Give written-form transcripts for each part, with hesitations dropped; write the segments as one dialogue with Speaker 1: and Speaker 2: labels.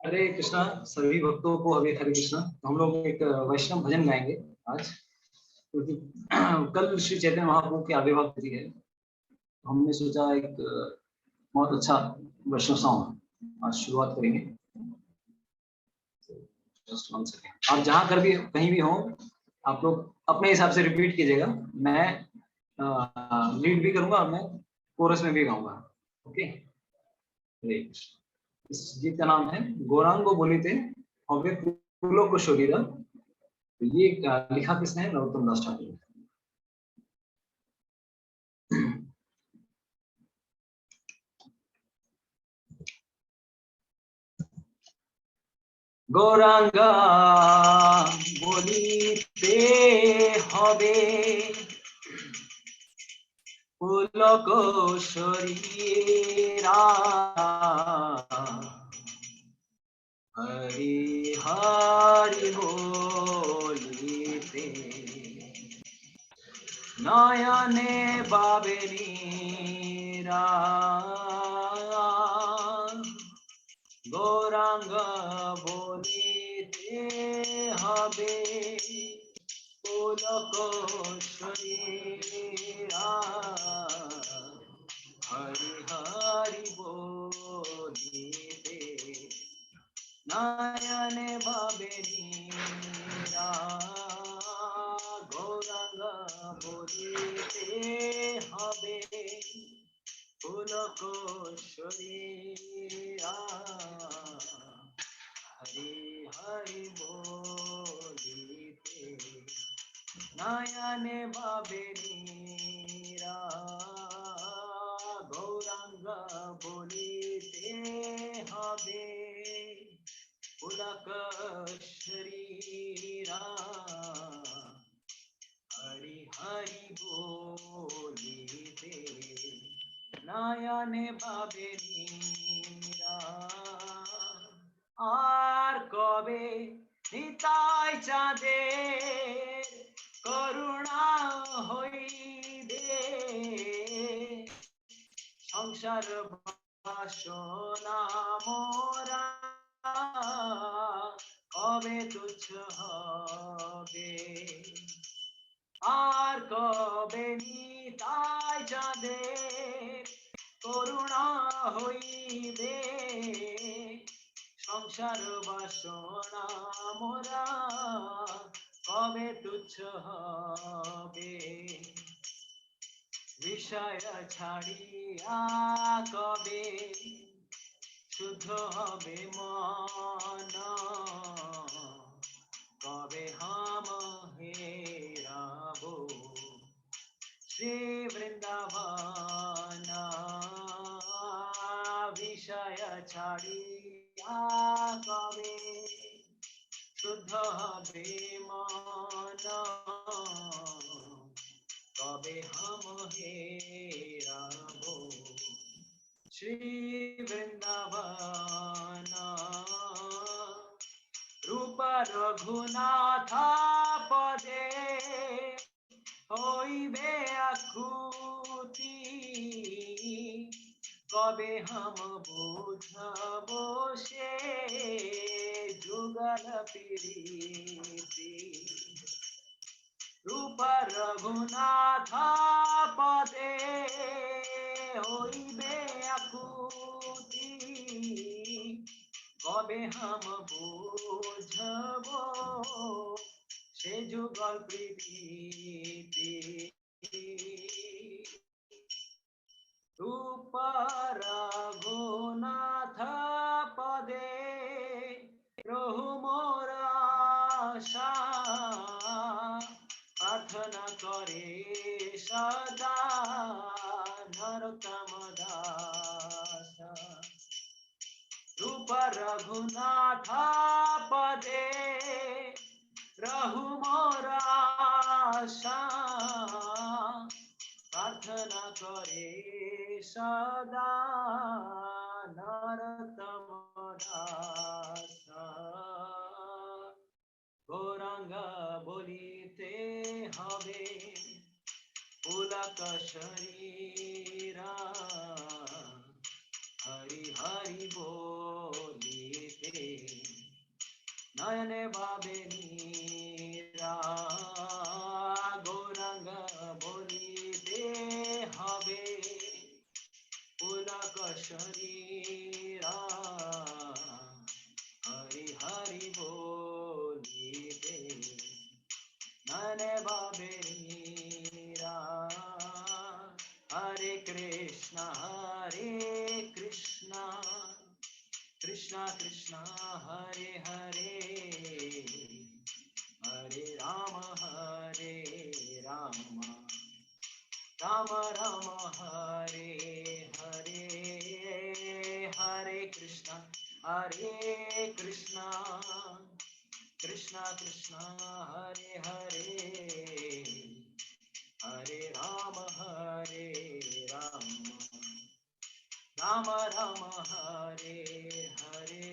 Speaker 1: हरे कृष्णा सभी भक्तों को। हरे हरे कृष्णा। तो हम लोग एक वैष्णव भजन गाएंगे आज, क्योंकि कल श्री चैतन्य महाप्रभु की आविर्भाव तिथि है। तो हमने सोचा एक बहुत अच्छा वैष्णव सॉन्ग आज शुरुआत करेंगे। Just one second. आप जहाँ कर भी कहीं भी हो, आप लोग अपने हिसाब से रिपीट कीजिएगा। मैं लीड भी करूंगा और मैं कोरस में भी गाऊंगा। ओके। हरे कृष्ण। इस गीत का नाम है गौरांगो बोलिते हवे फूलों को शरीरा। तो ये लिखा किसने है? नरोत्तम दास ठाकुर ने। गौरांगा बोलिते हवे फूलों को शरीरा। हरि हरि बोलिते नयने बाबे नीरा। गौरांग बोलिते हवे फूलों को शरीरा। हरि हरि बोलिते नयने बाबे नीरा। गौरांग बोलिते हवे फूलों को शरीरा। हरि हरि बोलिते नयने बाबे नीरा। गौरांग बोलिते हवे फूलक शरीरा। हरि हरि बोलिते नयने बाबे नीरा। আর কবে নিতাই চাঁদের করুণা হইবে সংসার বাসনা মোরা কবে তুচ্ছ হবে। আর কবে নিতাই চাঁদের করুণা হইবে সংসার বাসনা মোরা কবে তুচ্ছ হবে। বিষয় ছাড়িয়া কবে শুদ্ধ হবে মন কবে হাম হেরাবো শ্রী বৃন্দাবন। বিষয় ছাড়িয়া কবে শুদ্ধ হবে মন কবে হাম হেরাবো শ্রী বৃন্দাবন। রূপ রঘুনাথ পদে হইবে আকুতি কবে হাম বুঝবো সে যুগল প্রীতি। রূপ রঘুনাথ পদে হইবে আকুতি কবে হাম বুঝবো সে যুগল প্রীতি। রূপ রঘুনাথ পদে রহু মোর আশা প্রার্থনা করে সদা নরোত্তম দাস। রূপ রঘুনাথ পদে রহু মোর আশা প্রার্থনা করে সদা নরোত্তম দাস। গৌরাঙ্গ বলিতে হবে ফুলক শরীরা। हरि हरि बोलिते नयने बाबे मीरा गौरांग बोलिते हबे पुलक शरीरा हरि हरि बोलिते नयने बाबे मीरा हरे कृष्णा कृष्णा कृष्णा हरे हरे हरे राम राम राम हरे हरे हरे कृष्णा कृष्णा कृष्णा हरे हरे हरे राम राम राम हरे हरे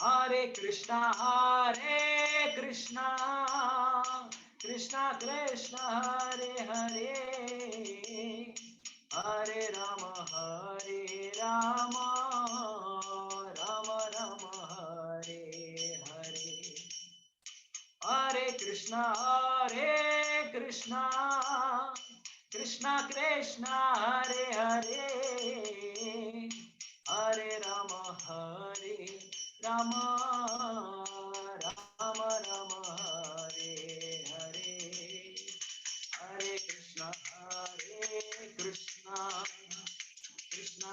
Speaker 1: हरे कृष्णा कृष्णा कृष्णा हरे हरे हरे राम राम राम हरे हरे हरे कृष्णा कृष्णा कृष्णा हरे हरे हरे राम राम राम हरे हरे हरे कृष्णा कृष्णा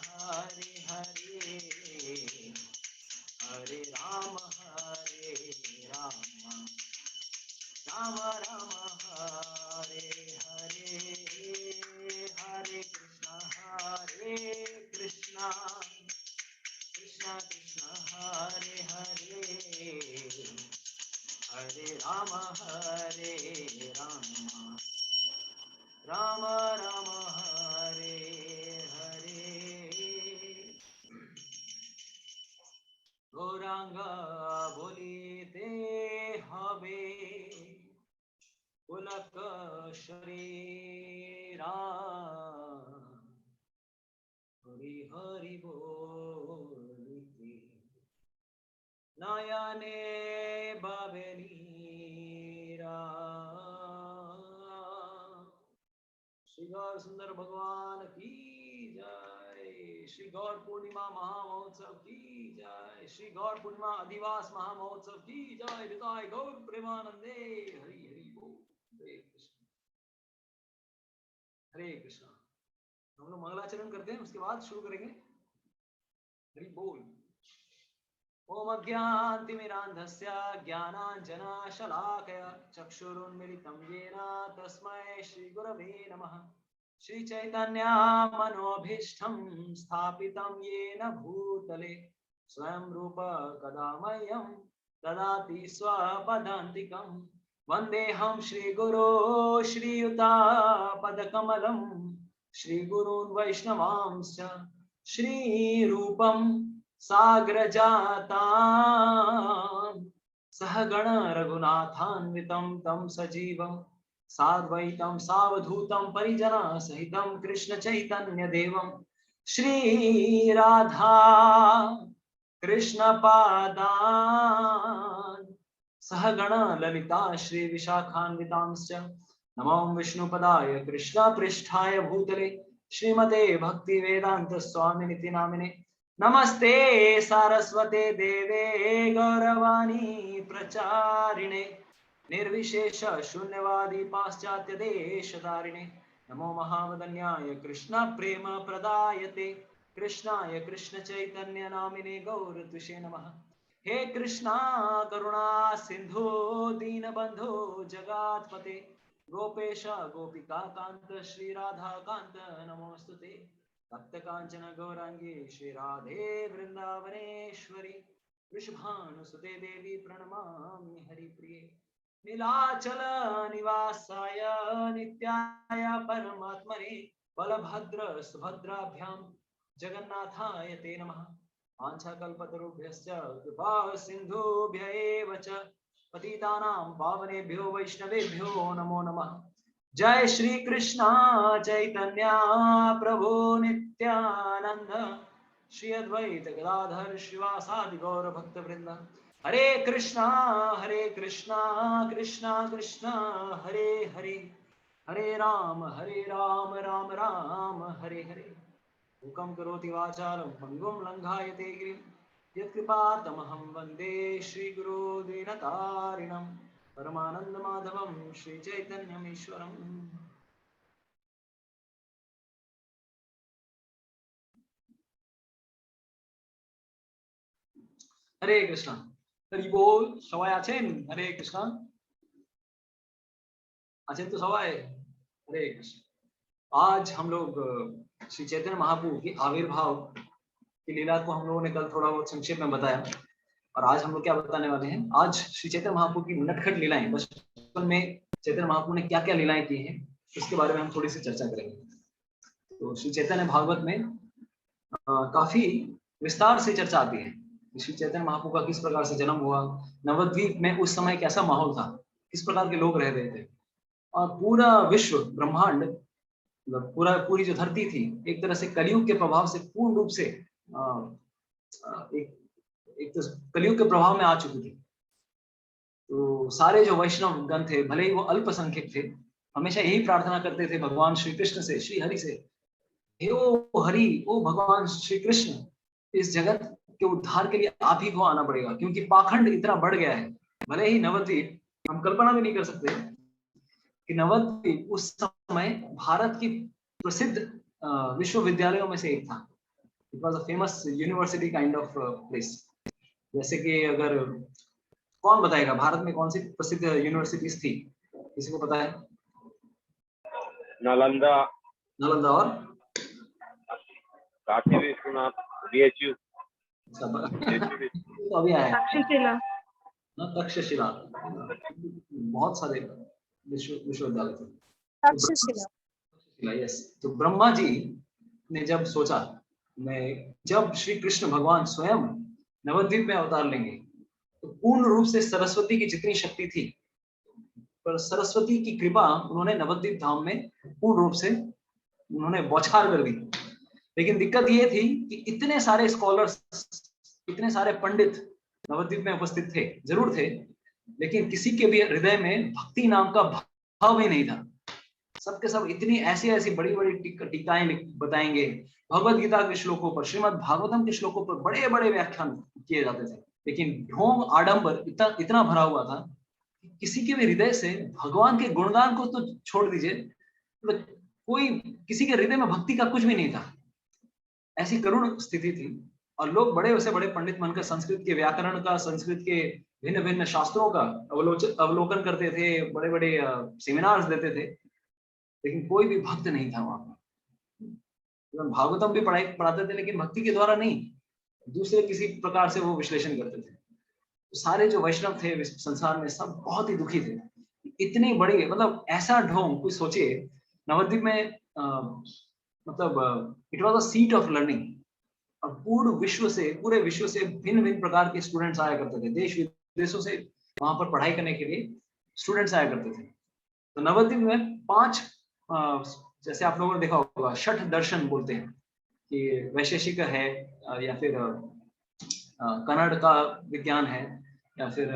Speaker 1: हरे हरे हरे राम राम राम हरे हरे हरे कृष्णा कृष्णा हरे हरे हरे राम राम राम हरे हरे गौरांग बोलिते हबे पुलक शरीरा हरि हरि बोलिते नयने बाबे नीरा श्री गौर सुंदर भगवान की जय। श्री गौर पूर्णिमा महामहोत्सव की जय। श्री गौर पूर्णिमा अधिवास महामहोत्सव की जय। विदाय गौर प्रेमानंदे हरि हरि बोल। हरे कृष्ण हरे कृष्ण। हम लोग मंगलाचरण करते हैं, उसके बाद शुरू करेंगे। हरि बोल। ओम अज्ञानतिमिरान्धस्य ज्ञानाञ्जनशलाकया चक्षुरुन्मिलितं येन तस्मै श्रीगुरवे नमः। श्रीचैतन्यमनोभीष्टं स्थापितं येन भूतले स्वयं रूप कदा मह्यं ददाति स्वपदान्तिकं। वन्देऽहं श्रीगुरो श्रीयुतापदकमलं श्रीगुरून् वैष्णवांश्च श्रीरूपं साग्रजातां सहगण रघुनाथान्वितं तं सजीवं साद्वैतं सावधूतं परिजना सहितं कृष्ण चैतन्य देवं श्रीराधा कृष्ण पादान् सहगण ललिता श्री विशाखान्वितांश्च नमो विष्णुपदाय कृष्ण पृष्ठाय भूतले श्रीमते भक्ति वेदांत स्वामिनिति नामिने नमस्ते सारस्वते देवे गौरवाणी प्रचारिणे निर्विशेष शून्यवादी पाश्चात्य देशधारिणे नमो महावदन्याय कृष्ण प्रेम प्रदायते कृष्णाय कृष्ण चैतन्य नामिने गौरतुषे नमः। हे कृष्णा करुणा सिंधु दीनबंधु जगत्पते गोपेश गोपिका कांत श्री राधा कांत नमोस्तुते। भक्त कांचन गौरांगी श्री राधे वृंदावनेश्वरी वृषभानुसुते देवी प्रणमामि हरिप्रिये। नीलाचल निवासाय नित्याय परमात्मने बलभद्र सुभद्राभ्यां जगन्नाथाय ते नमः। वाञ्छाकल्पतरुभ्यश्च कृपा सिन्धुभ्य एव च पतितानां पावनेभ्यो वैष्णवेभ्यो नमो नमः। जय श्री कृष्ण चैतन्य प्रभु नित्यानंद श्री अद्वैत गदाधर शिवासादि गौर भक्त वृंद हरे कृष्णा कृष्णा कृष्णा हरे हरे, हरे राम राम राम हरे हरे। मूकं करोति वाचालं पंगुं लंघायते गिरिं यत्कृपातमहं वन्दे श्रीगुरो दीनतारिणं परमानन्दमाधवं श्रीचैतन्यमीश्वरम्। हरे कृष्णा। हरि बोल। सबाई आছেন? हरे कृष्णा। आছেন तो सबाई? हरे कृष्ण। आज हम लोग श्री चैतन्य महाप्रभु की आविर्भाव की लीला को हम लोगों ने कल थोड़ा बहुत संक्षेप में बताया, और आज हम लोग क्या बताने वाले हैं? आज श्री चैतन्य महाप्रभु की नटखट लीलाएं, बचपन में चैतन्य महाप्रभु ने क्या क्या लीलाएं की हैं उसके बारे में हम थोड़ी सी चर्चा करेंगे। तो श्री चैतन्य भागवत में काफी विस्तार से चर्चा आती है। श्री चैतन्य महाप्रभु का किस प्रकार से जन्म हुआ, नवद्वीप में उस समय कैसा माहौल था, किस प्रकार के लोग रह रहे थे, और पूरा विश्व ब्रह्मांड, पूरी जो धरती थी एक तरह से कलयुग के प्रभाव से पूर्ण रूप से एक तो कलयुग के प्रभाव में आ चुकी थी। तो सारे जो वैष्णव गण थे, भले ही वो अल्पसंख्यक थे, हमेशा यही प्रार्थना करते थे भगवान श्री कृष्ण से, श्री हरि से, हे ओ हरि, ओ भगवान श्री कृष्ण, इस जगत के उद्धार के लिए आप ही को आना पड़ेगा, क्योंकि पाखंड इतना बढ़ गया है। भले ही नवद्वीप, हम कल्पना भी नहीं कर सकते कि नवद्वीप उस समय भारत की प्रसिद्ध विश्वविद्यालयों में से एक था। It was a famous university kind of place. जैसे कि अगर कौन बताएगा भारत में कौन सी प्रसिद्ध यूनिवर्सिटीज थी, किसी को पता है?
Speaker 2: नालंदा,
Speaker 1: नालंदा और
Speaker 2: काशी विश्वनाथ, बीएचयू,
Speaker 1: तो अभी आया
Speaker 3: तक्षशिला,
Speaker 1: तक्षशिला, बहुत सारे विश्वविद्यालय थे।
Speaker 3: तक्षशिला,
Speaker 1: यस। तो ब्रह्मा जी ने जब सोचा, मैं जब श्री कृष्ण भगवान स्वयं नवद्वीप में अवतार लेंगे तो पूर्ण रूप से सरस्वती की जितनी शक्ति थी, पर सरस्वती की कृपा उन्होंने नवद्वीप धाम में पूर्ण रूप से उन्होंने बौछार कर दी। लेकिन दिक्कत ये थी कि इतने सारे स्कॉलर्स, इतने सारे पंडित नवद्वीप में उपस्थित थे, जरूर थे, लेकिन किसी के भी हृदय में भक्ति नाम का भाव ही नहीं था। सबके सब इतनी ऐसी ऐसी बड़ी बड़ी टीकाएं बताएंगे, भगवत गीता के श्लोकों पर, श्रीमद् भागवतम के श्लोकों पर बड़े बड़े व्याख्यान किए जाते थे, लेकिन ढोंग आडंबर इतना भरा हुआ था कि किसी के भी हृदय से भगवान के गुणगान को तो छोड़ दीजिए, तो कोई किसी के हृदय में भक्ति का कुछ भी नहीं था। ऐसी करुण स्थिति थी, और लोग बड़े से बड़े पंडित बनकर संस्कृत के व्याकरण का, संस्कृत के भिन्न भिन्न शास्त्रों का अवलोकन करते थे, बड़े बड़े सेमिनार्स देते थे, लेकिन कोई भी भक्त नहीं था वहां पर। भागवतम भी पढ़ाते थे, लेकिन भक्ति के द्वारा नहीं, दूसरे किसी प्रकार से वो विश्लेषण करते थे। तो सारे जो वैष्णव थे संसार में सब बहुत ही दुखी थे। इतनी बड़ी, मतलब ऐसा ढोंग, कोई सोचिए नवद्वीप में मतलब it was a seat of learning, और पूरे विश्व से भिन्न भिन्न प्रकार के स्टूडेंट्स आया करते थे, देश विदेशों से वहां पर पढ़ाई करने के लिए स्टूडेंट्स आया करते थे। तो नवद्वीप में 5 जैसे आप लोगों ने देखा होगा, छठ दर्शन बोलते हैं, कि वैशेषिक है, या फिर कन्नड़ का विज्ञान है, या फिर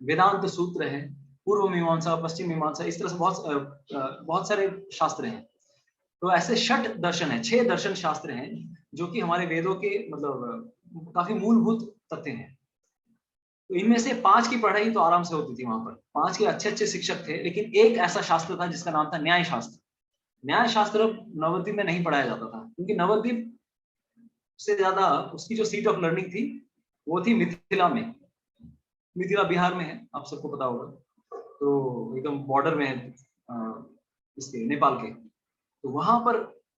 Speaker 1: वेदांत सूत्र है, पूर्व मीमांसा, पश्चिम मीमांसा, इस तरह से बहुत सारे शास्त्र हैं। तो ऐसे छठ दर्शन है, 6 दर्शन शास्त्र हैं जो कि हमारे वेदों के मतलब काफी मूलभूत तथ्य हैं। तो इनमें से 5 की पढ़ाई तो आराम से होती थी वहां पर, 5 के अच्छे अच्छे शिक्षक थे, लेकिन एक ऐसा शास्त्र था जिसका नाम था न्याय शास्त्र। न्याय शास्त्र नवद्वीप में नहीं पढ़ाया जाता था, क्योंकि नवद्वीप से ज्यादा उसकी जो सीट ऑफ लर्निंग थी वो थी मिथिला में। मिथिला बिहार में है, आप सबको पता होगा, तो एकदम बॉर्डर में है इसके, नेपाल के। तो वहां पर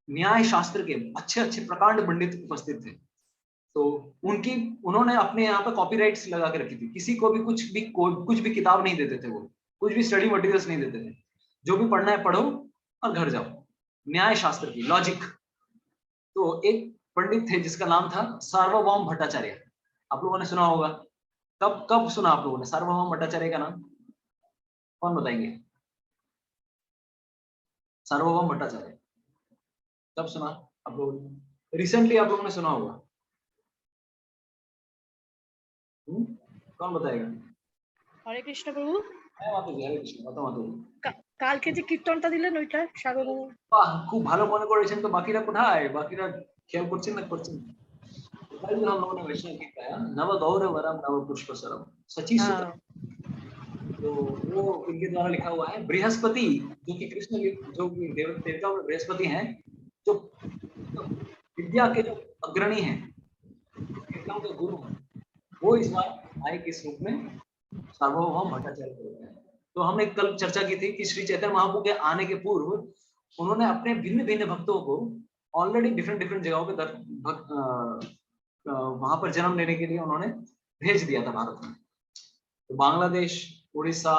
Speaker 1: न्याय शास्त्र के अच्छे अच्छे प्रकांड पंडित उपस्थित थे। तो उन्होंने अपने यहाँ पर कॉपीराइट्स लगा के रखी थी, किसी को भी कुछ भी किताब नहीं देते थे, वो कुछ भी स्टडी मटेरियल्स नहीं देते थे, जो भी पढ़ना है पढ़ो और घर जाओ। न्याय शास्त्र की लॉजिक। तो एक पंडित थे जिसका नाम था सार्वभौम भट्टाचार्य, आप लोगों ने सुना होगा। कब सुना आप लोगों ने सार्वभौम भट्टाचार्य का नाम? कौन बताएंगे? सार्वभौम भट्टाचार्य कब सुना आप लोगों ने? रिसेंटली आप लोगों ने सुना होगा। कौन बताएगा?
Speaker 3: হরে কৃষ্ণ প্রভু।
Speaker 1: হ্যাঁ মাতাজি, হরে কৃষ্ণ। কথা মাতাজি।
Speaker 3: কালকে যে কীর্তনটা দিলেন ওইটা সাগর।
Speaker 1: বাহ, খুব ভালো মনে করেছেন। তো বাকিরা কোথায়? বাকিরা খেয়াল করছেন না করছেন? कल हम लोगों ने वैष्णव गीत गाया, नव गौर वरम नव पुष्प सरम सची सुत। तो वो इनके द्वारा लिखा हुआ है। बृहस्पति जो कि कृष्ण जो कि देवताओं में बृहस्पति हैं, जो विद्या के जो अग्रणी हैं, देवताओं के गुरु हैं, वो इस बार आए किस रूप में? सार्वभौम भट्टाचार्य के रूप में। तो हमने कल चर्चा की थी कि श्री चैतन्य महाप्रभु के आने के पूर्व उन्होंने अपने भिन्न भिन्न भक्तों को ऑलरेडी डिफरेंट डिफरेंट जगहों पे वहां पर जन्म लेने के लिए उन्होंने भेज दिया था भारत में। तो बांग्लादेश, उड़ीसा,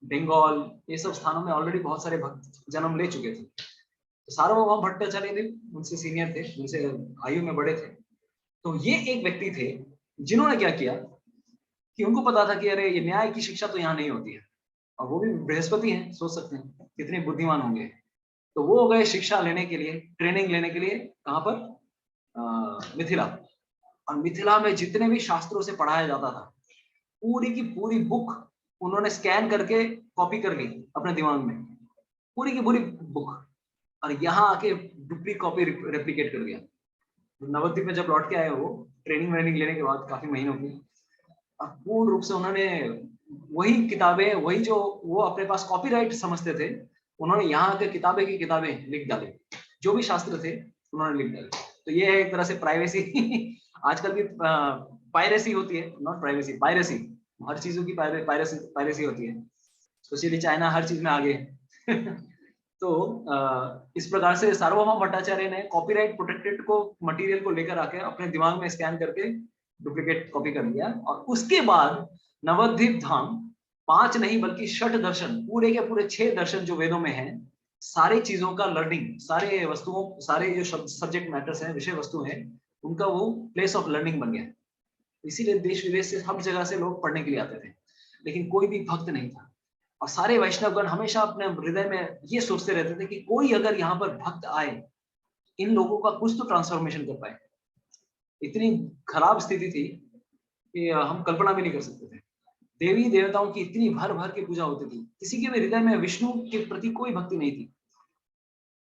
Speaker 1: बंगाल, ये सब स्थानों में ऑलरेडी बहुत सारे भक्त जन्म ले चुके थे। तो सार्वभौम भट्टाचार्य भी उनसे सीनियर थे, उनसे आयु में बड़े थे। तो ये एक व्यक्ति थे जिन्होंने क्या किया कि उनको पता था कि अरे ये न्याय की शिक्षा तो यहाँ नहीं होती है, और वो भी बृहस्पति हैं, सोच सकते हैं कितने बुद्धिमान होंगे। तो वो गए शिक्षा लेने के लिए, ट्रेनिंग लेने के लिए कहाँ पर? मिथिला। और मिथिला में जितने भी शास्त्रों से पढ़ाया जाता था, पूरी की पूरी बुक उन्होंने स्कैन करके कॉपी कर ली अपने दिमाग में, पूरी की पूरी बुक, और यहाँ आके डुप्लीकेट कॉपी रेप्लिकेट कर दिया। नवद्वीप में जब लौट के आए वो ट्रेनिंग लेने के बाद काफी महीनों की, पूर्ण रूप से उन्होंने वही किताबें, वही जो वो अपने पास कॉपीराइट समझते थे, उन्होंने यहाँ के किताबें की किताबें लिख डाली, जो भी शास्त्र थे उन्होंने लिख डाले। तो ये है एक तरह से प्राइवेसी। आजकल भी पायरेसी होती है, नॉट प्राइवेसी, पायरेसी, हर चीजों की पायरेसी होती है, स्पेशली चाइना हर चीज में आगे। तो इस प्रकार से सार्वभौम भट्टाचार्य ने कॉपीराइट प्रोटेक्टेड को मटेरियल को लेकर आके अपने दिमाग में स्कैन करके डुप्लीकेट कॉपी कर लिया। और उसके बाद नवद्वीप धाम 5 नहीं बल्कि 6 दर्शन, पूरे के पूरे 6 दर्शन जो वेदों में हैं, सारी चीजों का लर्निंग, सारे वस्तुओं, सारे जो सब्जेक्ट मैटर्स हैं, विषय वस्तु हैं, उनका वो प्लेस ऑफ लर्निंग बन गया। इसीलिए देश विदेश से हर जगह से लोग पढ़ने के लिए आते थे, लेकिन कोई भी भक्त नहीं था। और सारे वैष्णवगण हमेशा अपने हृदय में ये सोचते रहते थे कि कोई अगर यहाँ पर भक्त आए, इन लोगों का कुछ तो ट्रांसफॉर्मेशन कर पाए। इतनी खराब स्थिति थी कि हम कल्पना भी नहीं कर सकते थे। देवी देवताओं की इतनी भर भर के पूजा होती थी, किसी के भी हृदय में विष्णु के प्रति कोई भक्ति नहीं थी।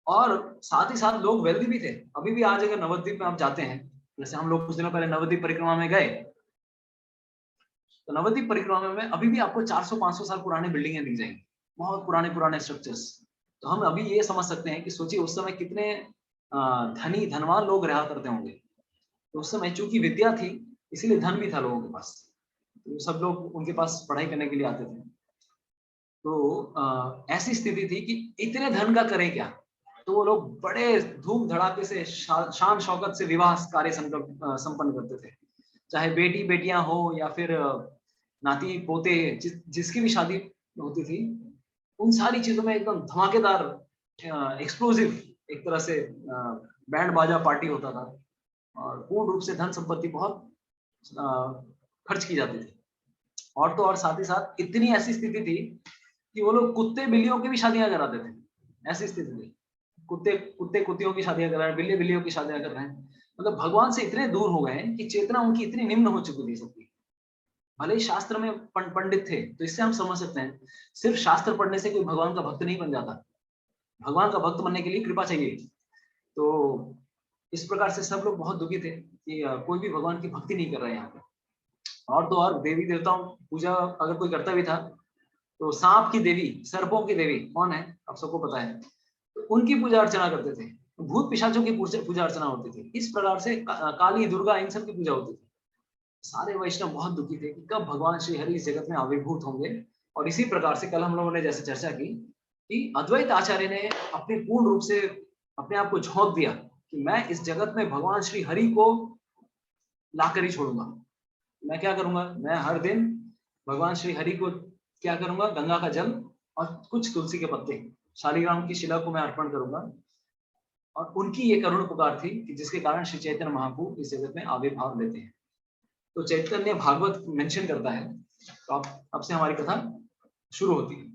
Speaker 1: और साथ ही साथ लोग वेल्दी भी थे। अभी भी आज अगर नवद्वीप में आप जाते हैं, जैसे हम लोग कुछ दिनों पहले नवद्वीप परिक्रमा में गए, तो नवद्वीप परिक्रमा में अभी भी आपको 400-500 साल पुरानी बिल्डिंगें दिख जाएंगी, बहुत पुराने पुराने स्ट्रक्चर्स। तो हम अभी ये समझ सकते हैं कि सोचिए उस समय कितने धनवान लोग रहा करते होंगे। तो उस समय चूंकि विद्या थी, इसीलिए धन भी था लोगों के पास, तो सब लोग उनके पास पढ़ाई करने के लिए आते थे। तो ऐसी स्थिति थी कि इतने धन का करें क्या, तो वो लोग बड़े धूम धड़ाके से शान शौकत से विवाह कार्य संपन्न करते थे। चाहे बेटी बेटियां हो या फिर नाती पोते, जिसकी भी शादी होती थी, उन सारी चीजों में एकदम धमाकेदार एक्सप्लोसिव एक तरह से बैंड बाजा पार्टी होता था, और पूर्ण रूप से धन संपत्ति बहुत खर्च की जाती थी। और तो और साथ ही साथ इतनी ऐसी स्थिति थी कि वो लोग कुत्ते बिल्लियों की भी शादियां कराते थे। ऐसी स्थिति थी, कुत्ते कुत्तियों की शादियां कर रहे हैं, बिल्ली बिल्लियों की शादियां कर रहे हैं। मतलब भगवान से इतने दूर हो गए हैं कि चेतना उनकी इतनी निम्न हो चुकी थी सबकी। भले ही शास्त्र में पंडित थे, तो इससे हम समझ सकते हैं सिर्फ शास्त्र पढ़ने से कोई भगवान का भक्त नहीं बन जाता। भगवान का भक्त बनने के लिए कृपा चाहिए। तो इस प्रकार से सब लोग बहुत दुखी थे कि कोई भी भगवान की भक्ति नहीं कर रहे हैं यहाँ पे। और तो और देवी देवताओं पूजा अगर कोई करता भी था, तो सांप की देवी, सर्पों की देवी कौन है आप सबको पता है, तो उनकी पूजा अर्चना करते थे। भूत पिशाचों की पूजा अर्चना होती थी। इस प्रकार से काली दुर्गा इन सब की पूजा होती थी। सारे वैष्णव बहुत दुखी थे कि कब भगवान श्री हरि इस जगत में आविर्भूत होंगे। और इसी प्रकार से कल हम लोगों ने जैसे चर्चा की कि अद्वैत आचार्य ने अपने पूर्ण रूप से अपने आप को झोंक दिया कि मैं इस जगत में भगवान श्री हरि को लाकर ही छोड़ूंगा। मैं क्या करूंगा, मैं हर दिन भगवान श्री हरि को क्या करूंगा, गंगा का जल और कुछ तुलसी के पत्ते शालिग्राम की शिला को मैं अर्पण करूंगा। और उनकी ये करुण पुकार थी कि जिसके कारण श्री चैतन्य महाप्रभु इस जगत में आविर्भाव लेते हैं। तो चैतन्य भागवत मेंशन करता है। तो अब से हमारी कथा शुरू होती है।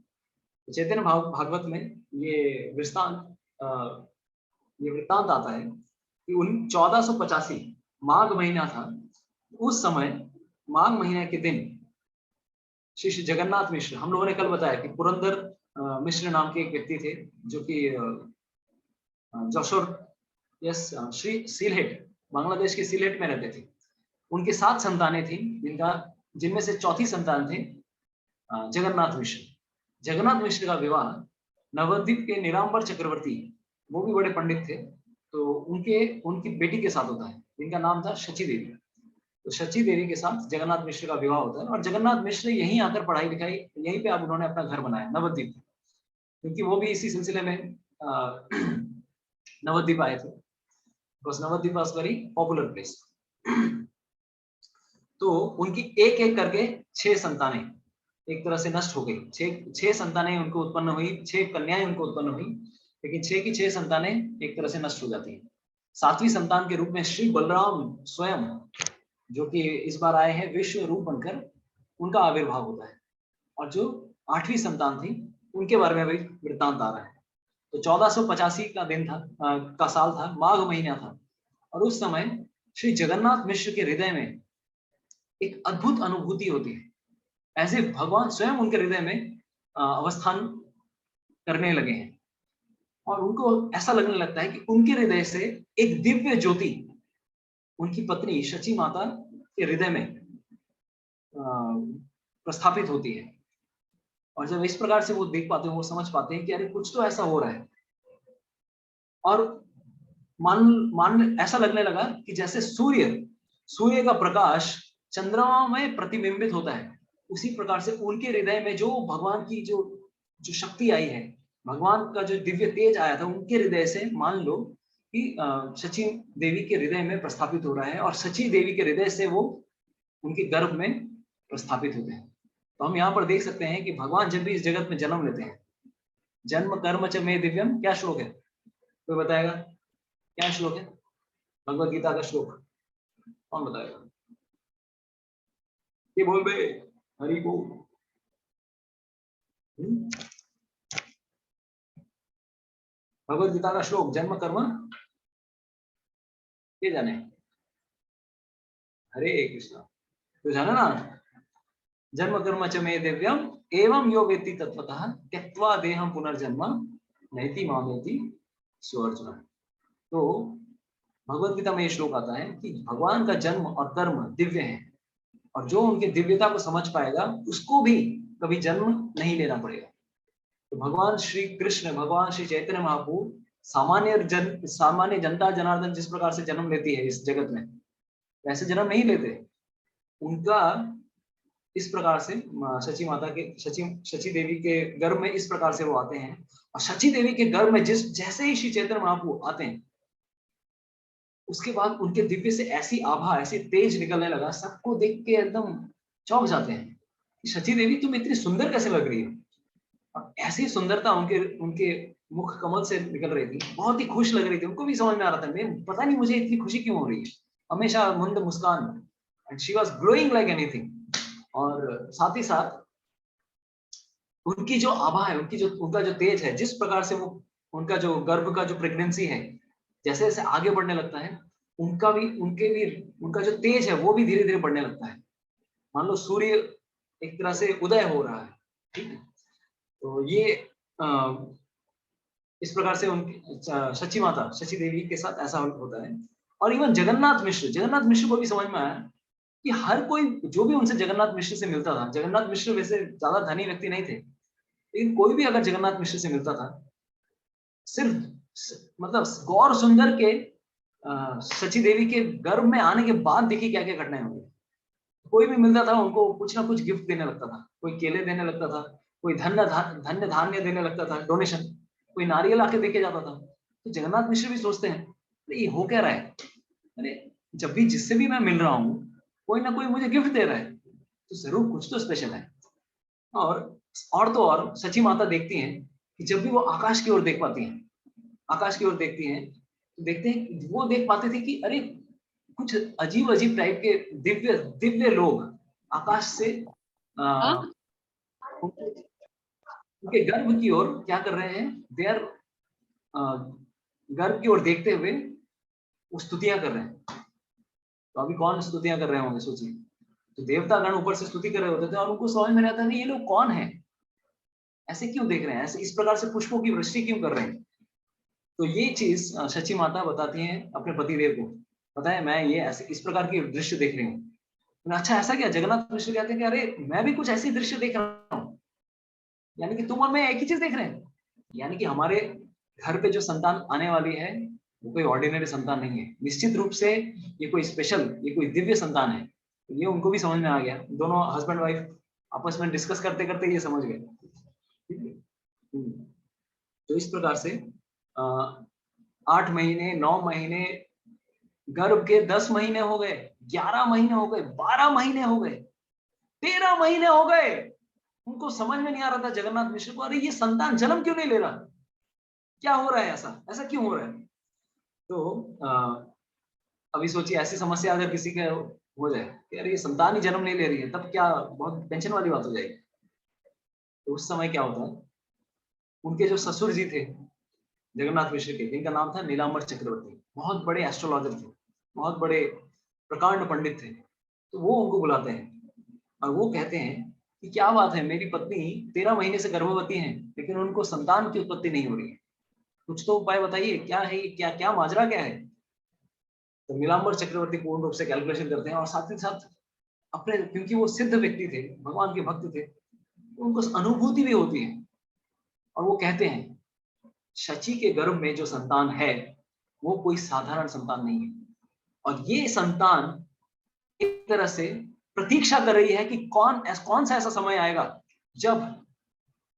Speaker 1: तो चैतन्य भागवत में ये वृत्तांत आता है कि 1485 माघ महीना था। उस समय माघ महीने के दिन श्री जगन्नाथ मिश्र, हम लोगों ने कल बताया कि पुरंदर मिश्र नाम के एक व्यक्ति थे जो कि जशोर, यस, श्री सीलहेट, बांग्लादेश के सीलहेट में रहते थे। उनके 7 संतानें थी, जिनमें से चौथी संतान थे जगन्नाथ मिश्र। जगन्नाथ मिश्र का विवाह नवद्वीप के निरांबर चक्रवर्ती, वो भी बड़े पंडित थे, तो उनकी बेटी के साथ होता है, जिनका नाम था शची देवी। तो शची देवी के साथ जगन्नाथ मिश्र का विवाह होता है और जगन्नाथ मिश्र यहीं आकर पढ़ाई लिखाई, यहीं पे आप उन्होंने अपना घर बनाया नवद्वीप, क्योंकि वो भी इसी सिलसिले में नवद्वीप आए थे। बस Nabadwip was very popular place. तो उनकी एक एक करके 6 संतानें एक तरह से नष्ट हो गई। 6 संतानें उनको उत्पन्न हुई, 6 कन्याएं उनको उत्पन्न हुई, लेकिन 6 की 6 संतानें एक तरह से नष्ट हो जाती हैं। 7वीं संतान के रूप में श्री बलराम स्वयं, जो कि इस बार आए हैं विश्व रूप बनकर, उनका आविर्भाव होता है। और जो 8वीं संतान थी, उनके बारे में भी वृत्तांत आ रहा है। तो 1485 का दिन था, का साल था, माघ महीना था, और उस समय श्री जगन्नाथ मिश्र के हृदय में एक अद्भुत अनुभूति होती है, ऐसे भगवान स्वयं उनके हृदय में अवस्थान करने लगे हैं, और उनको ऐसा लगने लगता है कि उनके हृदय से एक दिव्य ज्योति उनकी पत्नी शची माता के हृदय में प्रस्थापित होती है। और जब इस प्रकार से वो देख पाते हैं, वो समझ पाते हैं कि अरे कुछ तो ऐसा हो रहा है, और मान ऐसा लगने लगा कि जैसे सूर्य का प्रकाश चंद्रमा में प्रतिबिंबित होता है, उसी प्रकार से उनके हृदय में जो भगवान की जो शक्ति आई है, भगवान का जो दिव्य तेज आया था, उनके हृदय से मान लो कि शची देवी के हृदय में प्रस्थापित हो रहा है, और शची देवी के हृदय से वो उनके गर्भ में प्रस्थापित होते हैं। तो हम यहाँ पर देख सकते हैं कि भगवान जब भी इस जगत में जन्म लेते हैं, जन्म कर्म च मे दिव्यम, क्या श्लोक है, कोई बताएगा क्या श्लोक है? भगवत गीता का श्लोक कौन बताएगा? ये बोल बे, हरि बोल। भगवत गीता का श्लोक, जन्म कर्म, ये जाने? हरे कृष्णा, तो जाना ना, जन्म कर्म च मे दिव्यम एवं यो वेत्ति तत्वतः त्यक्त्वा देहं पुनर्जन्म नैति मामेति सुअर्जुन। तो भगवत गीता में ये श्लोक आता है कि भगवान का जन्म और कर्म दिव्य है, और जो उनके दिव्यता को समझ पाएगा उसको भी कभी जन्म नहीं लेना पड़ेगा। तो भगवान श्री कृष्ण, भगवान श्री चैतन्य महाप्रभु सामान्य जनता जनार्दन जिस प्रकार से जन्म लेती है इस जगत में, वैसे जन्म नहीं लेते। उनका इस प्रकार से शची देवी के गर्भ में इस प्रकार से वो आते हैं, और शची देवी के गर्भ में जैसे ही श्री चैतन्य महाप्रभु आते हैं, उसके बाद उनके दिव्य से ऐसी आभा, ऐसी तेज निकलने लगा, सबको देख के एकदम चौंक जाते हैं कि शची देवी तुम इतनी सुंदर कैसे लग रही हो। और ऐसी सुंदरता उनके मुख कमल से निकल रही थी, बहुत ही खुश लग रही थी। उनको भी समझ में आ रहा था, मैं पता नहीं मुझे इतनी खुशी क्यों हो रही है, हमेशा मंद मुस्कान, and she was glowing like anything. और साथ ही साथ उनकी जो आभा है, उनका जो तेज है, जिस प्रकार से वो उनका जो गर्भ का जो प्रेगनेंसी है, जैसे जैसे आगे बढ़ने लगता है, उनका जो तेज है वो भी धीरे धीरे बढ़ने लगता है। मान लो सूर्य एक तरह से उदय हो रहा है, ठीक है। तो ये इस प्रकार से उनकी शची देवी के साथ ऐसा होता है। और इवन जगन्नाथ मिश्र को भी समझ में आया कि हर कोई जो भी उनसे जगन्नाथ मिश्र से मिलता था, जगन्नाथ मिश्र वैसे ज्यादा धनी व्यक्ति नहीं थे, लेकिन कोई भी अगर जगन्नाथ मिश्र से मिलता था, सिर्फ मतलब गौर सुंदर के शची देवी के गर्भ में आने के बाद देखिए क्या क्या घटनाएं हुई। कोई भी मिलता था उनको कुछ ना कुछ गिफ्ट देने लगता था, कोई केले देने लगता था, कोई धन्य धान्य देने लगता था, डोनेशन, कोई नारियल आके देके जाता था। तो जगन्नाथ मिश्र भी सोचते हैं ये हो क्या रहा है, अरे जब भी जिससे भी मैं मिल रहा हूँ कोई ना कोई मुझे गिफ्ट दे रहा है, तो जरूर कुछ तो स्पेशल है। और तो और सची माता देखती हैं कि जब भी वो आकाश की ओर देख पाती हैं, आकाश की ओर देखती हैं, तो देखते हैं वो देख पाते थे कि अरे कुछ अजीब अजीब टाइप के दिव्य दिव्य लोग आकाश से उनके गर्भ की ओर क्या कर रहे हैं, दे आर गर्भ की ओर देखते हुए वो स्तुतियां कर रहे हैं। तो अभी कौन स्तुतियां कर रहे होंगे सोचिए, तो देवतागण ऊपर से स्तुति कर रहे होते थे और उनको समझ में नहीं आता था ये लोग कौन है, ऐसे क्यों देख रहे हैं, ऐसे इस प्रकार से पुष्पों की वृष्टि क्यों कर रहे हैं। तो ये चीज शची माता बताती हैं अपने पतिदेव को, पता है मैं ये ऐसे इस प्रकार की दृश्य देख रही हूँ। अच्छा ऐसा क्या, जगन्नाथ मिश्र कहते हैं कि अरे मैं भी कुछ ऐसी दृश्य देख रहा हूँ, यानी कि तुम और मैं एक ही चीज देख रहे हैं, यानी कि हमारे घर पे जो संतान आने वाली है वो कोई ऑर्डिनरी संतान नहीं है, निश्चित रूप से ये कोई स्पेशल, ये कोई दिव्य संतान है। तो ये उनको भी समझ में आ गया, दोनों हस्बैंड वाइफ आपस में डिस्कस करते करते ये समझ गए। ठीक है? तो इस प्रकार से 8 महीने 9 महीने, गर्भ के 10 महीने हो गए, 11 महीने हो गए, 12 महीने हो गए, 13 महीने हो गए, उनको समझ में नहीं आ रहा था जगन्नाथ मिश्र को, अरे ये संतान जन्म क्यों नहीं ले रहा, क्या हो रहा है, ऐसा ऐसा क्यों हो रहा है। तो अभी सोचिए ऐसी समस्या अगर किसी के हो जाए कि अरे ये संतान ही जन्म नहीं ले रही है, तब क्या बहुत टेंशन वाली बात हो जाएगी। तो उस समय क्या होता है, उनके जो ससुर जी थे जगन्नाथ मिश्र के, जिनका नाम था नीलांबर चक्रवर्ती, बहुत बड़े एस्ट्रोलॉजर थे, बहुत बड़े प्रकांड पंडित थे, तो वो उनको बुलाते हैं और वो कहते हैं कि क्या बात है, मेरी पत्नी 13 महीने से गर्भवती है लेकिन उनको संतान की उत्पत्ति नहीं हो रही है, कुछ तो उपाय बताइए, क्या है क्या क्या माजरा क्या है। तो नीलांबर चक्रवर्ती पूर्ण रूप से कैलकुलेशन करते हैं और साथ ही साथ अपने, क्योंकि वो सिद्ध व्यक्ति थे, भगवान के भक्त थे, तो उनको अनुभूति भी होती है और वो कहते हैं शची के गर्भ में जो संतान है वो कोई साधारण संतान नहीं है, और ये संतान एक तरह से प्रतीक्षा कर रही है कि कौन सा ऐसा समय आएगा जब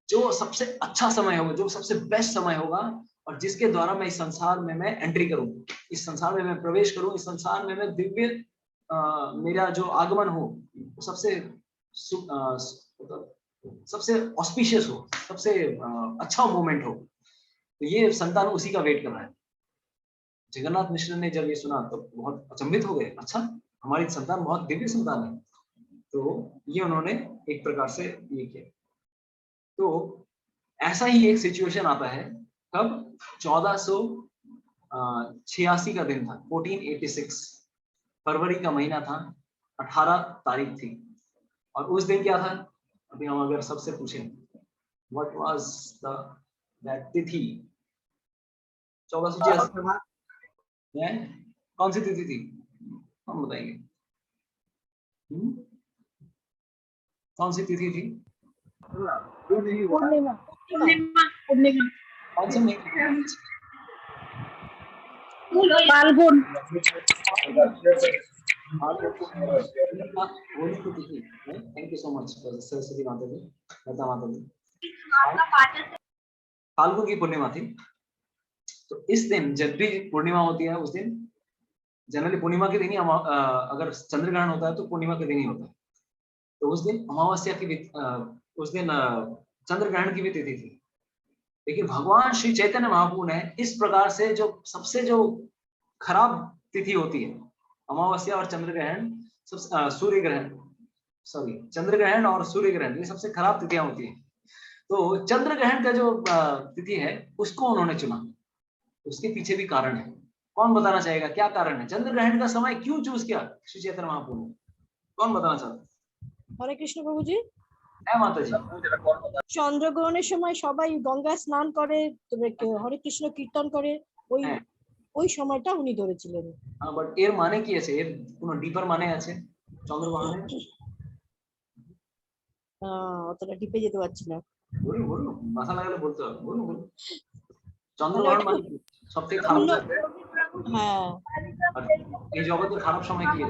Speaker 1: जो सबसे अच्छा समय होगा, जो सबसे बेस्ट समय होगा, और जिसके द्वारा मैं इस संसार में मैं एंट्री करूं, इस संसार में मैं प्रवेश करूं, इस संसार में मैं दिव्य मेरा जो आगमन हो वो सबसे सबसे ऑस्पिशियस हो, सबसे अच्छा मोमेंट हो। तो ये संतान उसी का वेट कर रहा है। जगन्नाथ मिश्र ने जब ये सुना तो बहुत अचंभित हो गए, अच्छा हमारी संतान बहुत दिव्य संतान है। तो ये उन्होंने एक प्रकार से ये किया। तो ऐसा ही एक सिचुएशन आता है, कब 1486 का दिन था, 1486 फरवरी का महीना था, 18 तारीख थी, और उस दिन क्या था, अभी हम अगर सबसे पूछें व्हाट वाज द दैट तिथि, 1486 कौन सी तिथि थी, हम बताएंगे। कौन सी तिथि थी,
Speaker 3: पूर्णिमा पूर्णिमा
Speaker 1: कौन सा महीना,
Speaker 3: फाल्गुन
Speaker 1: होली की तिथि। Thank you so much Saraswati माता जी, लता माता जी। फाल्गुन की पूर्णिमा थी। तो इस दिन जब भी पूर्णिमा होती है उस दिन, जनरली पूर्णिमा के दिन ही अगर चंद्र ग्रहण होता है तो पूर्णिमा के दिन ही होता है, तो उस दिन अमावस्या की भी उस दिन चंद्र ग्रहण की भी तिथि थी। लेकिन भगवान श्री चैतन्य महाप्रभु ने इस प्रकार से जो सबसे जो खराब तिथि होती है, अमावस्या और चंद्र ग्रहण, सूर्य ग्रहण, सॉरी चंद्र ग्रहण और सूर्य ग्रहण, ये सबसे खराब तिथियां होती है। तो चंद्र ग्रहण का जो तिथि है उसको उन्होंने चुना, उसके पीछे भी कारण है। कौन बताना चाहेगा क्या कारण है, चंद्र ग्रहण का समय क्यों चूज किया श्री चैतन्य महाप्रभु ने, कौन बताना चाहता है।
Speaker 3: হরে কৃষ্ণ প্রভুজি।
Speaker 1: माता जी।
Speaker 3: চন্দ্রগ্রহণের সময় সবাই গঙ্গা স্নান করে, তবে হরে কৃষ্ণ কীর্তন করে, ওই
Speaker 1: হ্যাঁ
Speaker 3: ওই সময়টা উনি ধরেছিলেন।
Speaker 1: বাট এর মানে কি আছে, এর কোনো ডিপার মানে আছে চন্দ্রগ্রহণে,
Speaker 3: অতটা ডিপে যেতে পারছি না।
Speaker 1: বলুন বলুন, মাথা লাগালে বলতে হবে, বলুন বলুন। চন্দ্রগ্রহণ মানে কি, সবথেকে খারাপ,
Speaker 3: হ্যাঁ
Speaker 1: এই জগতের খারাপ সময় কি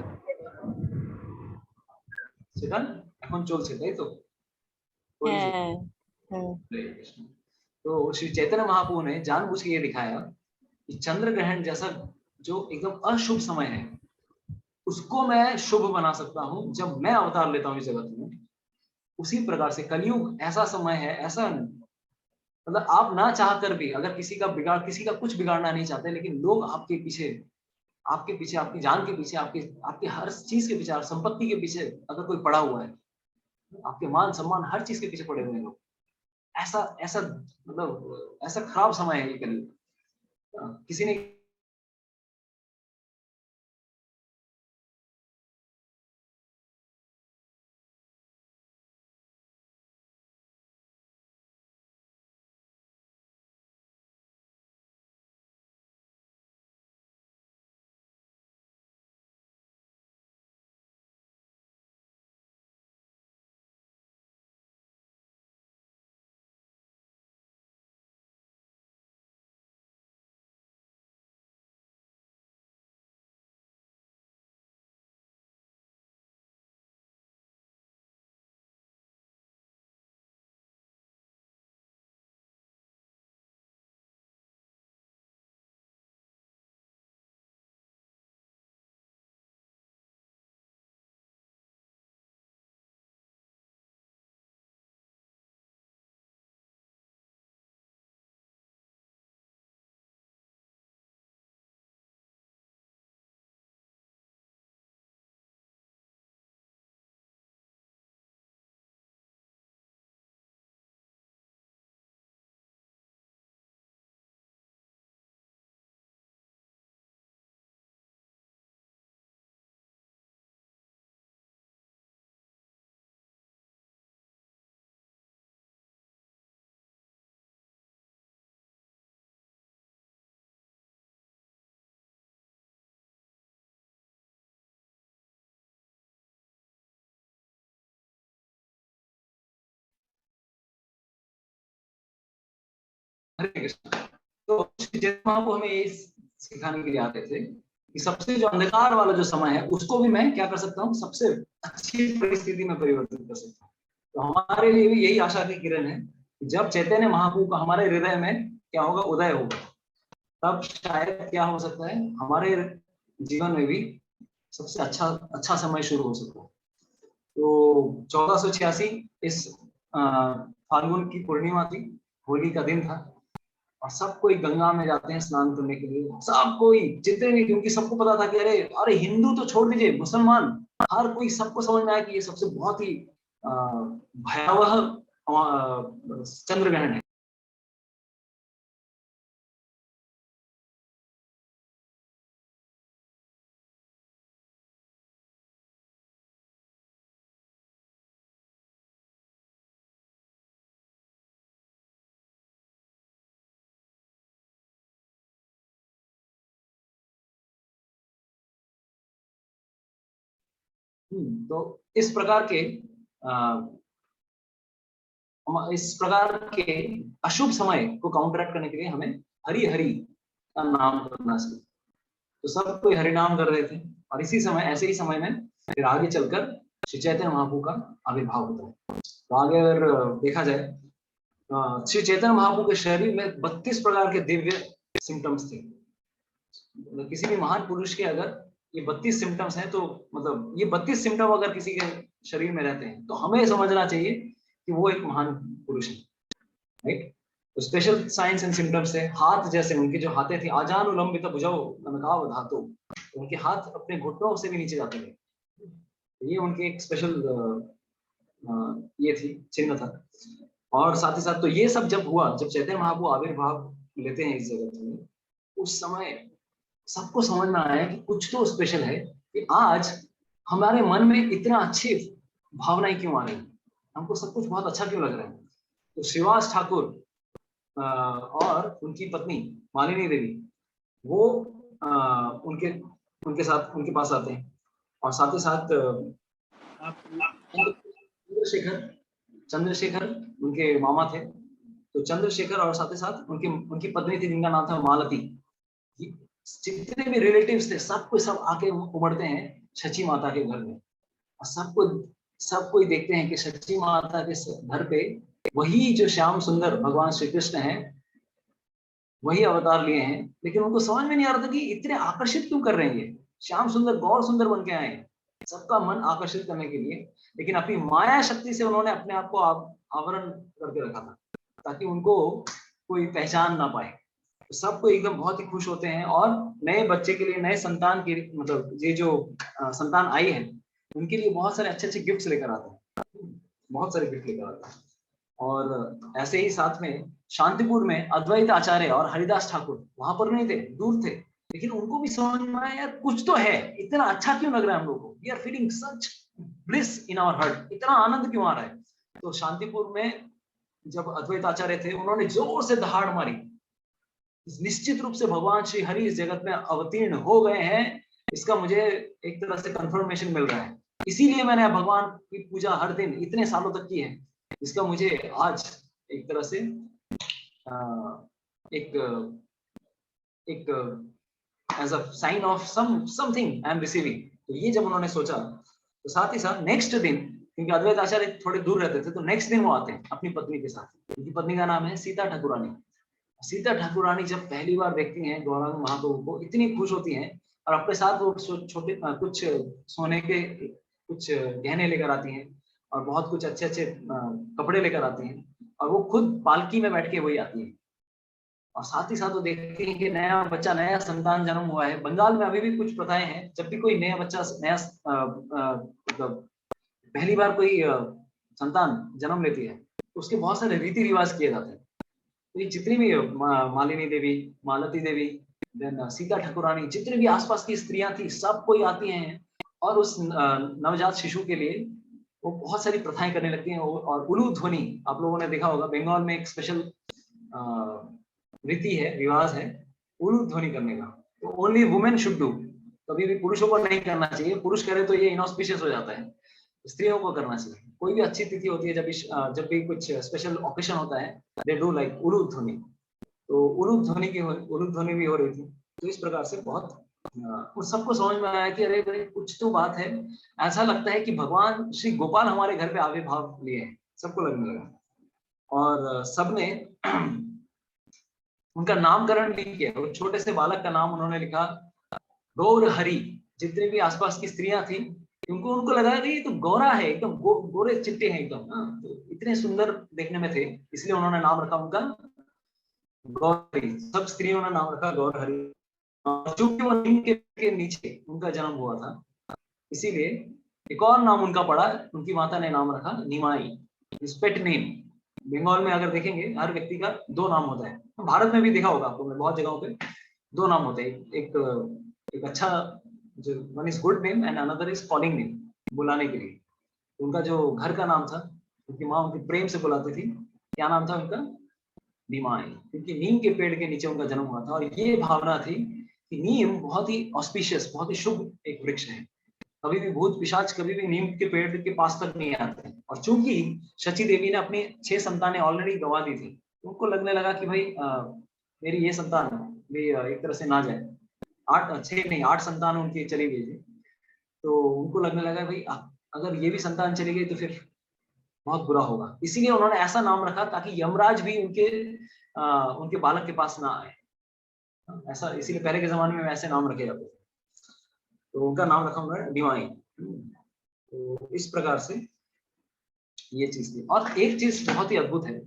Speaker 1: সেটা এখন চলছে, তাই তো।
Speaker 3: হ্যাঁ হ্যাঁ
Speaker 1: तो श्री चैतन्य महाप्रभु ने जानबूझ के ये दिखाया कि चंद्र ग्रहण जैसा जो एकदम अशुभ समय है उसको मैं शुभ बना सकता हूँ जब मैं अवतार लेता हूँ इस जगत में। उसी प्रकार से कलयुग ऐसा समय है, ऐसा मतलब आप ना चाह कर भी अगर किसी का कुछ बिगाड़ना नहीं चाहते, लेकिन लोग आपके पीछे, आपकी जान के पीछे, आपके हर चीज के पीछे, संपत्ति के पीछे अगर कोई पड़ा हुआ है, आपके मान सम्मान हर चीज के पीछे पड़े हुए हैं लोग, ऐसा ऐसा मतलब ऐसा खराब समय है ये कलयुग। किसी ने हरे कृष्ण। तो श्री चैतन्य महाप्रभु हमें ये सिखाने के लिए आते थे कि सबसे जो अंधकार वाला जो समय है उसको भी मैं क्या कर सकता हूँ, सबसे अच्छी परिस्थिति में परिवर्तित कर सकता हूँ। तो हमारे लिए भी यही आशा की किरण है कि जब चैतन्य महाप्रभु का हमारे हृदय में क्या होगा, उदय होगा, तब शायद क्या हो सकता है, हमारे जीवन में भी सबसे अच्छा समय शुरू हो सकता है। तो 1486 इस फाल्गुन की पूर्णिमा थी, होली का दिन था, और सब कोई गंगा में जाते हैं स्नान करने के लिए, सब कोई जितने भी, क्योंकि सबको पता था कि अरे अरे हिंदू तो छोड़ दीजिए, मुसलमान, हर कोई, सबको समझ में आया कि ये सबसे बहुत ही भयावह चंद्र ग्रहण है। तो इस प्रकार के अशुभ समय को काउंटरैक्ट करने के लिए हमें हरि हरि का नाम करना चाहिए। तो सब कोई हरि नाम कर रहे थे, और इसी समय, ऐसे ही समय में फिर आगे चलकर श्री चैतन्य महाप्रभु का आविर्भाव होता है। तो आगे अगर देखा जाए, श्री चैतन्य महाप्रभु के शरीर में 32 प्रकार के दिव्य सिम्टम्स थे। किसी भी महान पुरुष के अगर ये 32 सिम्टम्स हैं, तो मतलब ये 32 सिम्टम अगर किसी के शरीर में रहते हैं, तो हमें समझना चाहिए कि वो एक महान पुरुष है, राइट। तो स्पेशल साइंस एंड सिम्टम्स है, हाथ जैसे उनके जो हाथे थे, आजान उलंबित भुजौ नमकाव धातु, उनके हाथ अपने घुटनों से भी नीचे जाते थे। ये उनके एक स्पेशल ये थी, चिन्ह था। और साथ ही साथ तो ये सब जब हुआ, जब चैतन्य महाप्रभु आविर्भाव लेते हैं इस जगत में, उस समय सबको समझ में आया कि कुछ तो स्पेशल है, कि आज हमारे मन में इतना अच्छी भावनाएं क्यों आ रही है, हमको सब कुछ बहुत अच्छा क्यों लग रहा है। तो श्रीवास ठाकुर और उनकी पत्नी मालिनी देवी, वो उनके उनके साथ, उनके पास आते हैं, और साथ ही साथ चंद्रशेखर उनके मामा थे। तो चंद्रशेखर और साथ ही साथ उनकी पत्नी थी, जिनका नाम था मालती। जितने भी रिलेटिव्स थे, सब आके उमड़ते हैं शची माता के घर में, और सब कोई देखते हैं कि शची माता के घर पे वही जो श्याम सुंदर भगवान श्री कृष्ण है, वही अवतार लिए हैं। लेकिन उनको समझ में नहीं आ रहा था कि इतने आकर्षित क्यों कर रहे हैं, ये श्याम सुंदर गौर सुंदर बन के आए हैं सबका मन आकर्षित करने के लिए। लेकिन अपनी माया शक्ति से उन्होंने अपने आप को आवरण करके रखा था, ताकि उनको कोई पहचान ना पाए। तो सबको एकदम बहुत ही खुश होते हैं, और नए बच्चे के लिए, नए संतान के, मतलब ये जो संतान आई है, उनके लिए बहुत सारे अच्छे अच्छे गिफ्ट्स लेकर आते हैं, बहुत सारे गिफ्ट लेकर आते हैं। और ऐसे ही साथ में शांतिपुर में अद्वैत आचार्य और हरिदास ठाकुर वहां पर नहीं थे, दूर थे, लेकिन उनको भी समझ में आया यार कुछ तो है, इतना अच्छा क्यों लग रहा है हम लोग को, we are feeling such bliss in our heart, इतना आनंद क्यों आ रहा है। तो शांतिपुर में जब अद्वैत आचार्य थे, उन्होंने जोर से दहाड़ मारी, निश्चित रूप से भगवान श्री हरि इस जगत में अवतीर्ण हो गए हैं, इसका मुझे एक तरह से कंफर्मेशन मिल रहा है। इसीलिए मैंने भगवान की पूजा हर दिन इतने सालों तक की है, इसका मुझे आज एक तरह से एक as a sign of something I am receiving. तो ये जब उन्होंने सोचा, तो साथ ही साथ नेक्स्ट दिन, क्योंकि अद्वैत आचार्य थोड़े दूर रहते थे, तो नेक्स्ट दिन वो आते हैं अपनी पत्नी के साथ। उनकी पत्नी का नाम है सीता ठाकुरानी। सीता ठाकुरानी जब पहली बार देखती हैं गौरांग महाप्रभु को, इतनी खुश होती हैं, और अपने साथ वो छोटे कुछ सोने के कुछ गहने लेकर आती हैं, और बहुत कुछ अच्छे अच्छे कपड़े लेकर आती हैं, और वो खुद पालकी में बैठ के वही आती है। और साथ ही साथ वो देखते हैं कि नया बच्चा, नया संतान जन्म हुआ है। बंगाल में अभी भी कुछ प्रथाएं हैं, जब भी कोई नया बच्चा, नया मतलब पहली बार कोई संतान जन्म लेती है, तो उसके बहुत सारे रीति रिवाज किए जाते हैं। तो ये जितनी भी मालिनी देवी, मालती देवी, देन सीता ठाकुरानी, जितनी भी आसपास की स्त्रियां थी, सब कोई आती हैं, और उस नवजात शिशु के लिए वो बहुत सारी प्रथाएं करने लगती हैं। और उलू ध्वनि, आप लोगों ने देखा होगा, बंगाल में एक स्पेशल रीति है, रिवाज है उलू ध्वनि करने का। तो ओनली वुमेन शुड डू, कभी भी पुरुषों को नहीं करना चाहिए, पुरुष करे तो ये इनऑस्पिशियस हो जाता है, स्त्रियों को करना चाहिए। कोई भी अच्छी तिथि होती है, जब भी कुछ स्पेशल ओकेशन होता है, दे डू लाइक उलू ध्वनि। तो उलूक ध्वनि भी हो रही थी। तो इस प्रकार से बहुत उन सबको समझ में आया कि अरे भाई कुछ तो बात है, ऐसा लगता है कि भगवान श्री गोपाल हमारे घर पे आविर्भाव लिए हैं, सबको लगने लगा। और सबने उनका नामकरण भी किया। वो छोटे से बालक का नाम उन्होंने लिखा गौर हरि। जितने भी आसपास की स्त्रियां थी उनको लगा कि ये तो गौरा है, एकदम गोरे चिट्टे हैं एकदम। तो इतने सुंदर देखने में थे, इसलिए उन्होंने नाम रखा उनका गौरी। सब स्त्रियों ने नाम रखा गौर हरि। चूंकि वो नीम के नीचे उनका जन्म हुआ था, इसीलिए एक और नाम उनका पड़ा, उनकी माता ने नाम रखा निमाई, पेट नेम। बंगाल में अगर देखेंगे हर व्यक्ति का 2 नाम होता है, भारत में भी देखा होगा आपको, मैं बहुत जगहों पे 2 नाम होते हैं। एक अच्छा जो one is good name and another is calling name, बुलाने के लिए। उनका जो घर का नाम था, उनकी माँ उनकी प्रेम से बुलाती थी, क्या नाम था उनका? निमाई, क्योंकि नीम के पेड़ के नीचे उनका जन्म हुआ था। और ये भावना थी कि नीम बहुत ही ऑस्पिशियस, बहुत ही शुभ एक वृक्ष है, कभी भी भूत पिशाच कभी भी नीम के पेड़ के पास तक नहीं आते। और चूंकि शची देवी ने अपनी 6 संतानें ऑलरेडी गंवा दी थी, उनको लगने लगा कि भाई मेरी ये संतान भी एक तरह से ना जाए। 6 नहीं 8 संतान उनकी चली गई थी। तो उनको लगने लगा भाई अगर ये भी संतान चली गई तो फिर बहुत बुरा होगा। इसीलिए उन्होंने ऐसा नाम रखा ताकि यमराज भी उनके बालक के पास ना आए। ऐसा इसीलिए पहले के जमाने में ऐसे नाम रखे जाते थे। तो उनका नाम रखा उन्होंने डिवाइन। तो इस प्रकार से ये चीज थी। और एक चीज बहुत ही अद्भुत है,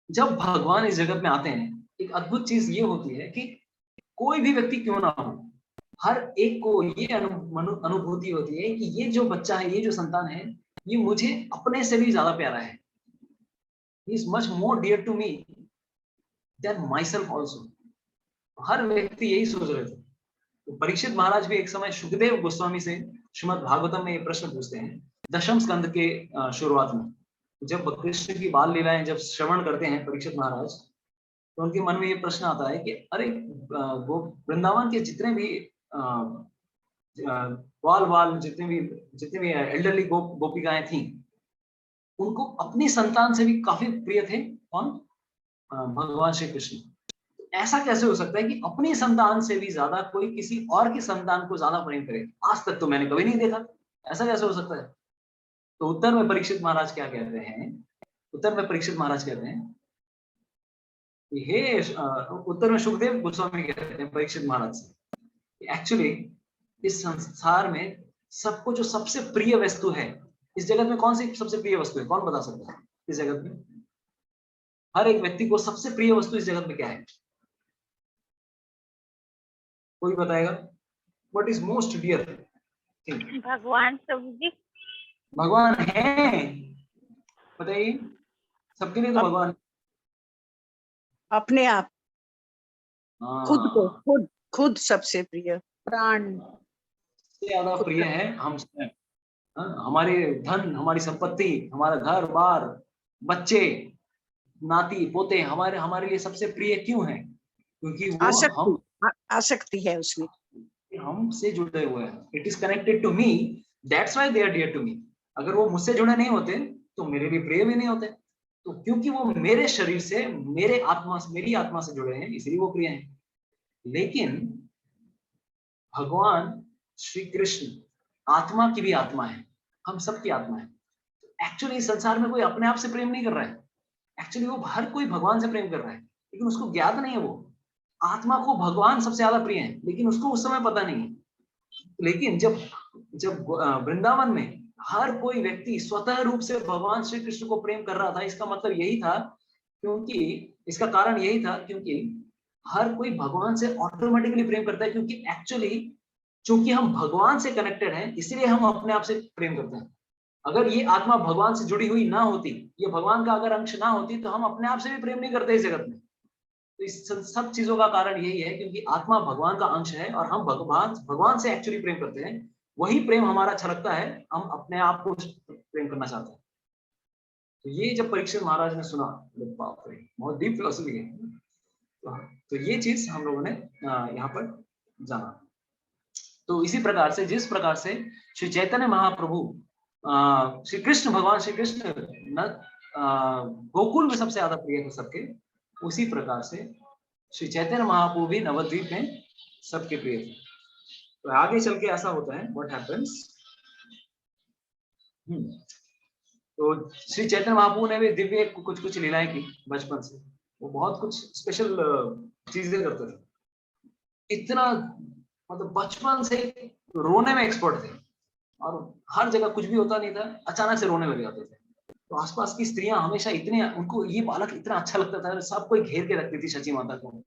Speaker 1: जब भगवान इस जगत में आते हैं, एक अद्भुत चीज ये होती है कि कोई भी व्यक्ति क्यों ना हो, हर एक को ये अनुभूति होती है कि ये जो बच्चा है, ये जो संतान है, ये मुझे अपने से भी ज्यादा प्यारा है। He is much more dear to me than myself also। हर व्यक्ति यही सोच रहे थे। तो परीक्षित महाराज भी एक समय सुखदेव गोस्वामी से श्रीमद् भागवतम में ये प्रश्न पूछते हैं, दशम स्कंद के शुरुआत में। जब कृष्ण की बाल लीलाएं जब श्रवण करते हैं परीक्षित महाराज, तो उनके मन में ये प्रश्न आता है कि अरे वो वृंदावन के जितने भी बाल जितने भी एल्डरली गोपिकाएं थी, उनको अपनी संतान से भी काफी प्रिय थे कौन? भगवान श्री कृष्ण। ऐसा कैसे हो सकता है कि अपनी संतान से भी ज्यादा कोई किसी और की संतान को ज्यादा प्रेम करे? आज तक तो मैंने कभी नहीं देखा, ऐसा कैसे हो सकता है? तो उत्तर में परीक्षित महाराज क्या कहते हैं? उत्तर में परीक्षित महाराज कहते हैं, हे उत्तर में सुखदेव गोस्वामी कहते हैं परीक्षित महाराज से, एक्चुअली इस संसार में सबको जो सबसे प्रिय वस्तु है इस जगत में, कौन सी सबसे प्रिय वस्तु है? कौन बता सकता है इस जगत में? हर एक व्यक्ति को सबसे प्रिय वस्तु इस जगत में क्या है? कोई बताएगा? What is most dear thing?
Speaker 4: भगवान प्रभु जी।
Speaker 1: भगवान है, बताइए। सबके लिए तो भगवान
Speaker 5: अपने आप, खुद को,
Speaker 1: हाँ,
Speaker 5: खुद सबसे प्रिय, प्राण
Speaker 1: सबसे ज्यादा प्रिय है हमसे। हमारे धन, हमारी संपत्ति, हमारा घर बार, बच्चे, नाती पोते हमारे लिए सबसे प्रिय क्यों है? क्योंकि वो
Speaker 5: आसक्ति है उसमें,
Speaker 1: हमसे जुड़े हुए हैं। It is connected to me, that's why they are dear to me. अगर वो मुझसे जुड़े नहीं होते तो मेरे लिए प्रिय भी नहीं होते। तो क्योंकि वो मेरे शरीर से, मेरी आत्मा से जुड़े हैं, इसलिए वो प्रिय हैं। लेकिन भगवान श्री कृष्ण आत्मा की भी आत्मा है, हम सबकी आत्मा है। एक्चुअली संसार में कोई अपने आप से प्रेम नहीं कर रहा है, एक्चुअली वो हर कोई भगवान से प्रेम कर रहा है, लेकिन उसको ज्ञात नहीं है। वो आत्मा को भगवान सबसे ज्यादा प्रिय है, लेकिन उसको उस समय पता नहीं है। लेकिन जब वृंदावन में हर कोई व्यक्ति स्वतः रूप से भगवान श्री कृष्ण को प्रेम कर रहा था, इसका मतलब यही था, क्योंकि इसका कारण यही था क्योंकि हर कोई भगवान से ऑटोमेटिकली प्रेम करता है। क्योंकि एक्चुअली चूंकि हम भगवान से कनेक्टेड हैं, इसलिए हम अपने आप से प्रेम करते हैं। अगर ये आत्मा भगवान से जुड़ी हुई ना होती, ये भगवान का अगर अंश ना होती, तो हम अपने आप से भी प्रेम नहीं करते इस जगत में। तो इस सब चीजों का कारण यही है, क्योंकि आत्मा भगवान का अंश है और हम भगवान से एक्चुअली प्रेम करते हैं। वही प्रेम हमारा छलकता है, हम अपने आप को प्रेम करना चाहते हैं। तो ये जब परीक्षित महाराज ने सुना, बाप रे, बहुत डीप फिलोसफी है। तो ये चीज हम लोगों ने यहाँ पर जाना। तो इसी प्रकार से, जिस प्रकार से श्री चैतन्य महाप्रभु श्री कृष्ण, भगवान श्री कृष्ण गोकुल में सबसे ज्यादा प्रिय थे सबके, उसी प्रकार से श्री चैतन्य महाप्रभु भी नवद्वीप में सबके प्रिय थे। तो आगे चल के ऐसा होता है, व्हाट हैपेंस, तो श्री चैतन्य महाप्रभु ने भी दिव्य कुछ कुछ लीलाएं की बचपन से। वो बहुत कुछ स्पेशल चीजें करते थे, इतना मतलब बचपन से रोने में एक्सपर्ट थे, और हर जगह कुछ भी होता नहीं था अचानक से रोने लग जाते थे। तो आसपास की स्त्रियां हमेशा इतने, उनको ये बालक इतना अच्छा लगता था, सब कोई घेर के रखती थी शची माता को,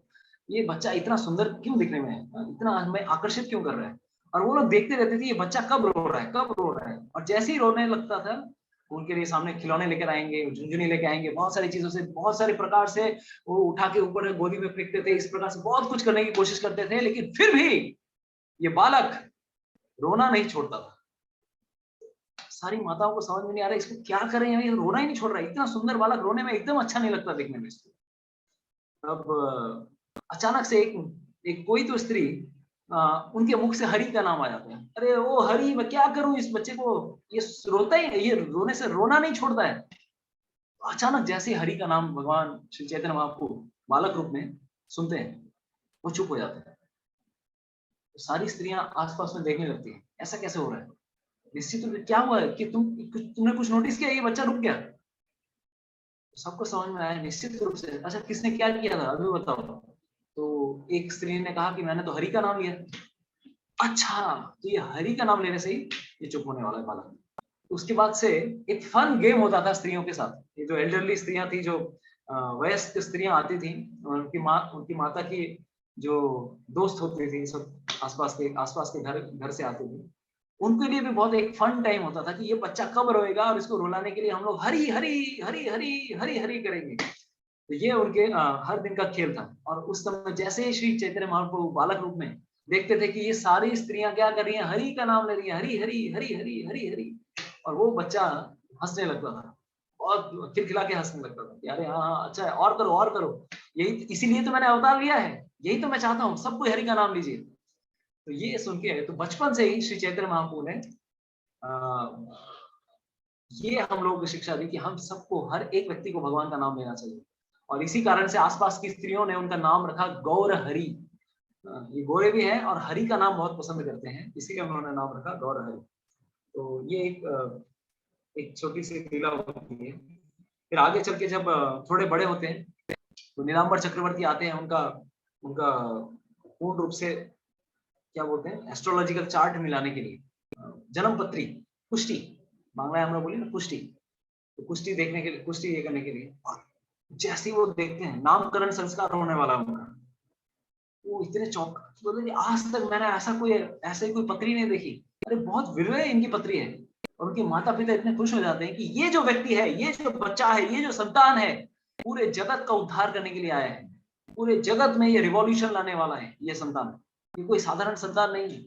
Speaker 1: ये बच्चा इतना सुंदर क्यों दिखने में है, इतना हमें आकर्षित क्यों कर रहा है। और वो लोग देखते रहते थे ये बच्चा कब रो रहा है, कब रो रहा है। और जैसे ही रोने लगता था उनके लिए सामने खिलौने लेकर आएंगे, झुंझुनी लेके आएंगे, बहुत सारी चीजों से, बहुत सारे प्रकार से वो उठा के ऊपर गोदी में फेंकते थे, इस प्रकार से बहुत कुछ करने की कोशिश करते थे, लेकिन फिर भी ये बालक रोना नहीं छोड़ता था। सारी माताओं को समझ में नहीं आ रहा इसको क्या करें, ये रोना ही नहीं छोड़ रहा है, इतना सुंदर बालक रोने में एकदम अच्छा नहीं लगता देखने में इसको। अब अचानक से एक कोई तो स्त्री उनके मुख से हरि का नाम आ जाता है। अरे ओ हरि, मैं क्या करूं इस बच्चे को, ये रोता ही, ये रोने से रोना नहीं छोड़ता है। अचानक जैसे हरि का नाम भगवान श्री चैतन्य महाप्रभु बालक रूप में सुनते हैं, वो चुप हो जाते हैं। तो सारी स्त्रियां आसपास में देखने लगती हैं, ऐसा कैसे हो रहा है, निश्चित रूप से क्या हुआ है कि तुमने कुछ नोटिस किया, ये बच्चा रुक गया। सबको समझ में आया निश्चित रूप से, अच्छा किसने क्या किया था अभी बताओ। तो एक स्त्री ने कहा कि मैंने तो हरि का नाम लिया। अच्छा, तो ये हरि का नाम लेने से ही ये चुप होने वाला है बालक। उसके बाद से एक फन गेम होता था स्त्रियों के साथ। ये जो एल्डरली स्त्रियां थी, जो वयस्क स्त्रियां आती थी, उनकी माता की जो दोस्त होती थी, सब आसपास के घर से आती थी, उनके लिए भी बहुत एक फन टाइम होता था कि ये बच्चा कब रोएगा और इसको रुलाने के लिए हम लोग हरी हरी हरी हरी हरी हरी करेंगे। तो ये उनके हर दिन का खेल था। और उस समय जैसे ही श्री चैतन्य महाप्रभु बालक रूप में देखते थे कि ये सारी स्त्रियां क्या कर रही हैं, हरि का नाम ले रही हैं, हरी हरी हरी हरी हरी हरी, और वो बच्चा हंसने लगता था, और खिलखिला के हंसने लगता था कि अरे हाँ अच्छा है, और करो और करो, यही इसीलिए तो मैंने अवतार लिया है, यही तो मैं चाहता हूँ, सब कोई हरि का नाम लीजिए। तो ये सुन के तो बचपन से ही श्री चैतन्य महाप्रभु ने ये हम लोगों को शिक्षा दी कि हम सबको, हर एक व्यक्ति को भगवान का नाम लेना चाहिए। और इसी कारण से आसपास की स्त्रियों ने उनका नाम रखा गौर हरि। ये गोरे भी हैं और हरि का नाम बहुत पसंद करते हैं, इसीलिए उन्होंने नाम रखा गौर हरि। तो ये एक छोटी सी लीला होती है। फिर आगे चल के जब थोड़े बड़े होते हैं तो नीलांबर चक्रवर्ती आते हैं, उनका पूर्ण रूप से क्या बोलते हैं, एस्ट्रोलॉजिकल चार्ट मिलाने के लिए, जन्म पत्री, पुष्टि, बांग्ला हम लोग बोले ना पुष्टि, तो पुष्टि देखने के लिए, पुष्टि ये करने के लिए, जैसे ही वो देखते हैं नामकरण संस्कार होने वाला उनका, वो इतने चौंक बोलते हैं आज तक मैंने ऐसे कोई पत्री नहीं देखी, अरे बहुत विरले इनकी पत्री है। और उनके माता पिता इतने खुश हो जाते हैं कि ये जो व्यक्ति है, ये जो बच्चा है, ये जो संतान है, पूरे जगत का उद्धार करने के लिए आया है, पूरे जगत में ये रिवॉल्यूशन लाने वाला है। ये संतान, ये कोई साधारण संतान नहीं है,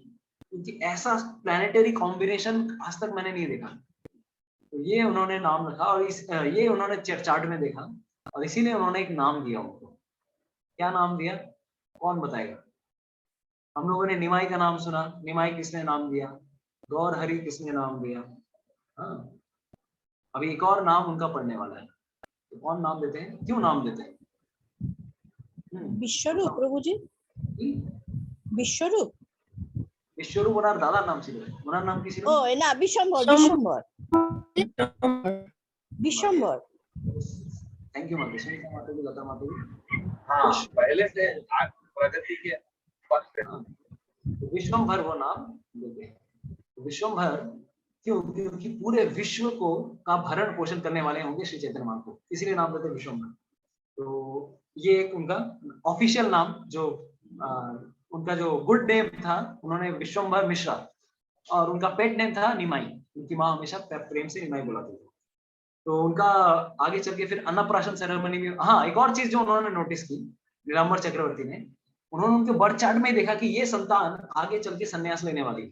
Speaker 1: क्योंकि ऐसा प्लैनेटरी कॉम्बिनेशन आज तक मैंने नहीं देखा। तो ये उन्होंने नाम रखा, और ये उन्होंने चार्ट में देखा, और इसीलिए उन्होंने एक नाम दिया उनको। क्या नाम दिया, कौन बताएगा? हम लोगों ने निमाई का नाम सुना, निमाई किसने नाम दिया? गौर हरि किसने नाम दिया? हाँ, अभी एक और नाम उनका पढ़ने वाला है, तो कौन नाम देते हैं, क्यों नाम देते हैं?
Speaker 3: विश्वरूप प्रभु जी, विश्वरूप,
Speaker 1: विश्वरूप ওনার দাদার নাম ছিল, ওনার নাম কি ছিল?
Speaker 3: ও না বিশ্বম্বর, বিশ্বম্বর, বিশ্বম্বর।
Speaker 1: थैंक यू माता, सुनीता माता जी, लता माता जी।
Speaker 2: हाँ, पहले से प्रगति के
Speaker 1: विश्वम्भर वो नाम देते हैं। विश्वम्भर क्यों? क्योंकि पूरे विश्व को का भरण पोषण करने वाले होंगे श्री चैतन्य महाप्रभु, इसीलिए नाम देते हैं विश्वम्भर। तो ये एक उनका ऑफिशियल नाम, जो उनका जो गुड नेम था, उन्होंने विश्वम्भर मिश्रा, और उनका पेट नेम था निमाई। उनकी माँ हमेशा प्रेम से निमाई बुलाती थी। तो उनका आगे चल के फिर अन्नप्राशन सेरेमनी में, हाँ एक और चीज जो उन्होंने नोटिस की नीलांबर चक्रवर्ती ने, उन्होंने उनके बर्थ चार्ट में देखा कि ये संतान आगे चल के संन्यास लेने वाली है।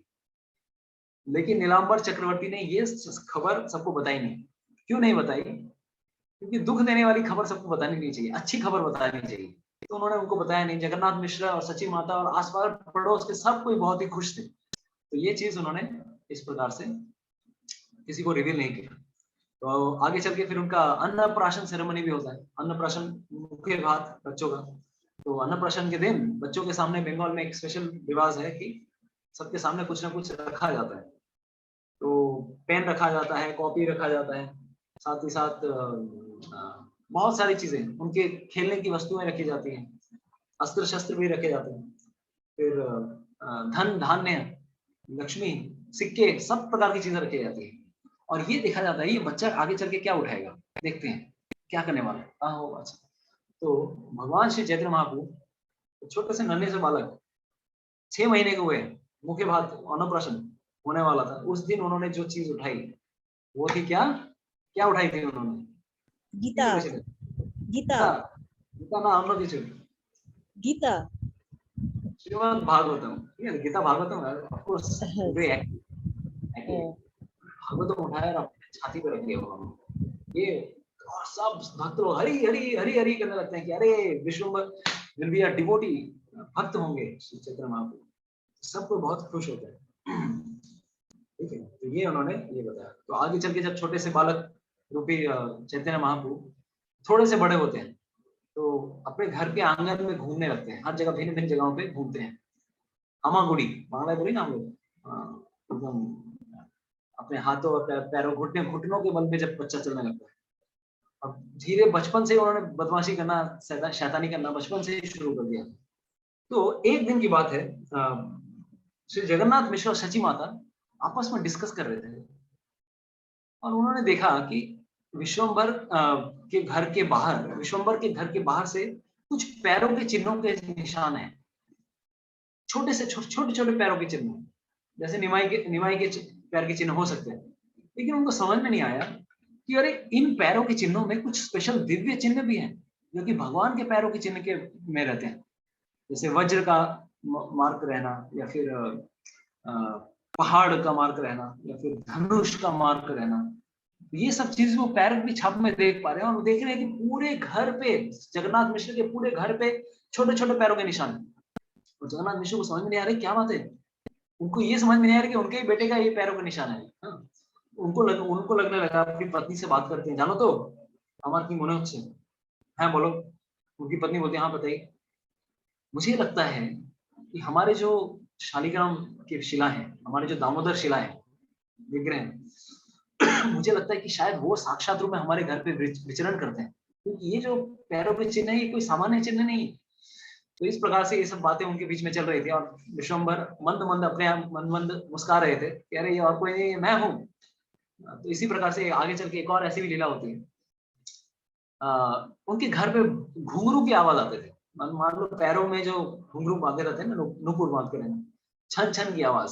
Speaker 1: लेकिन नीलांबर चक्रवर्ती ने ये खबर सबको बताई नहीं। क्यों नहीं बताई? क्योंकि दुख देने वाली खबर सबको बतानी नहीं चाहिए, अच्छी खबर बतानी चाहिए। तो उन्होंने उनको बताया नहीं। जगन्नाथ मिश्रा और सची माता और आसपास पड़ोस के सब कोई बहुत ही खुश थे, तो ये चीज उन्होंने इस प्रकार से किसी को रिवील नहीं किया। तो आगे चल के फिर उनका अन्नप्राशन सेरेमनी भी होता है। अन्नप्राशन मुख्य भात बच्चों का। तो अन्नप्राशन के दिन बच्चों के सामने बंगाल में एक स्पेशल रिवाज है कि सबके सामने कुछ ना कुछ रखा जाता है। तो पेन रखा जाता है, कॉपी रखा जाता है, साथ ही साथ बहुत सारी चीजें, उनके खेलने की वस्तुएं रखी जाती हैं, अस्त्र शस्त्र भी रखे जाते हैं, फिर धन धान्य, लक्ष्मी, सिक्के, सब प्रकार की चीजें रखी जाती है। और ये देखा जाता है ये बच्चा आगे चल के क्या उठाएगा, देखते हैं क्या करने वाला है। अच्छा, तो भगवान श्री चैतन्य महाप्रभु छोटे से नन्हे से बालक 6 महीने के हुए, मुख्य भात अन्नप्राशन होने वाला था, उस दिन उन्होंने जो चीज उठाई वो थी क्या, क्या उठाई थी उन्होंने?
Speaker 3: गीता। गीता।
Speaker 1: गीता ना, हम लोग
Speaker 3: गीता,
Speaker 1: श्रीमद् भागवतम, गीता भागवतम ऑफ कोर्स। भागवतम उठाया और अपने छाती पे रख दिया उन्होंने। ये और सब भक्त लोग हरि हरि हरि हरि करने लगते हैं कि अरे विश्वम्भर विल बी अ डिवोटी, भक्त होंगे श्री चैतन्य महाप्रभु। सबको बहुत खुश होते हैं। ठीक है, तो ये उन्होंने ये बताया। तो आगे चल के जब छोटे से बालक रूपी चैतन्य महाप्रभु थोड़े से बड़े होते हैं तो अपने घर के आंगन में घूमने लगते हैं, हर जगह भिन्न भिन्न जगहों पे घूमते हैं। हमागुड़ी, बांग्ला गुड़ी ना हम लोग, एकदम अपने हाथों और पैरों, घुटनों के बल पे जब बच्चा चलने लगता है। अब धीरे बचपन से उन्होंने बदमाशी करना, शैतानी करना बचपन से ही शुरू कर दिया। तो एक दिन की बात है, श्री जगन्नाथ मिश्र और सची माता आपस में डिस्कस कर रहे थे और उन्होंने देखा कि विश्वम्भर के घर के बाहर से कुछ पैरों के चिन्हों के निशान हैं, छोटे छोटे पैरों के चिन्ह, जैसे निमाई के पैर के चिन्ह हो सकते हैं। लेकिन उनको समझ में नहीं आया कि अरे इन पैरों के चिन्हों में कुछ स्पेशल दिव्य चिन्ह भी हैं जो कि भगवान के पैरों के चिन्ह के में रहते हैं, जैसे वज्र का मार्क रहना, या फिर पहाड़ का मार्क रहना, या फिर धनुष का मार्क रहना। ये सब चीज वो पैर की छाप में देख पा रहे हैं, और देख रहे हैं कि पूरे घर पे, जगन्नाथ मिश्र के पूरे घर पे छोटे छोटे पैरों के निशान है। और जगन्नाथ मिश्र को समझ में नहीं आ रही क्या बात है, उनको ये समझ में नहीं आ रही कि उनके ही बेटे का ये पैरों का निशान है। उनको लगने लगा, अपनी पत्नी से बात करते हैं, जानो तो हमारे की मोने होच्छे, हाँ बोलो। उनकी पत्नी बोलती है हाँ बताइए। मुझे लगता है कि हमारे जो शालिग्राम की शिला है, हमारे जो दामोदर शिला है, विग्रह, मुझे लगता है कि शायद वो साक्षात रूप में हमारे घर पे विचरण करते हैं, क्योंकि ये जो पैरों पे चिन्ह है ये कोई सामान्य चिन्ह नहीं। तो इस प्रकार से ये सब बातें उनके बीच में चल रही थी और विश्वम्भर मंद अपने आप मंद मुस्कुरा रहे थे कि अरे ये और कोई नहीं, मैं हूँ। तो इसी प्रकार से आगे चल के एक और ऐसी भी लीला होती है। उनके घर पे घुंघरू की आवाज आते थे, मान लो पैरों में जो घुंघरू बांधे रहते हैं ना, नुपुर बांध के रहना, छन छन की आवाज।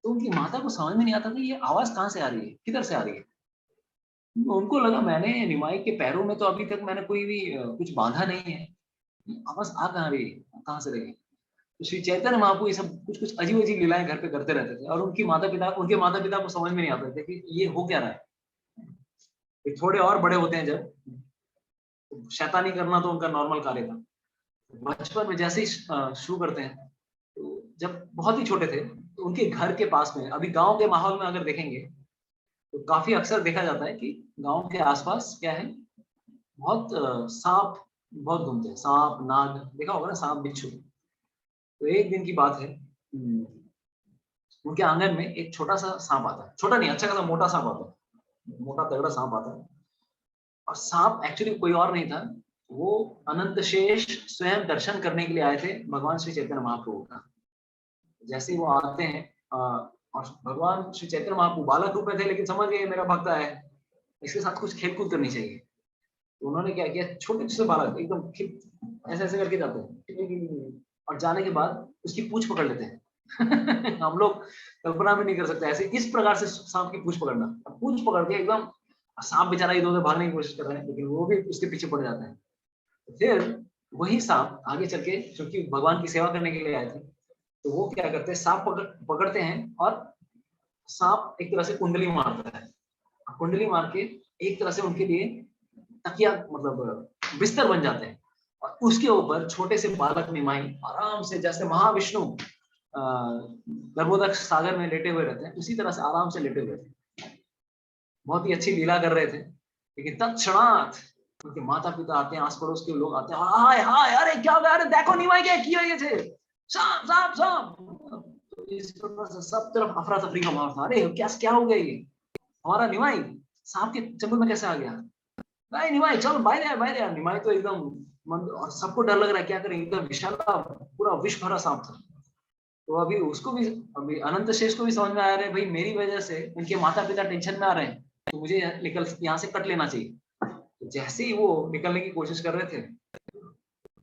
Speaker 1: तो उनकी माता को समझ में नहीं आता था ये आवाज कहाँ से आ रही है, किधर से आ रही है। उनको लगा मैंने निमाई के पैरों में तो अभी तक मैंने कोई भी कुछ बांधा नहीं है, आवाज आ कहाँ रही है, कहाँ से रही है। तो श्री चैतन्य महाप्रभु ये सब कुछ अजीब अजीब लीलाएं घर पे करते रहते थे और उनके माता पिता को समझ में नहीं आता था कि ये हो क्या रहा है। थोड़े और बड़े होते हैं जब, तो शैतानी करना तो उनका नॉर्मल कार्य था। बचपन में जैसे ही शुरू करते हैं, तो जब बहुत ही छोटे थे तो उनके घर के पास में, अभी गांव के माहौल में अगर देखेंगे तो काफी अक्सर देखा जाता है कि गांव के आसपास क्या है, बहुत सांप बहुत घूमते हैं, सांप नाग देखा होगा ना, सांप बिच्छू। तो एक दिन की बात है, उनके आंगन में एक छोटा सा सांप आता है, छोटा नहीं, अच्छा खासा मोटा सांप आता है, मोटा तगड़ा सांप आता है। और सांप एक्चुअली कोई और नहीं था, वो अनंत शेष स्वयं दर्शन करने के लिए आए थे भगवान श्री चैतन्य महाप्रभु का। जैसे ही वो आते हैं और भगवान श्री चैतन्य महाप्रभु बालक रूप में थे, लेकिन समझ गए मेरा भक्त है, इसके साथ कुछ खेलकूद करनी चाहिए। तो उन्होंने क्या किया, छोटे से बालक एकदम ऐसे करके जाते हैं और जाने के बाद उसकी पूंछ पकड़ लेते हैं। हम लोग कल्पना भी नहीं कर सकते ऐसे इस प्रकार से सांप की पूंछ पकड़ना। पूंछ पकड़ के एकदम, सांप बेचारा इधर उधर भागने की कोशिश कर रहे हैं, लेकिन वो भी उसके पीछे पड़ जाते हैं। फिर वही सांप आगे चल के, क्योंकि भगवान की सेवा करने के लिए आए थे, तो वो क्या करते हैं, सांप पकड़ते हैं और सांप एक तरह से कुंडली मारता है। कुंडली मार के एक तरह से उनके लिए तकिया, मतलब बिस्तर बन जाते हैं, और उसके ऊपर छोटे से बालक निमाई आराम से, जैसे महाविष्णु गर्भोदक सागर में लेटे हुए रहते हैं, उसी तरह से आराम से लेटे हुए थे। बहुत ही अच्छी लीला कर रहे थे, लेकिन तत्क्षणात उनके माता पिता आते हैं, आस पड़ोस के लोग आते हैं, हाय हाय अरे क्या हो गया, अरे देखो निमाई क्या किया ये थे, सांप सांप सांप। तो इस प्रकार से सब तरफ अफरा तफरी का माहौल था, अरे क्या क्या हो गया, ये हमारा निमाई सांप के चंगुल में कैसे आ गया, नहीं निमाई चल बाहर यार। निमाई तो एकदम और सबको डर लग रहा है, क्या करें, एकदम विशाल पूरा विष भरा सांप था। तो अभी उसको भी, अभी अनंत शेष को भी समझ में आ रहा है भाई मेरी वजह से उनके माता पिता टेंशन में आ रहे हैं, तो मुझे निकल यहाँ से कट लेना चाहिए। तो जैसे ही वो निकलने की कोशिश कर रहे थे,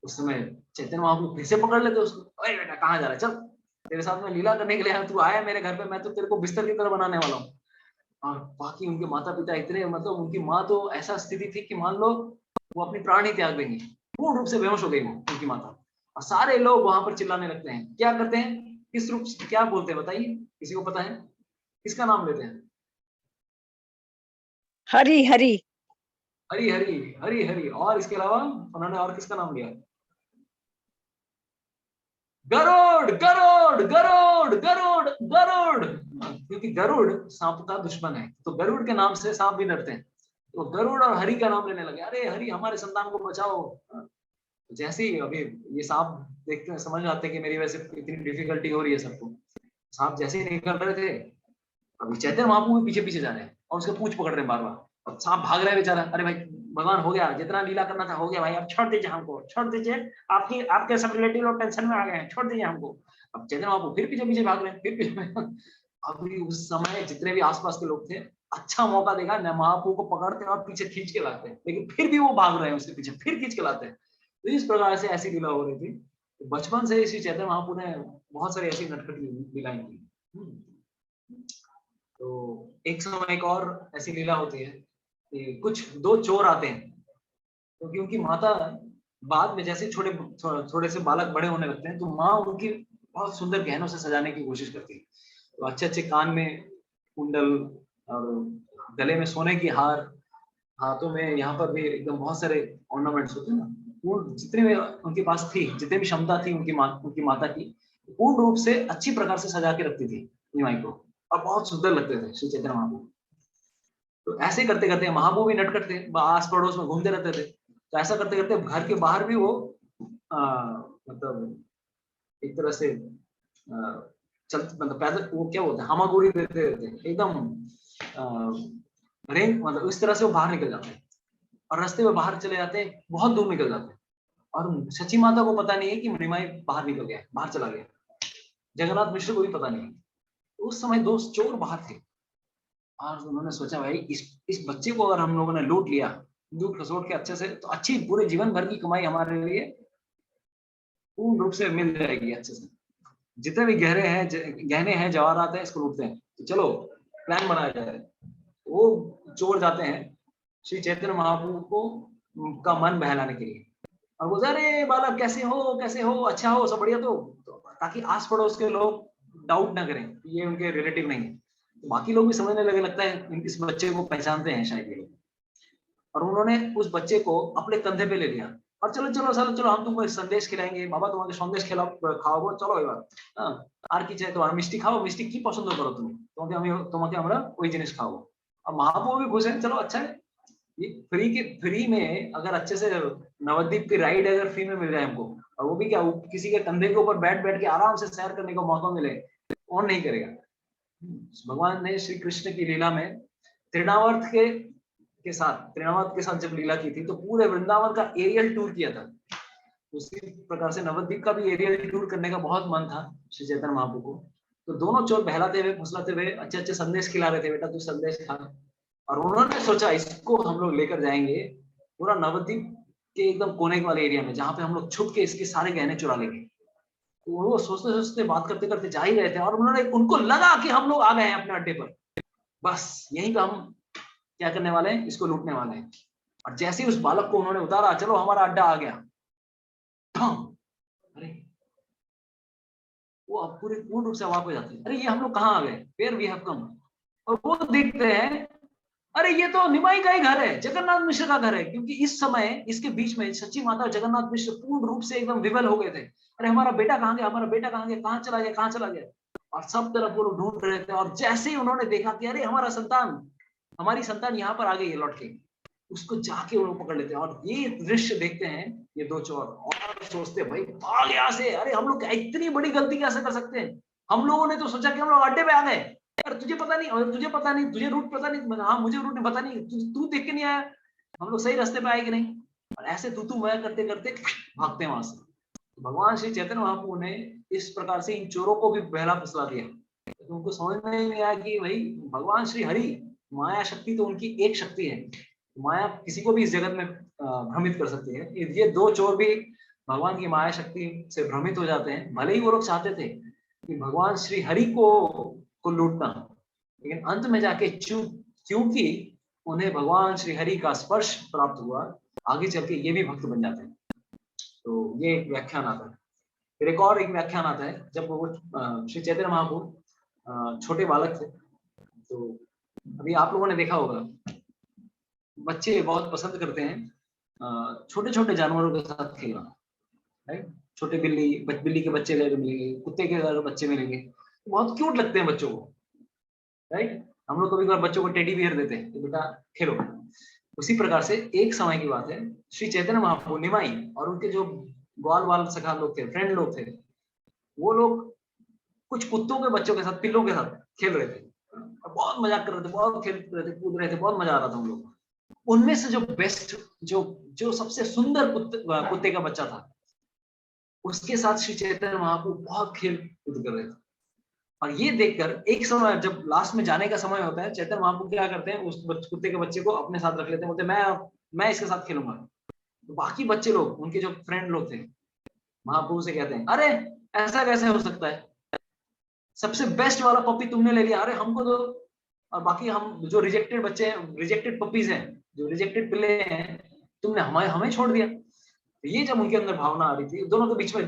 Speaker 1: उस समय चैतन्य महाप्रभु फिर से पकड़ लेते उसको, अरे बेटा कहाँ जा रहा है, चल तेरे साथ में लीला करने के लिए आया, तू आया मेरे घर पे, मैं तो तेरे को बिस्तर की तरह बनाने वाला हूँ। और बाकी उनके माता पिता इतने, मतलब उनकी माँ तो ऐसा स्थिति थी कि मान लो वो अपनी प्राण ही त्याग देंगी, पूर्ण रूप से बेहोश हो गई वो उनकी माता। और सारे लोग वहां पर चिल्लाने लगते हैं, क्या करते हैं, किस रूप से क्या बोलते हैं बताइए, किसी को पता है, किसका नाम लेते हैं,
Speaker 5: हरि हरि
Speaker 1: हरि हरि हरि हरि, और इसके अलावा उन्होंने और किसका नाम लिया, गरुड़ गरुड़ गरुड़ गरुड़ गरुड़, क्योंकि गरुड़ सांप का दुश्मन है, तो गरुड़ के नाम से सांप भी डरते हैं। तो गरुड़ और हरि का नाम लेने लगे, अरे हरि हमारे संतान को बचाओ। जैसे ही अभी ये सांप देखते हैं, समझ आते हैं कि मेरी वजह से इतनी डिफिकल्टी हो रही है सबको, सांप जैसे ही निकल रहे थे, अभी चैतन्य महाप्रभु भी पीछे पीछे जा रहे हैं और उसके पूंछ पकड़ रहे हैं बार बार, अब सांप भाग रहा है बेचारा, अरे भाई भगवान हो गया, जितना लीला करना था हो गया भाई, अब छोड़ दीजिए हमको, छोड़ दीजिए, आपके सब रिलेटिव लोग टेंशन में आ गए हैं, छोड़ दीजिए हमको। अब चैतन्य महाप्रभु फिर पीछे पीछे भाग रहे हैं, फिर पीछे। अभी उस समय जितने भी आसपास के लोग थे, अच्छा मौका देखा न, महाप्रभु को पकड़ते हैं और पीछे खींच के लाते हैं, लेकिन फिर भी वो भाग रहे हैं उसके पीछे, फिर खींच के लाते हैं। तो इस प्रकार से ऐसी लीला हो रही थी। तो बचपन से इसी चैतन्य महाप्रभु ने बहुत सारी ऐसी नटखटी लीलाएं की। तो एक समय एक और ऐसी लीला होती है कि कुछ दो चोर आते हैं, क्योंकि उनकी माता बाद में जैसे थोड़े से बालक बड़े होने लगते हैं, तो माँ उनकी बहुत सुंदर गहनों से सजाने की कोशिश करती है। तो अच्छे अच्छे कान में कुंडल और गले में सोने की हार, हाथों में यहाँ पर भी एकदम बहुत सारे ऑर्नामेंट्स होते हैं ना, वो जितने भी उनके पास थी, जितनी भी क्षमता थी उनकी माता की, पूर्ण रूप से अच्छी प्रकार से सजा के रखती थी निमाई को, और बहुत सुंदर लगते थे श्री चैतन्य महाप्रभु। तो ऐसे करते करते महाप्रभु भी नटखट थे, आस पड़ोस में घूमते रहते थे। तो ऐसा करते करते घर के बाहर भी वो मतलब एक तरह से मतलब पैदल, वो क्या बोलते हैं, हामागुड़ी देते रहते एकदम रेंग, मतलब इस तरह से वो बाहर निकल जाते हैं और रास्ते में बाहर चले जाते हैं, बहुत दूर निकल जाते हैं। और सची माता को पता नहीं है कि निमाई बाहर निकल गया, बाहर चला गया, जगन्नाथ मिश्र को भी पता नहीं है। उस समय दो चोर बाहर थे और उन्होंने सोचा भाई इस बच्चे को अगर हम लोगों ने लूट लिया, लूट खसोट के अच्छे से, तो अच्छी पूरे जीवन भर की कमाई हमारे लिए पूर्ण रूप से मिल जाएगी अच्छे से। जितने भी गहने हैं जवाहरात हैं, इसको लूटते हैं, तो चलो प्लान बनाया जाए। वो चोर जाते हैं श्री चैतन्य महाप्रभु को का मन बहलाने के लिए, और बोलते अरे बालक कैसे हो, अच्छा हो, सब बढ़िया, तो ताकि आस पड़ोस के लोग डाउट ना करें कि ये उनके रिलेटिव नहीं है। तो बाकी लोग भी समझने लगे, लगता है इस बच्चे को पहचानते हैं शायद ये लोग। और उन्होंने उस बच्चे को अपने कंधे पे ले लिया और चलो हम तुमको एक संदेश खिलाएंगे, बाबा तुम्हारे संदेश खाओ, चलो एबार আর কি চাই তোমার, মিষ্টি খাও, মিষ্টি কি পছন্দ করো তুমি, তোমাকে আমরা ওই জিনিস খাওয়াবো। और महाप्रभु भी खुश है, चलो अच्छा है, ये फ्री में अगर अच्छे से नवद्वीप की राइड अगर फ्री में मिल जाए हमको, और वो भी क्या किसी के कंधे के ऊपर बैठ के आराम से सैर करने का मौका मिले, कौन नहीं करेगा। भगवान ने श्री कृष्ण की लीला में तृणावर्त के साथ जब लीला की थी, तो पूरे वृंदावन का एरियल टूर किया था। उसी प्रकार से नवद्वीप का भी एरियल टूर करने का बहुत मन था श्री चैतन्य महाप्रभु को। तो दोनों चोर बहलाते हुए फुसलाते हुए अच्छे अच्छे संदेश खिला रहे थे, बेटा तू संदेश खा। और उन्होंने सोचा इसको हम लोग लेकर जाएंगे पूरा नवद्वीप के एकदम कोने वाले एरिया में, जहाँ पे हम लोग छुप के इसके सारे गहने चुरा लेंगे। तो वो सोचते सोचते बात करते करते जा ही रहे थे, और उनको लगा कि हम लोग आ गए हैं अपने अड्डे पर, बस यहीं पे हम क्या करने वाले हैं, इसको लूटने वाले हैं। और जैसे ही उस बालक को उन्होंने उतारा, चलो हमारा अड्डा आ गया, अरे वो पूर्ण रूप से अवाक हो जाते हैं, अरे ये हम लोग कहाँ आ गए, वेयर वी हैव कम। और वो देखते हैं, अरे ये तो निमाई का ही घर है, जगन्नाथ मिश्र का घर है, क्योंकि इस समय इसके बीच में सच्ची माता जगन्नाथ मिश्र पूर्ण रूप से एकदम विवल हो गए थे। अरे हमारा बेटा कहाँ गया, कहाँ चला गया। और सब तरफ वो लोग ढूंढ रहे थे, और जैसे ही उन्होंने देखा कि अरे हमारा संतान हमारी संतान यहाँ पर आ गई है लौट के, उसको जाके वो लोग पकड़ लेते हैं। और ये दृश्य देखते हैं ये दो चोर और सोचते हैं भाई भाग यहाँ से, अरे हम लोग इतनी बड़ी गलती कैसे कर सकते हैं, हम लोगों ने तो सोचा कि हम लोग अड्डे पे आ गए, अरे तुझे पता नहीं, और तुझे पता नहीं, तुझे रूट पता नहीं, हाँ मुझे रूट नहीं पता नहीं, तू देख के नहीं आया हम लोग सही रास्ते पे आए कि नहीं। और ऐसे तू मैं करते करते भागते हैं वहां से। भगवान श्री चैतन्य महाप्रभु ने इस प्रकार से इन चोरों को भी बहला फुसला दिया, तो उनको समझ में नहीं आया कि भाई भगवान श्री हरि, माया शक्ति तो उनकी एक शक्ति है, माया किसी को भी इस जगत में भ्रमित कर सकती है। ये दो चोर भी भगवान की माया शक्ति से भ्रमित हो जाते हैं। भले ही वो लोग चाहते थे कि भगवान श्री हरि को लूटना, लेकिन अंत में जाके क्योंकि उन्हें भगवान श्री हरि का स्पर्श प्राप्त हुआ, आगे चल के ये भी भक्त बन जाते हैं। तो ये एक व्याख्यान आता है। फिर एक और एक व्याख्यान आता है, जब वो श्री चैतन्य महाप्रभु छोटे बालक थे, तो अभी आप लोगों ने देखा होगा बच्चे बहुत पसंद करते हैं छोटे छोटे जानवरों के साथ खेलना, राइट। छोटे बिल्ली के बच्चे मिलेंगे, कुत्ते के बच्चे मिलेंगे, बहुत क्यूट लगते हैं बच्चों को, राइट। हम लोग कभी कभार बच्चों को टेडी बियर देते हैं कि बेटा खेलो। उसी प्रकार से एक समय की बात है, श्री चैतन्य महाप्रभु, निमाई और उनके जो ग्वाल वाल सखा लोग थे, फ्रेंड लोग थे, वो लोग कुछ कुत्तों के बच्चों के साथ, पिल्लों के साथ खेल रहे थे, बहुत मजाक कर रहे थे, बहुत खेल रहे थे, कूद रहे थे, बहुत मजा आ रहा था उन लोग। उनमें से जो बेस्ट, जो सबसे सुंदर कुत्ते का बच्चा था, उसके साथ श्री चैतन्य महाप्रभु बहुत खेल कूद कर रहे थे। और ये देखकर एक समय जब लास्ट में जाने का समय होता है, चैतन्य महाप्रभु क्या करते हैं, उस कुत्ते के बच्चे को अपने साथ रख लेते हैं, बोलते मैं इसके साथ खेलूंगा। तो बाकी बच्चे लोग, उनके जो फ्रेंड लोग थे, महाप्रभु से कहते हैं अरे ऐसा कैसे हो सकता है, सबसे बेस्ट वाला पपी तुमने ले लिया, अरे हमको तो, और बाकी हम जो रिजेक्टेड बच्चे हैं, रिजेक्टेड पपीज हैं, जो रिजेक्टेड पिल्ले हैं, तुमने हमें छोड़ दिया। ये जब उनके अंदर भावना आ रही थी, दोनों के बीच में,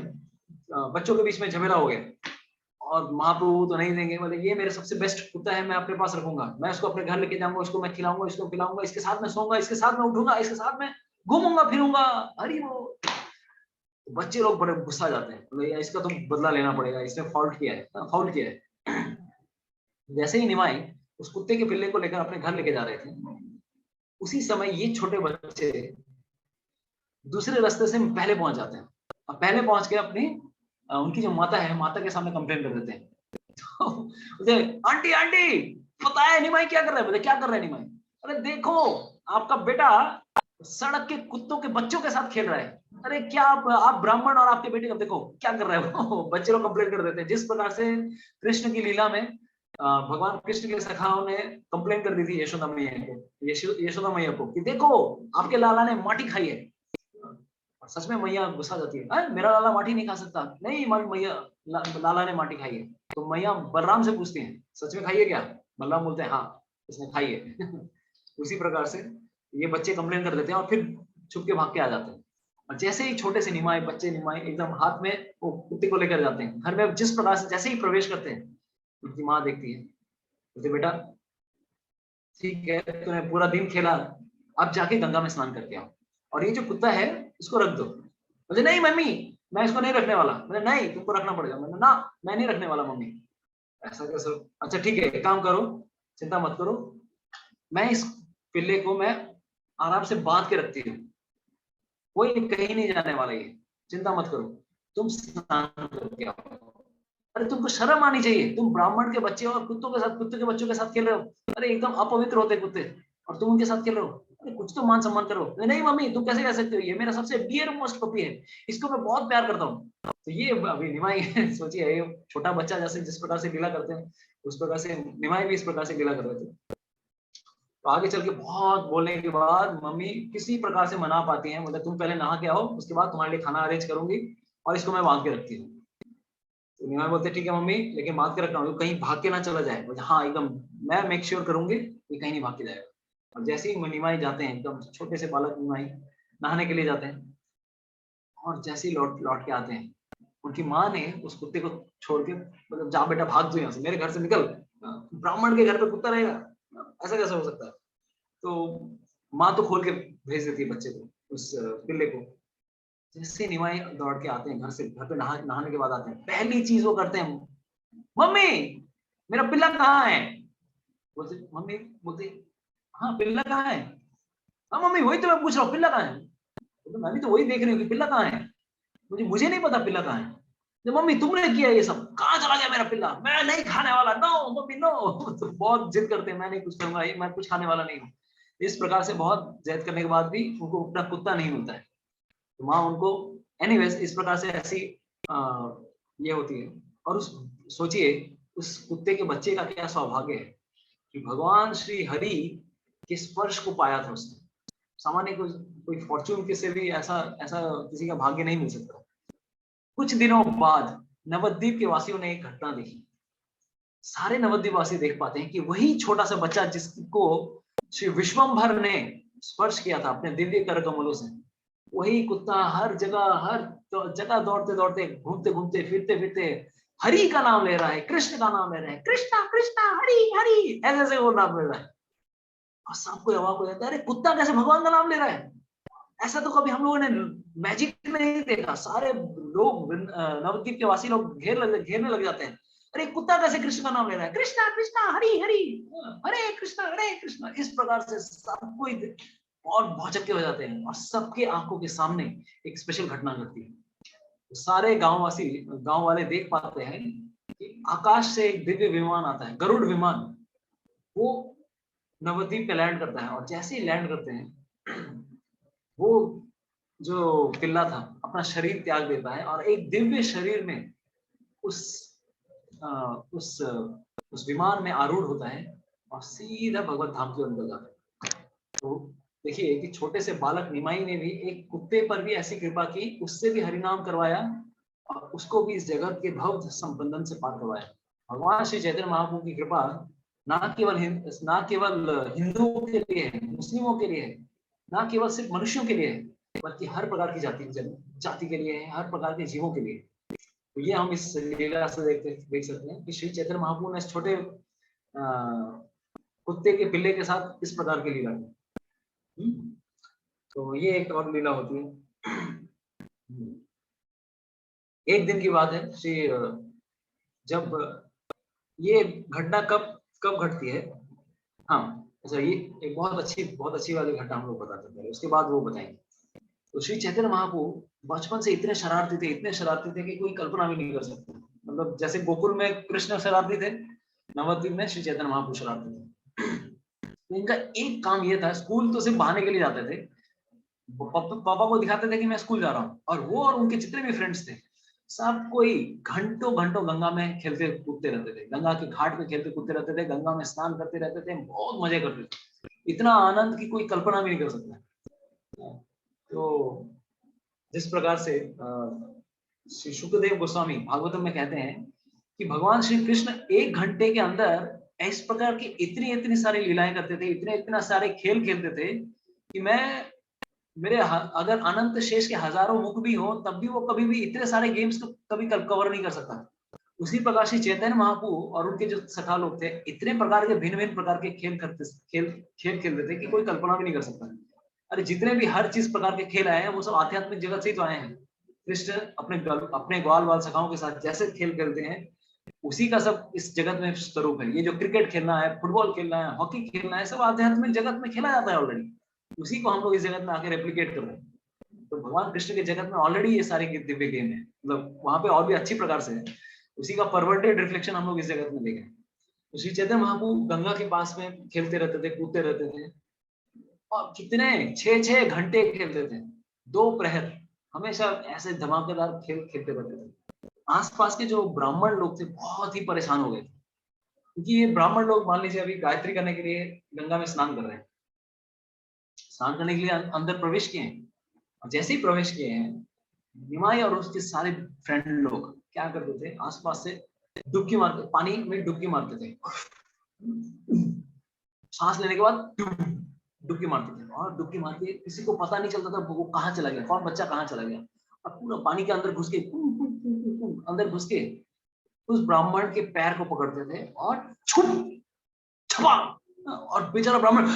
Speaker 1: बच्चों के बीच में झमेला हो गया, और महाप्रभु तो नहीं देंगे, बोले ये मेरे सबसे बेस्ट कुत्ता है, मैं अपने पास रखूंगा, मैं इसको अपने घर लेके जाऊंगा, इसको मैं खिलाऊंगा, इसको पिलाऊंगा, इसके साथ में सोऊंगा, इसके साथ में उठूंगा, इसके साथ में घूमूंगा फिरूंगा, हरी वो। बच्चे लोग बड़े गुस्सा जाते हैं, बोले इसका तो बदला लेना पड़ेगा, इसने फाउल किया है। जैसे ही निमाई उस कुत्ते के पिल्ले को लेकर अपने घर लेके जा रहे थे, उसी समय ये छोटे बच्चे दूसरे रास्ते से पहले पहुंच जाते हैं, और पहले पहुंच के अपनी उनकी जो माता है, माता के सामने कंप्लेन कर देते हैं। तो आंटी आंटी पता है निमाई क्या कर रहा है, बोले क्या कर रहा है निमाई, अरे देखो आपका बेटा सड़क के कुत्तों के बच्चों के साथ खेल रहा है, अरे क्या आप ब्राह्मण और आपके बेटे का देखो क्या कर रहा है। बच्चे लोग कंप्लेन कर देते हैं। जिस प्रकार से कृष्ण की लीला में भगवान कृष्ण के सखाओं ने कंप्लेन कर दी थी यशोदा मैया को कि देखो आपके लाला ने माटी खाई है, सच में मैया गुस्सा जाती है, मेरा लाला माटी नहीं खा सकता, नहीं मैया लाला ने माटी खाई है। तो मैया बलराम से पूछती हैं सच में खाई है क्या, बलराम बोलते हैं हाँ उसने खाई है। उसी प्रकार से ये बच्चे कंप्लेन कर देते हैं और फिर छुप के भाग के आ जाते हैं। और जैसे ही छोटे से निमाई एकदम हाथ में वो कुत्ते को लेकर जाते हैं घर में, जिस प्रकार से जैसे ही प्रवेश करते हैं, उनकी माँ देखती है, बोलते बेटा ठीक है तूने पूरा दिन खेला, अब जाके गंगा में स्नान करके आओ, और ये जो कुत्ता है इसको रख दो। मुझे नहीं मम्मी मैं इसको नहीं रखने वाला, मैंने नहीं तुमको रखना पड़ेगा, मैंने ना मैं नहीं रखने वाला मम्मी। ऐसा कैसे, अच्छा ठीक है एक काम करो, चिंता मत करो, मैं इस पिल्ले को मैं आराम से बांध के रखती हूँ, कोई कहीं नहीं जाने वाला, ये चिंता मत करो, तुम स्नान करके आओ। अरे तुमको शर्म आनी चाहिए, तुम ब्राह्मण के बच्चे और कुत्तों के साथ, कुत्ते के बच्चों के साथ खेल रहे हो, अरे एकदम अपवित्र होते कुत्ते, और तुम उनके साथ खेल रहे हो, अरे कुछ तो मान सम्मान करो। नहीं मम्मी तुम कैसे कह सकते हो, ये मेरा सबसे डियर मोस्ट पपी है, इसको मैं बहुत प्यार करता हूँ। तो ये अभी निमाई सोचिए छोटा बच्चा जैसे जिस प्रकार से लीला करते हैं, उस प्रकार से निमाई भी इस प्रकार से लीला कर रहे थे। तो आगे चल के बहुत बोलने के बाद मम्मी किसी प्रकार से मना पाती हैं, मतलब तुम पहले नहा के आओ, उसके बाद तुम्हारे लिए खाना अरेंज करूंगी और इसको मैं बांध के रखती हूँ। तो निमाई बोलते ठीक है मम्मी, लेकिन बांध के रखना, कहीं भाग के ना चला जाए। बोले हाँ एकदम मैं मेक श्योर करूंगी ये कहीं नहीं भाग के जाएगा। और जैसे ही निमाई जाते हैं, एकदम छोटे से बालक निमाई नहाने के लिए जाते हैं, और जैसे ही लौट के आते हैं, उनकी माँ ने उस कुत्ते को छोड़ के, मतलब जा बेटा भाग दो यहाँ से, मेरे घर से निकल, ब्राह्मण के घर पे कुत्ता रहेगा, ऐसा कैसे हो सकता है। तो माँ तो खोल के भेज देती है बच्चे को, उस पिल्ले को। जैसे निमाई दौड़ के आते हैं घर से, घर पे नहाने के बाद आते हैं, पहली चीज वो करते हैं, मम्मी मेरा पिल्ला कहाँ है। बोलते मम्मी बोलते हाँ पिल्ला कहाँ है? हाँ मम्मी वही तो मैं पूछ रहा हूँ, पिल्ला कहाँ है? तो मैं भी तो वही देख रही हूँ कि पिल्ला कहाँ है, मुझे नहीं पता पिल्ला कहाँ है। तो मम्मी तुमने किया ये सब, कहाँ चला गया मेरा पिल्ला, मैं नहीं खाने वाला, नो मम्मी नो। तो बहुत जिद करते हैं, मैं नहीं कुछ करूंगा, मैं कुछ खाने वाला नहीं हूँ। इस प्रकार से बहुत जिद करने के बाद भी उनको अपना कुत्ता नहीं मिलता है। तो माँ उनको एनीवेज इस प्रकार से ऐसी ये होती है। और उस सोचिए उस कुत्ते के बच्चे का क्या सौभाग्य है कि भगवान श्री हरि के स्पर्श को पाया था उसने। सामान्य कोई फॉर्चून किसी भी ऐसा ऐसा किसी का भाग्य नहीं मिल सकता। कुछ दिनों बाद नवद्वीप के वासियों ने एक घटना देखी। सारे नवद्वीप वासी देख पाते हैं कि वही छोटा सा बच्चा जिसको श्री विश्वम्भर ने स्पर्श किया था अपने दिव्य कर कमलों से, वही कुत्ता हर जगह दौड़ते दौड़ते घूमते घूमते फिरते फिरते हरि का नाम ले रहा है, कृष्ण का नाम ले रहा है, कृष्णा कृष्णा हरि हरि ऐसे वो नाम ले रहा है। और सबको अवाक हो जाता है, अरे कुत्ता कैसे भगवान का नाम ले रहा है? ऐसा तो कभी हम लोगों ने मैजिक में नहीं देखा। सारे लोग नवद्वीप के वासी लोग घेरने लग जाते हैं, अरे कुत्ता कैसे कृष्ण का नाम ले रहा है, कृष्णा कृष्णा हरि हरि हरे कृष्णा। इस प्रकार से सब कोई और भौचक्के हो जाते हैं और सबके आंखों के सामने एक स्पेशल घटना घटती है। सारे गांव वाले देख पाते हैं कि आकाश से एक दिव्य विमान आता है, गरुड़ विमान। वो नवद्वीप पे लैंड करता है और जैसे ही लैंड करते हैं वो जो पिल्ला था अपना शरीर त्याग देता है और एक दिव्य शरीर में उस उस विमान में आरूढ़ होता है और सीधा भगवत धाम के अंदर जाता है। तो देखिए कि छोटे से बालक निमाई ने भी एक कुत्ते पर भी ऐसी कृपा की, उससे भी हरिनाम करवाया और उसको भी इस जगत के भव संबंधन से पार करवाया। भगवान श्री चैतन्य महाप्रभु की कृपा ना केवल हिंदुओं के लिए है, मुस्लिमों के लिए है, ना केवल सिर्फ मनुष्यों के लिए है, बल्कि हर प्रकार की जाति के लिए है, हर प्रकार के जीवों के लिए। तो ये हम इस लीला से देख सकते हैं कि श्री चैतन्य महाप्रभु ने इस छोटे कुत्ते के पिल्ले के साथ इस प्रकार की लीला की। तो ये एक और लीला होती है। एक दिन की बात है, श्री जब ये घटना कब घटती है, हाँ अच्छा ये एक बहुत अच्छी वाली घटना हम लोग बताते हैं, उसके बाद वो बताएंगे। तो श्री चैतन्य महाप्रभु बचपन से इतने शरारती थे कि कोई कल्पना भी नहीं कर सकते। मतलब जैसे गोकुल में कृष्ण शरारती थे, नवद्वीप में श्री चैतन्य महाप्रभु शरारती थे। तो इनका एक काम ये था, स्कूल तो सिर्फ बहाने के लिए जाते थे, पापा को दिखाते थे कि मैं स्कूल जा रहा हूँ, और वो और उनके जितने भी फ्रेंड्स थे सब कोई घंटों गंगा में खेलते कूदते रहते थे, गंगा के घाट पे खेलते कूदते रहते थे, गंगा में स्नान करते रहते थे, बहुत मजे करते थे, इतना आनंद की कोई कल्पना भी नहीं कर सकता। तो जिस प्रकार से श्री शुकदेव गोस्वामी भागवतम में कहते हैं कि भगवान श्री कृष्ण 1 घंटे के अंदर इस प्रकार की इतनी सारी लीलाएं करते थे, इतने सारे खेल खेलते थे कि मेरे अगर अनंत शेष के हजारों मुख भी हो तब भी वो कभी भी इतने सारे गेम्स को कभी कवर नहीं कर सकता। उसी प्रकार से चैतन्य महाप्रभु और उनके जो सखा लोग थे इतने प्रकार के भिन्न प्रकार के खेल खेलते थे कि कोई कल्पना भी नहीं कर सकता। अरे जितने भी हर चीज प्रकार के खेल आए हैं वो सब आध्यात्मिक जगत से ही तो आए हैं। कृष्ण अपने ग्वाल बाल सखाओं के साथ जैसे खेल खेलते हैं उसी का सब इस जगत में स्वरूप है। ये जो क्रिकेट खेलना है, फुटबॉल खेलना है, हॉकी खेलना है, सब आध्यात्मिक जगत में खेला जाता है ऑलरेडी। उसी को हम लोग इस जगत में आके रेप्लिकेट कर रहे हैं। तो भगवान कृष्ण के जगत में ऑलरेडी ये सारे दिव्य गेम है, मतलब वहां पे और भी अच्छी प्रकार से है, उसी का परवर्टेड रिफ्लेक्शन हम लोग इस जगत में देखें। तो श्री चैतन्य महाप्रभु गंगा के पास में खेलते रहते थे, कूदते रहते थे, और कितने 6 घंटे खेलते थे, 2 प्रहर हमेशा ऐसे धमाकेदार खेल खेलते रहते थे। आसपास के जो ब्राह्मण लोग थे बहुत ही परेशान हो गए थे, क्योंकि ये ब्राह्मण लोग मान लीजिए अभी गायत्री करने के लिए गंगा में स्नान कर रहे हैं, स्नान करने के लिए अंदर प्रवेश किए हैं, और जैसे ही प्रवेश किए हैं निमाई और उसके सारे फ्रेंड लोग क्या करते थे, आसपास से डुबकी मारते, पानी में डुबकी मारते थे, सांस लेने के बाद डुबकी मारते थे, और डुबकी मार के किसी को पता नहीं चलता था वो कहाँ चला गया, कौन बच्चा कहाँ चला गया, और पूरा पानी के अंदर घुस के उस ब्राह्मण के पैर को पकड़ते थे और छपा, और बेचारा ब्राह्मण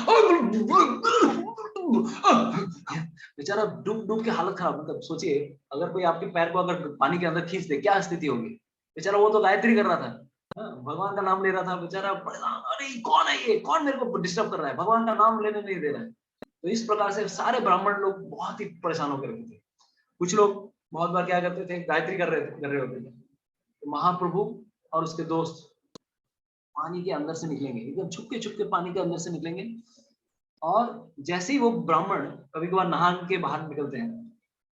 Speaker 1: बेचारा डूब के हालत खराब। मतलब सोचिए अगर कोई आपके पैर को अगर पानी के अंदर खींच दे क्या स्थिति होगी। बेचारा वो तो गायत्री कर रहा था, भगवान का नाम ले रहा था बेचारा परेशान, अरे कौन है ये, कौन मेरे को डिस्टर्ब कर रहा है, भगवान का नाम लेने नहीं दे रहा है। तो इस प्रकार से सारे ब्राह्मण लोग बहुत ही परेशान होकर रहते थे। कुछ लोग बहुत बार क्या करते थे, गायत्री कर रहे होते थे, तो महाप्रभु और उसके दोस्त पानी के अंदर से निकलेंगे, एकदम छुपके के पानी के अंदर से निकलेंगे, और जैसे ही वो ब्राह्मण कभी कभार नहा के बाहर निकलते हैं,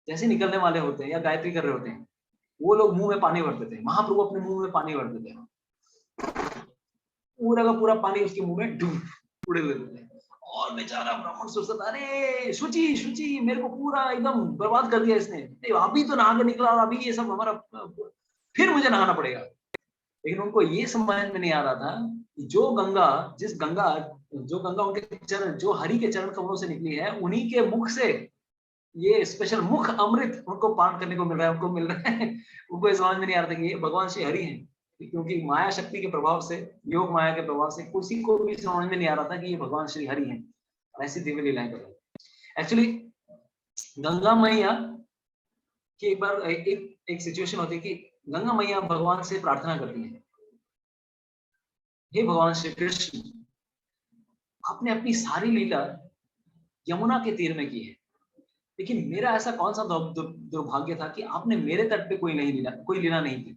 Speaker 1: जैसे निकलने वाले होते हैं या गायत्री कर रहे होते हैं, वो लोग मुंह में पानी भरते थे, महाप्रभु अपने मुंह में पानी भरते थे, पूरा का पूरा पानी उसके मुंह में डूब उड़े देते थे। और बेचारा ब्राह्मण सोचता था, अरे शुचि शुचि मेरे को पूरा एकदम बर्बाद कर दिया इसने, अभी तो नहा के निकला और अभी ये सब हमारा, फिर मुझे नहाना पड़ेगा। लेकिन उनको ये समझ में नहीं आ रहा था कि जो गंगा उनके चरण, जो हरि के चरण कमलों से निकली है, उन्हीं के मुख से ये स्पेशल मुख अमृत उनको पान करने को मिल रहा है, उनको मिल रहा है। उनको समझ में नहीं आ रहा था कि ये भगवान श्री हरि हैं, क्योंकि माया शक्ति के प्रभाव से, योग माया के प्रभाव से किसी को भी समझ में नहीं आ रहा था कि ये भगवान श्री हरि हैं, ऐसी दिव्य लीलाएं कर रहे हैं। एक्चुअली गंगा मैया की एक बार एक सिचुएशन होती है कि गंगा मैया भगवान से प्रार्थना करती है, हे भगवान श्री कृष्ण, आपने अपनी सारी लीला यमुना के तीर में की है, लेकिन मेरा ऐसा कौन सा दुर्भाग्य था कि आपने मेरे तट पे कोई लीला नहीं की।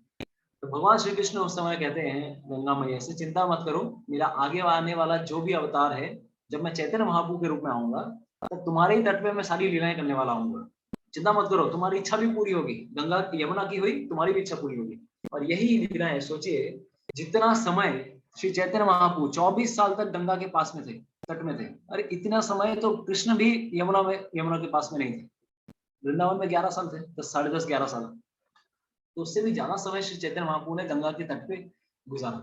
Speaker 1: तो भगवान श्री कृष्ण उस समय कहते हैं गंगा मैया से, चिंता मत करो, मेरा आगे आने वाला जो भी अवतार है, जब मैं चैतन्य महाप्रभु के रूप में आऊंगा, तब तुम्हारे ही तट पे मैं सारी लीलाएं करने वाला हूँ, चिंता मत करो, तुम्हारी इच्छा भी पूरी होगी, गंगा यमुना की हुई, तुम्हारी भी इच्छा पूरी होगी। और यही लीला है। सोचिए जितना समय श्री चैतन्य महाप्रभु 24 साल तक गंगा के पास में थे, तट में थे, अरे इतना समय तो कृष्ण भी यमुना के पास में नहीं थे। वृंदावन में 11 साल थे, 10 11 साल, तो उससे भी ज्यादा समय श्री चैतन्य महाप्रभु ने गंगा के तट पे गुजारा।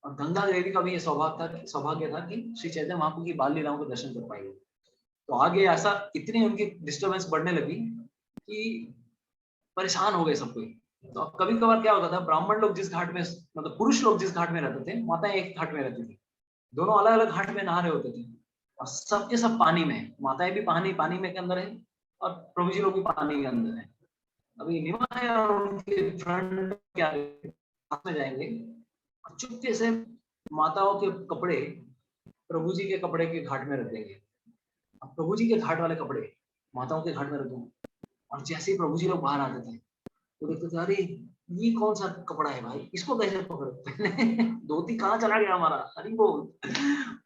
Speaker 1: और गंगा देवी का भी ये सौभाग्य था कि श्री चैतन्य महाप्रभु की बाल लीलाओं को दर्शन कर पाएंगे। तो आगे ऐसा इतनी उनकी डिस्टर्बेंस बढ़ने लगी कि परेशान हो गए सब कोई। तो कभी कभार क्या होता था, ब्राह्मण लोग जिस घाट में, मतलब पुरुष लोग जिस घाट में रहते थे, माताएं एक घाट में रहती थी, दोनों अलग अलग घाट में नहा रहे होते थे, और सबके सब पानी में, माताएं भी पानी में के अंदर है, और प्रभु जी लोग भी पानी के अंदर है। अभी निमाय और उनके फ्रेंड क्या हाथ में जाएंगे, चुपके से माताओं के कपड़े प्रभु जी के कपड़े के घाट में रख देंगे। अब प्रभु जी के घाट वाले कपड़े माताओं के घाट में रख दूंगा, और जैसे ही प्रभु जी लोग बाहर आते थे तो देखते थे, अरे ये कौन सा कपड़ा है भाई, इसको कैसे पकड़े धोती कहाँ चला गया हमारा, हरी बोल।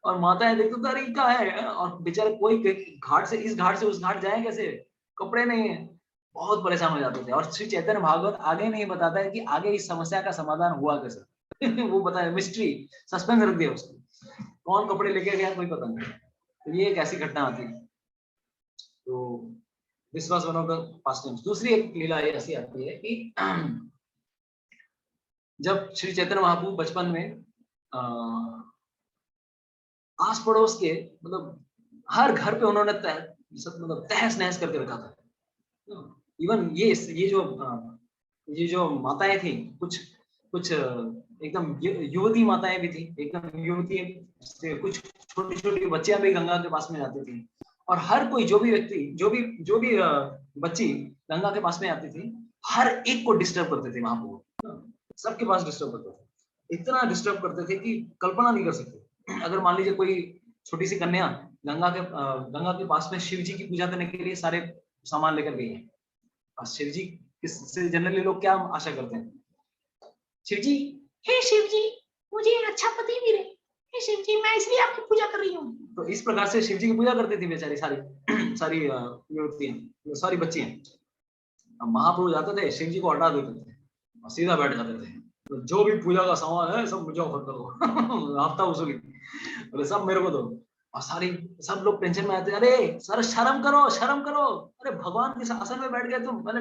Speaker 1: और माताएं देखते थे, अरे क्या है, और बेचारे कोई घाट से इस घाट से उस घाट जाए कैसे, कपड़े नहीं है, बहुत परेशान हो जाते थे। और श्री चैतन्य भागवत आगे नहीं बताता है कि आगे इस समस्या का समाधान हुआ कैसे वो बताया, मिस्ट्री, सस्पेंस रख दिया उसको, कौन कपड़े लेके गया कोई पता नहीं। तो ये एक ऐसी घटना आती है। तो this was one of the past times. दूसरी एक लीला ऐसी आती है कि जब श्री चैतन्य महाप्रभु बचपन में आस पड़ोस के, मतलब हर घर पे उन्होंने मतलब तहस नहस करके रखा था। इवन ये जो माताएं थी, कुछ एकदम युवती माताएं भी थी, एकदम युवती, कुछ छोटी छोटी बच्चियां भी गंगा के पास में जाती थी, और हर कोई जो भी व्यक्ति, जो भी बच्ची गंगा के पास में आती थी, हर एक को डिस्टर्ब करते थे महाप्रभु, सबके पास डिस्टर्ब करते थे, इतना डिस्टर्ब करते थे कि कल्पना नहीं कर सकते। अगर मान लीजिए कोई छोटी सी कन्या गंगा के पास में शिव जी की पूजा करने के लिए सारे सामान लेकर गई है, और शिव जी से जनरली लोग क्या आशा करते हैं, शिव जी, हे शिव जी मुझे एक अच्छा पति मिले, हे शिव जी मैं इसलिए आपकी पूजा कर रही हूँ। तो इस प्रकार से शिव जी की पूजा करती थी बेचारी सारी युवतियां, सारी बच्चियां। अब महाप्रभु जाते थे, शिव जी को हटा देते थे और सीधा बैठ जाते थे, तो जो भी पूजा का सामान है सब मुझे ऑफर करो हफ्ता वसूली, बोले सब मेरे को दो। और सब लोग टेंशन में आते, अरे सर शर्म करो, अरे भगवान के आसन में बैठ गए तुम, मैंने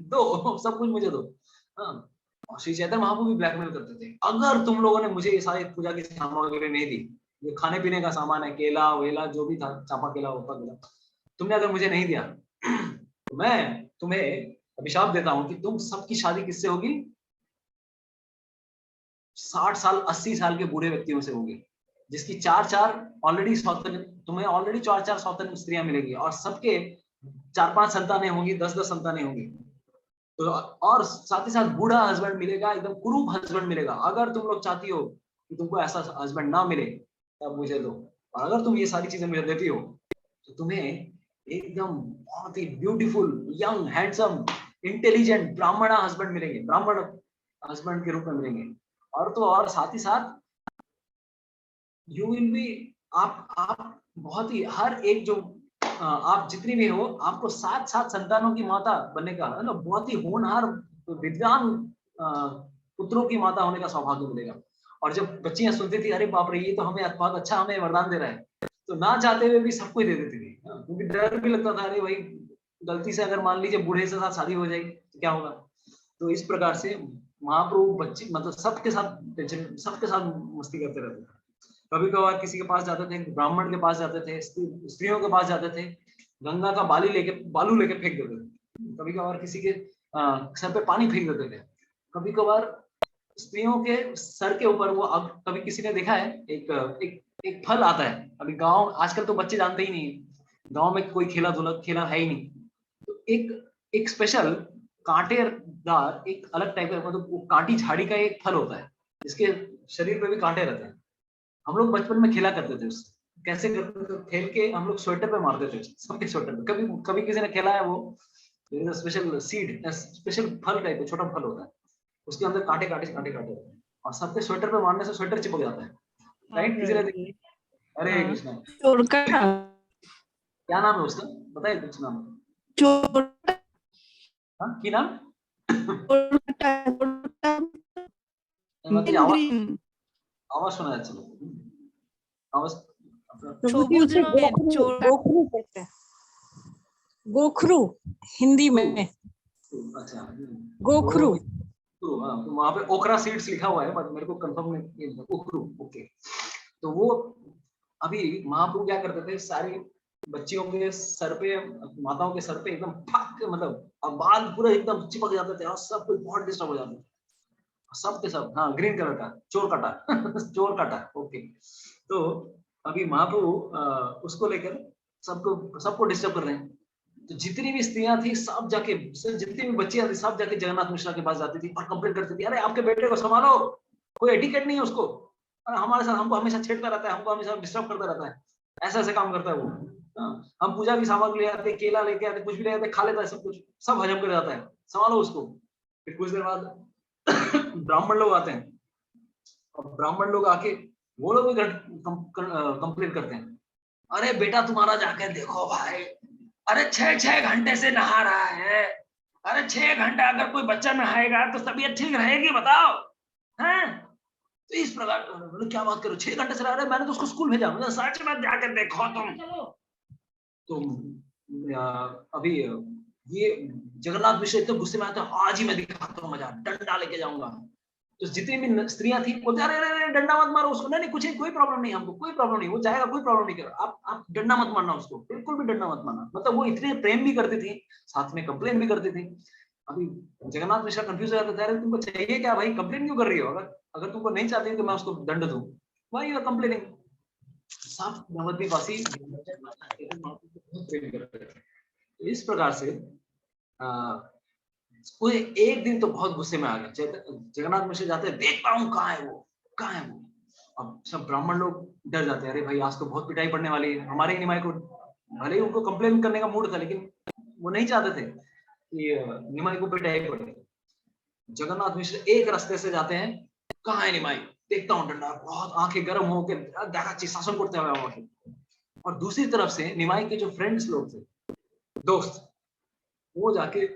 Speaker 1: दो सब कुछ मुझे दो। हाँ, और श्री चैतन्य महाप्रभु भी ब्लैकमेल करते थे, अगर तुम लोगों ने मुझे ये सारी पूजा की सामग्री नहीं दी, ये खाने पीने का सामान है, केला वेला जो भी था, चापा केला होता केला, तुमने अगर मुझे नहीं दिया तो मैं तुम्हें अभिशाप देता हूं कि तुम सबकी शादी किससे होगी, 60 साल 80 साल के बूढ़े व्यक्तियों से होगी, जिसकी तुम्हें ऑलरेडी 4 सौतन स्त्रियां मिलेगी, और सबके 4-5 संतानें होंगी, 10-10 संतानें होंगी। तो और साथ ही साथ बूढ़ा हस्बैंड मिलेगा, एकदम कुरूप हस्बैंड मिलेगा। अगर तुम लोग चाहती हो कि तुमको ऐसा हस्बैंड ना मिले तब मुझे दो, और अगर तुम ये सारी चीजें मुझे देती हो तो तुम्हें एकदम बहुत ही ब्यूटीफुल, यंग, हैंडसम, इंटेलिजेंट ब्राह्मणा हस्बैंड मिलेंगे, ब्राह्मण हस्बैंड के रूप में मिलेंगे। और तो और साथ ही साथ यू विल बी, आप बहुत ही हर एक जो आप जितनी भी हो, आपको 7 संतानों की माता बनने का, है ना, बहुत ही होनहार विद्वान पुत्रों की माता होने का सौभाग्य मिलेगा। और जब बच्चियां सुनती थी, अरे बाप रे, ये तो हमें बहुत अच्छा, हमें वरदान दे रहा है, तो ना चाहते हुए भी सबको ही दे देती थी, क्योंकि डर भी लगता था, अरे भाई गलती से अगर मान लीजिए बूढ़े से साथ शादी हो जाएगी तो क्या होगा। तो इस प्रकार से महाप्रभु बच्ची मतलब सबके साथ मस्ती करते रहते थे। कभी कभार किसी के पास जाते थे, ब्राह्मण के पास जाते थे, स्त्रियों के पास जाते थे, गंगा का बालू लेके फेंक देते थे। कभी कभार किसी के सर पे पानी फेंक देते थे। कभी कभार स्त्रियों के सर के ऊपर वो, कभी किसी ने देखा है एक फल आता है, अभी गांव आजकल तो बच्चे जानते ही नहीं है, गांव में कोई खेला है ही नहीं, तो एक स्पेशल कांटेदार, एक अलग टाइप का, मतलब वो कांटी झाड़ी का एक फल होता है, जिसके शरीर पे भी कांटे रहते हैं। हम लोग बचपन में खेला करते थे उससे। कैसे करते थे, खेल के हम लोग स्वेटर पे मारते थे, सबके स्वेटर पे। कभी कभी किसी ने खेला है वो, स्पेशल सीड, स्पेशल फल टाइप का छोटा फल होता है, उसके अंदर कांटे कांटे कांटे कांटे होते हैं, और सबके स्वेटर पे मारने से स्वेटर चिपक जाता है, राइट? किसी ने हरे कृष्णा, क्या नाम है उसका, बताइए कुछ नाम। हाँ, की नाम मतलब आवाज सुना जाচ্ছে না, आवाज
Speaker 3: गोखरू कहते हैं, गोखरू हिंदी में,
Speaker 1: अच्छा
Speaker 3: गोखरू।
Speaker 1: तो हाँ, तो वहाँ पे ओकरा सीड्स लिखा हुआ है, बट मेरे को कंफर्म नहीं, ओखरू, ओके। तो वो अभी महाप्रभु क्या करते थे, सारी बच्चियों के सर पे, माताओं के सर पे एकदम फक, मतलब अब बाल पूरा एकदम चिपक जाते थे, और सब कुछ बहुत डिस्टर्ब हो जाते थे, सब के सब। हाँ, ग्रीन कलर का चोर काटा चोर काटा, ओके। तो अभी महाप्रभु उसको लेकर सबको डिस्टर्ब कर रहे हैं। तो जितनी भी स्त्रियां थी सब जाके, जितनी भी बच्चियां थी सब जाके जगन्नाथ मिश्रा के पास जाती थी और कंप्लेन करती थी, अरे आपके बेटे को संभालो, कोई एटिकेट नहीं है उसको, अरे हमारे साथ हमको हमेशा छेड़ता रहता है, हमको हमेशा डिस्टर्ब करता रहता है, ऐसे ऐसे काम करता है वो। हम पूजा की सामग्री ले आते, केला लेके आते, कुछ भी ले आते, खा लेता है सब कुछ, सब हजम कर जाता है, संभालो उसको। फिर कुछ देर बाद ब्राह्मण लोग आते हैं, और ब्राह्मण लोग आके वो लोग भी कंप्लेन करते हैं, अरे बेटा तुम्हारा जाकर देखो भाई, अरे 6 घंटे से नहा रहा है, अरे 6 घंटा अगर कोई बच्चा नहाएगा तो तबीयत ठीक रहेगी, बताओ हैं? तो इस प्रकार क्या बात करो, 6 घंटे से रह रहे, मैंने तो उसको स्कूल भेजा, मुझे सच में जाकर देखो तुम। अभी ये जगन्नाथ मिश्र इतने गुस्से में आते हैं, आज ही मैं दिखाता हूँ मजा, डंडा लेके जाऊंगा। तो जितनी भी स्त्रियां थी बोलते, अरे डंडा मत मारो उसको, नहीं कुछ कोई प्रॉब्लम नहीं, हमको कोई प्रॉब्लम नहीं, वो जाएगा, कोई प्रॉब्लम नहीं, करो आप डंडा मत मारना उसको, बिल्कुल भी डंडा मत मारना। मतलब वो इतने प्रेम भी करती थी, साथ में कंप्लेन भी करती थी। अभी जगन्नाथ मिश्रा कंफ्यूज हो जाता था, अरे तुमको चाहिए क्या भाई, कंप्लेन क्यों कर रही हो, अगर तुमको नहीं चाहती तो मैं उसको दंड दूं, वाई यू आर कंप्लेनिंग। सब नवद्वीपवासी प्रेम करते थे। इस प्रकार से कोई एक दिन तो बहुत गुस्से में आ गया, जगन्नाथ मिश्र जाते हैं, देखता हूँ कहाँ है वो, कहाँ है वो। अब सब ब्राह्मण लोग डर जाते हैं, अरे भाई आज तो बहुत पिटाई पड़ने वाली है, हमारे निमाई को, भले ही उनको कंप्लेन करने का मूड था, लेकिन वो नहीं चाहते थे कि निमाई को पिटाई पड़े। जगन्नाथ मिश्र एक रास्ते से जाते हैं, कहाँ है निमाई, देखता हूँ डंडा, बहुत आंखें गर्म होकर शासन करते हुए, और दूसरी तरफ से निमाई के जो फ्रेंड्स लोग थे, दोस्त, वो जाके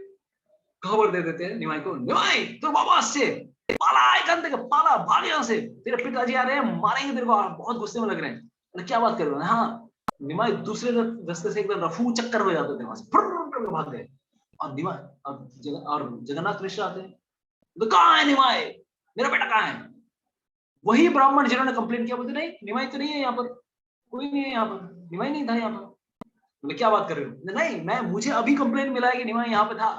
Speaker 1: खबर दे देते हैं निमाई को, निमाई तो बाबा से पाला, एकांत के पाला, भाग यहाँ से, तेरे पिताजी आ रहे हैं, मारेंगे तेरे को, बहुत गुस्से में लग रहे हैं। अरे क्या बात कर रहे हो? हाँ, निमाई दूसरे रास्ते से एकदम रफू चक्कर हो जाते थे, वहां से भाग गए। और निमाई और जगन्नाथ मिश्र आते हैं, तो कहाँ है निमाई, मेरा बेटा कहाँ है? वही ब्राह्मण जिन्होंने कंप्लेन किया बोलते, नहीं निमाई तो नहीं है यहाँ पर, कोई नहीं है यहाँ पर, निमाई नहीं था यहाँ पर। बोले क्या बात कर रहे हो? नहीं, मुझे अभी कंप्लेन मिला है कि निमाई यहाँ पे था,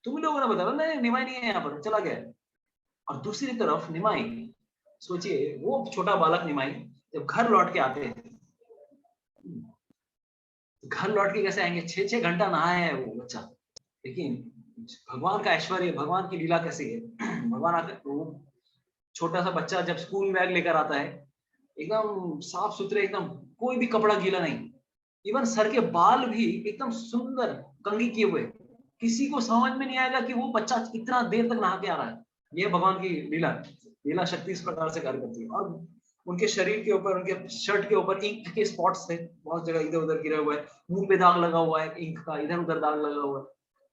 Speaker 1: तुम लोगों ने बताया, नहीं निमाई नहीं है यहाँ पर, चला गया। और दूसरी तरफ निमाई, सोचिए वो छोटा बालक निमाई जब घर लौट के आते हैं, घर लौट के कैसे आएंगे, 6 घंटा नहाया है वो बच्चा, लेकिन भगवान का ऐश्वर्य, भगवान की लीला कैसी है। भगवान आकर वो छोटा सा बच्चा जब स्कूल बैग लेकर आता है, एकदम साफ सुथरे, एकदम कोई भी कपड़ा गीला नहीं, इवन सर के बाल भी एकदम सुंदर कंघी किए हुए, किसी को समझ में नहीं आएगा कि वो बच्चा इतना देर तक नहा के आ रहा है। ये भगवान की लीला, लीला शक्ति इस प्रकार से कार्य करती है। और उनके शरीर के ऊपर, उनके शर्ट के ऊपर इंक के स्पॉट्स थे, बहुत जगह इधर उधर गिरा हुआ है, मुंह पे दाग लगा हुआ है इंक का, इधर उधर दाग लगा हुआ है।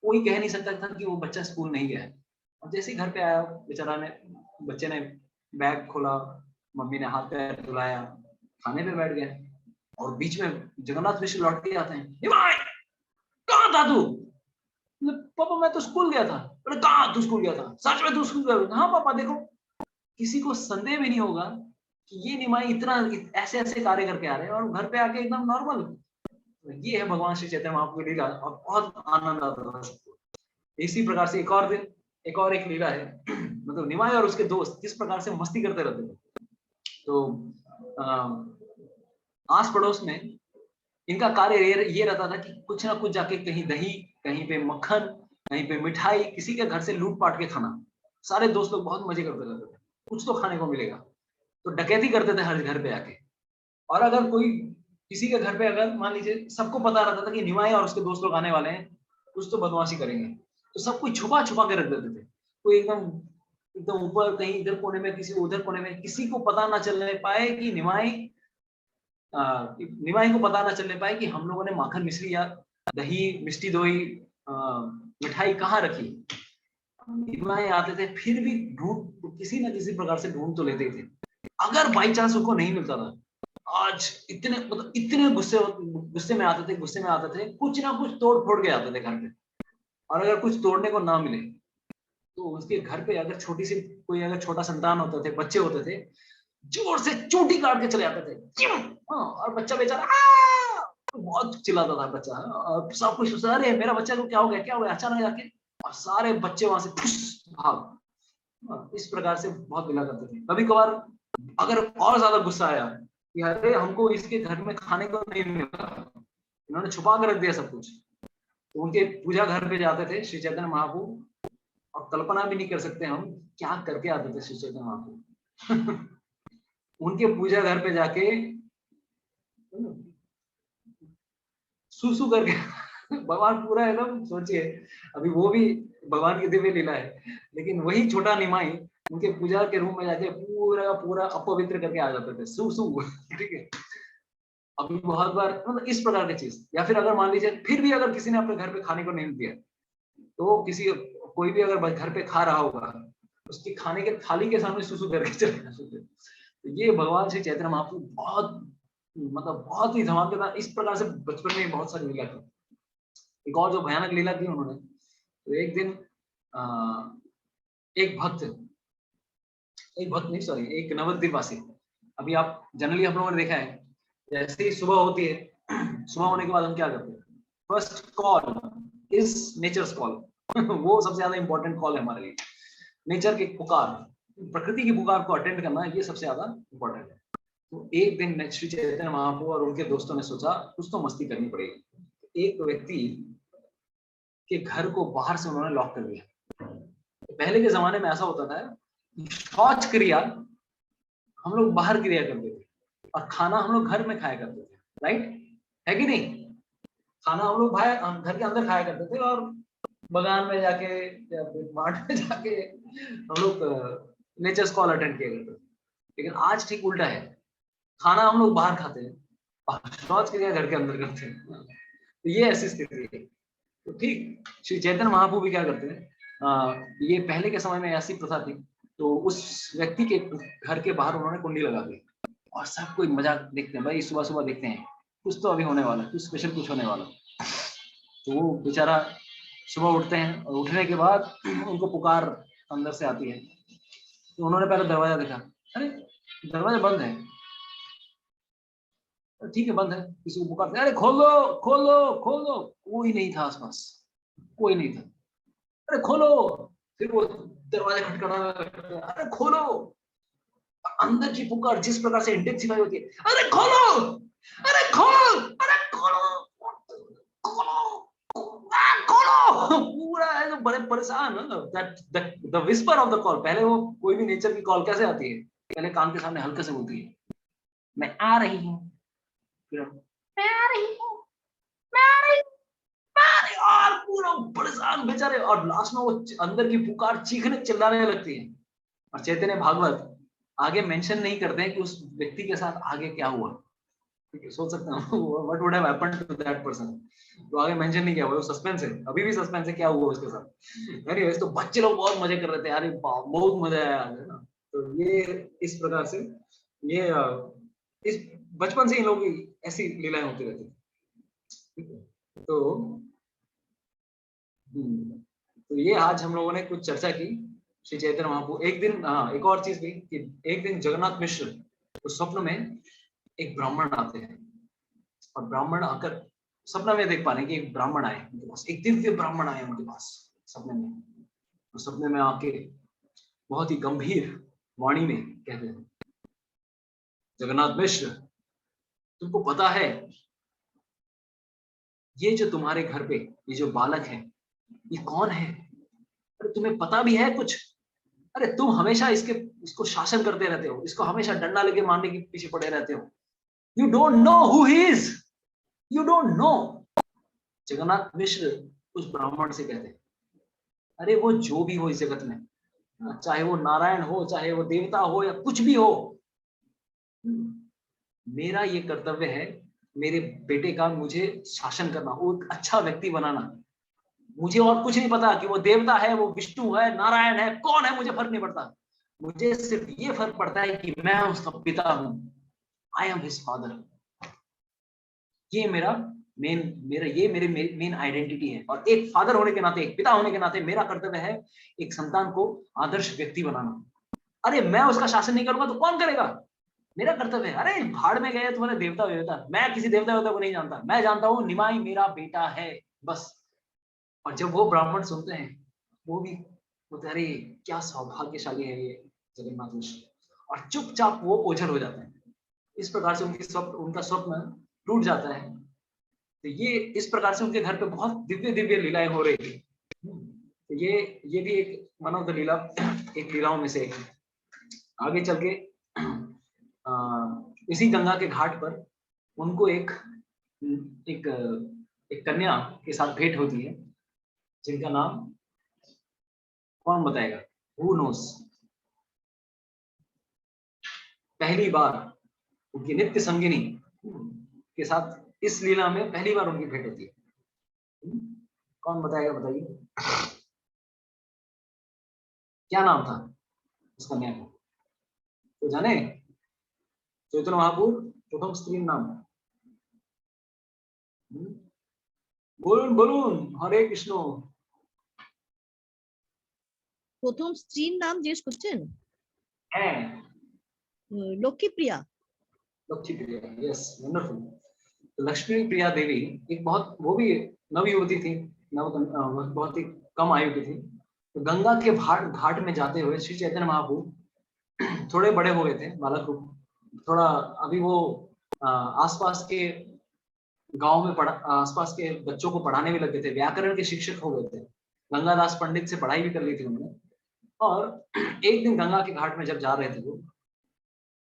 Speaker 1: कोई कह नहीं सकता था कि वो बच्चा स्कूल नहीं गया है। और जैसे ही घर पे आया बेचारा ने, बच्चे ने बैग खोला, मम्मी ने हाथ पैर धुलाया, खाने पे बैठ गया, और बीच में जगन्नाथ मिश्र लौट के आते हैं, कहाँ था तू? पापा मैं तो स्कूल गया था। अरे कहाँ तू स्कूल गया था? सच में तू स्कूल गया? हाँ पापा देखो। किसी को संदेह भी नहीं होगा कि ये निमाई इतना ऐसे ऐसे कार्य करके आ रहे हैं और घर पे आके एकदम नॉर्मल। ये है भगवान श्री चैतन्य महाप्रभु की लीला, और बहुत आनंद आता था सबको। इसी प्रकार से एक और एक लीला है, मतलब निमाई और उसके दोस्त किस प्रकार से मस्ती करते रहते थे। तो आस पड़ोस में इनका कार्य ये रहता था कि कुछ ना कुछ जाके कहीं दही, कहीं पे मक्खन, कहीं पे मिठाई, किसी के घर से लूट पाट के खाना। सारे दोस्त लोग बहुत मजे करते रहते थे, कुछ तो खाने को मिलेगा, तो डकैती करते थे हर घर पे आके। और अगर कोई किसी के घर पे, अगर मान लीजिए सबको पता रहता था कि निमाई और उसके दोस्त लोग आने वाले हैं, कुछ तो बदमाशी करेंगे, तो सब कोई छुपा छुपा के रख देते थे। कोई एकदम एकदम ऊपर, कहीं इधर कोने में, किसी उधर कोने में, किसी को पता ना चलने पाए कि निमाई को पता ना चलने पाए कि हम लोगों ने माखन मिश्री या दही, मिष्टी दोई, मिठाई कहाँ रखी। निमाई आते थे, फिर भी ढूंढ, किसी न किसी प्रकार से ढूंढ तो लेते थे। अगर बाई चांस उनको नहीं मिलता था, आज इतने मतलब इतने गुस्से में आते थे, कुछ ना कुछ तोड़ फोड़ के आते थे घर पे। और अगर कुछ तोड़ने को ना मिले तो उसके घर पे अगर छोटी सी कोई, अगर छोटा संतान होता थे, बच्चे होते थे, जोर से चूटी काट के चले आते थे। और बच्चा बेचारा बहुत चिल्लाता था बच्चा, और सब कुछ सोचता, अरे मेरा बच्चा को क्या हो गया अचानक जाके, और सारे बच्चे वहां से भाग। इस प्रकार से बहुत गिला करते थे। कभी कभार अगर और ज्यादा गुस्सा आया कि अरे हमको इसके घर में खाने को नहीं मिला, इन्होंने छुपा कर रख दिया सब कुछ, तो उनके पूजा घर पे जाते थे श्री चैतन्य महाप्रभु, और कल्पना भी नहीं कर सकते हम क्या करके आते थे श्री चैतन्य महाप्रभु। उनके पूजा घर पे जाके सुसु करके भगवान पूरा एकदम, सोचिए अभी वो भी भगवान की दिव्य लीला है, लेकिन वही छोटा निमाई उनके पूजा के रूम में जाके पूरा पूरा अपवित्र करके आ जाते थे, सुसु। ठीक है, अभी बहुत बार मतलब इस प्रकार की चीज। या फिर अगर मान लीजिए फिर भी अगर किसी ने अपने घर पे खाने को नहीं दिया, तो कोई भी अगर घर पे खा रहा होगा, उसकी खाने के थाली के सामने सुसु करके चले जाते। तो ये भगवान श्री चैतन्य महाप्रभु बहुत मतलब बहुत ही धमाकेदार इस प्रकार से बचपन में बहुत सारी लीला की। एक और जो भयानक लीला की उन्होंने, तो एक दिन एक नवद्वीप वासी, अभी आप जनरली हम लोगों ने देखा है, जैसे ही सुबह होती है, सुबह होने के बाद हम क्या करते हैं, first call is nature's call. वो सबसे ज्यादा इंपॉर्टेंट कॉल है हमारे लिए। नेचर की पुकार, प्रकृति की पुकार को अटेंड करना, ये सबसे ज्यादा इंपॉर्टेंट है। तो एक दिन श्री चैतन्य महाप्रभु और उनके दोस्तों ने सोचा कुछ तो मस्ती करनी पड़ेगी। एक व्यक्ति के घर को बाहर से उन्होंने लॉक कर दिया। पहले के जमाने में ऐसा होता था, शौच क्रिया हम लोग बाहर क्रिया करते थे और खाना हम लोग घर में खाया करते थे, राइट है कि नहीं? खाना हम लोग घर के अंदर खाया करते थे और बगान में जाके या मार्ट में जाके हम लोग नेचर्स कॉल अटेंड किया करते थे। लेकिन आज ठीक उल्टा है, खाना हम लोग बाहर खाते हैं, शौच क्रिया घर के अंदर करते हैं। तो ये ऐसी स्थिति है। तो ठीक श्री चैतन्य महाप्रभु भी क्या करते हैं, ये पहले के समय में ऐसी प्रथा थी, तो उस व्यक्ति के घर के बाहर उन्होंने कुंडी लगा दी और सब कोई मजाक देखते हैं, भाई सुबह सुबह देखते हैं कुछ तो अभी होने वाला, कुछ स्पेशल कुछ होने वाला। तो वो बेचारा सुबह उठते हैं और उठने के बाद उनको पुकार अंदर से आती है। तो उन्होंने पहले दरवाजा देखा, अरे दरवाजा बंद है, ठीक है बंद है, किसी को पुकारते, अरे खोलो खोलो खोलो, कोई नहीं था आसपास, कोई नहीं था, अरे खोलो। फिर वो दरवाजा खटखटाना, अरे खोलो। अंदर की पुकार जिस प्रकार से इंटेंसिफाई होती है, अरे खोलो अरे खोलो अरे खोलो खोलो खोलो, पूरा एकदम बड़े परेशान the whisper of the call. पहले वो कोई भी नेचर की कॉल कैसे आती है, पहले कान के सामने हल्के से बोलती है, मैं आ रही हूँ, मैं आ रही हूँ, मैं आ रही हूँ, अरे यार पूरा परेशान बेचारे। और लास्ट में वो अंदर की पुकार चीखने चिल्लाने लगती है। और चैतन्य भागवत आगे मेंशन नहीं करते हैं कि उस व्यक्ति के साथ आगे क्या हुआ। ठीक है, सोच सकते हैं what would have happened to that person. तो आगे मेंशन नहीं किया, वो सस्पेंस है, अभी भी सस्पेंस है क्या हुआ उसके साथ। एनीवेज, तो बच्चे लोग बहुत मजे कर रहे थे, अरे बहुत मजा आया, है ना। तो ये इस प्रकार से ये इस बचपन से इन लोगों की ऐसी लीलाएं होती रहती थी। तो ये आज हम लोगों ने कुछ चर्चा की श्री चैतन्य महाप्रभु। एक दिन एक और चीज भी कि एक दिन जगन्नाथ मिश्र तो स्वप्न में एक ब्राह्मण आते हैं, और ब्राह्मण आकर सपना में देख पा रहे हैं कि एक ब्राह्मण आए उनके पास, एक दिव्य ब्राह्मण आए उनके पास सपने में। तो सपने में आके बहुत ही गंभीर वाणी में कहते हैं, जगन्नाथ मिश्र, तुमको पता है ये जो तुम्हारे घर पे ये जो बालक है ये कौन है? अरे तुम्हें पता भी है कुछ? अरे तुम हमेशा इसको शासन करते रहते हो, इसको हमेशा डंडा लेके मारने के पीछे पड़े रहते हो। You don't know who he is, you don't know. Jagannath Mishra उस ब्राह्मण से कहते हैं, अरे वो जो भी हो इस जगत में, चाहे वो नारायण हो, चाहे वो देवता हो, या कुछ भी हो, मेरा ये कर्तव्य है मेरे बेटे का मुझे शासन करना, वो एक अच्छा व्यक्ति बनाना। मुझे और कुछ नहीं पता कि वो देवता है, वो विष्णु है, नारायण है, कौन है, मुझे फर्क नहीं पड़ता। मुझे सिर्फ ये फर्क पड़ता है कि मैं उसका पिता हूं, आई एम हिज फादर। ये मेरी मेन आइडेंटिटी है। और एक फादर होने के नाते, एक पिता होने के नाते मेरा कर्तव्य है एक संतान को आदर्श व्यक्ति बनाना। अरे मैं उसका शासन नहीं करूंगा तो कौन करेगा? मेरा कर्तव्य है। अरे भाड़ में गए तुम्हारे देवता वेवता, मैं किसी देवता वेवता को नहीं जानता, मैं जानता हूँ निमाई मेरा बेटा है, बस। और जब वो ब्राह्मण सुनते हैं, वो भी बोलते, अरे क्या सौभाग्यशाली है ये जगन्नाथ मिश्र, और चुपचाप वो ओझल हो जाते हैं। इस प्रकार से उनका स्वप्न टूट जाता है। तो ये इस प्रकार से उनके घर पे बहुत दिव्य दिव्य लीलाएं हो रही थी। तो ये भी एक वन ऑफ द लीलाओं में से एक है। आगे चल के इसी गंगा के घाट पर उनको एक कन्या के साथ भेंट होती है, जिनका नाम कौन बताएगा? Who knows? पहली बार उनकी नित्य संगिनी के साथ इस लीला में पहली बार उनकी भेंट होती है। कौन बताएगा? बताइए, क्या नाम था उस कन्या का? तो जाने चैतन्य महाप्रभु प्रथम स्त्री नाम বলুন হরে কৃষ্ণ।
Speaker 3: প্রথম স্ত্রীর নাম জিজ্ঞেস করছেন?
Speaker 1: হ্যাঁ,
Speaker 3: লক্ষ্মীপ্রিয়া।
Speaker 1: लक्ष्मी प्रिया, यस, वंडरफुल। तो लक्ष्मी प्रिया देवी एक बहुत, वो भी नव युवती थी, बहुत ही कम आयु की थी। तो गंगा के घाट में जाते हुए श्री चैतन्य महाप्रभु थोड़े बड़े हो गए थे, बालक रूप, थोड़ा अभी वो आसपास के गांव में आसपास के बच्चों को पढ़ाने भी लगे थे, व्याकरण के शिक्षक हो गए थे, गंगादास पंडित से पढ़ाई भी कर ली थी उन्होंने। और एक दिन गंगा के घाट में जब जा रहे थे वो,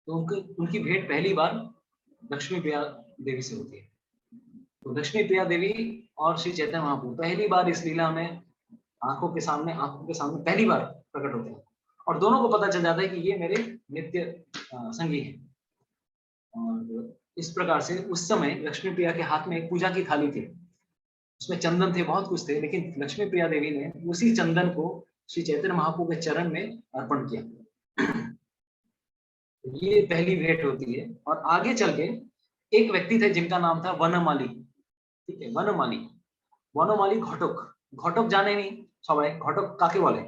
Speaker 1: तो उनकी भेंट पहली बार लक्ष्मी प्रिया देवी से होती है। तो लक्ष्मी प्रिया देवी और श्री चैतन्य महाप्रभु पहली बार इस लीला में आंखों के सामने पहली बार प्रकट होते हैं, और दोनों को पता चल जाता है कि ये मेरे नित्य संगी हैं। और इस प्रकार से उस समय लक्ष्मी प्रिया के हाथ में एक पूजा की थाली थी, उसमें चंदन थे, बहुत कुछ थे, लेकिन लक्ष्मी प्रिया देवी ने उसी चंदन को श्री चैतन्य महाप्रभु के चरण में अर्पण किया। ये पहली भेंट होती है। और आगे चल के एक व्यक्ति थे जिनका नाम था वनमाली। ठीक है, वनमाली घटक जाने नहीं सबाई, घटक काके बोले?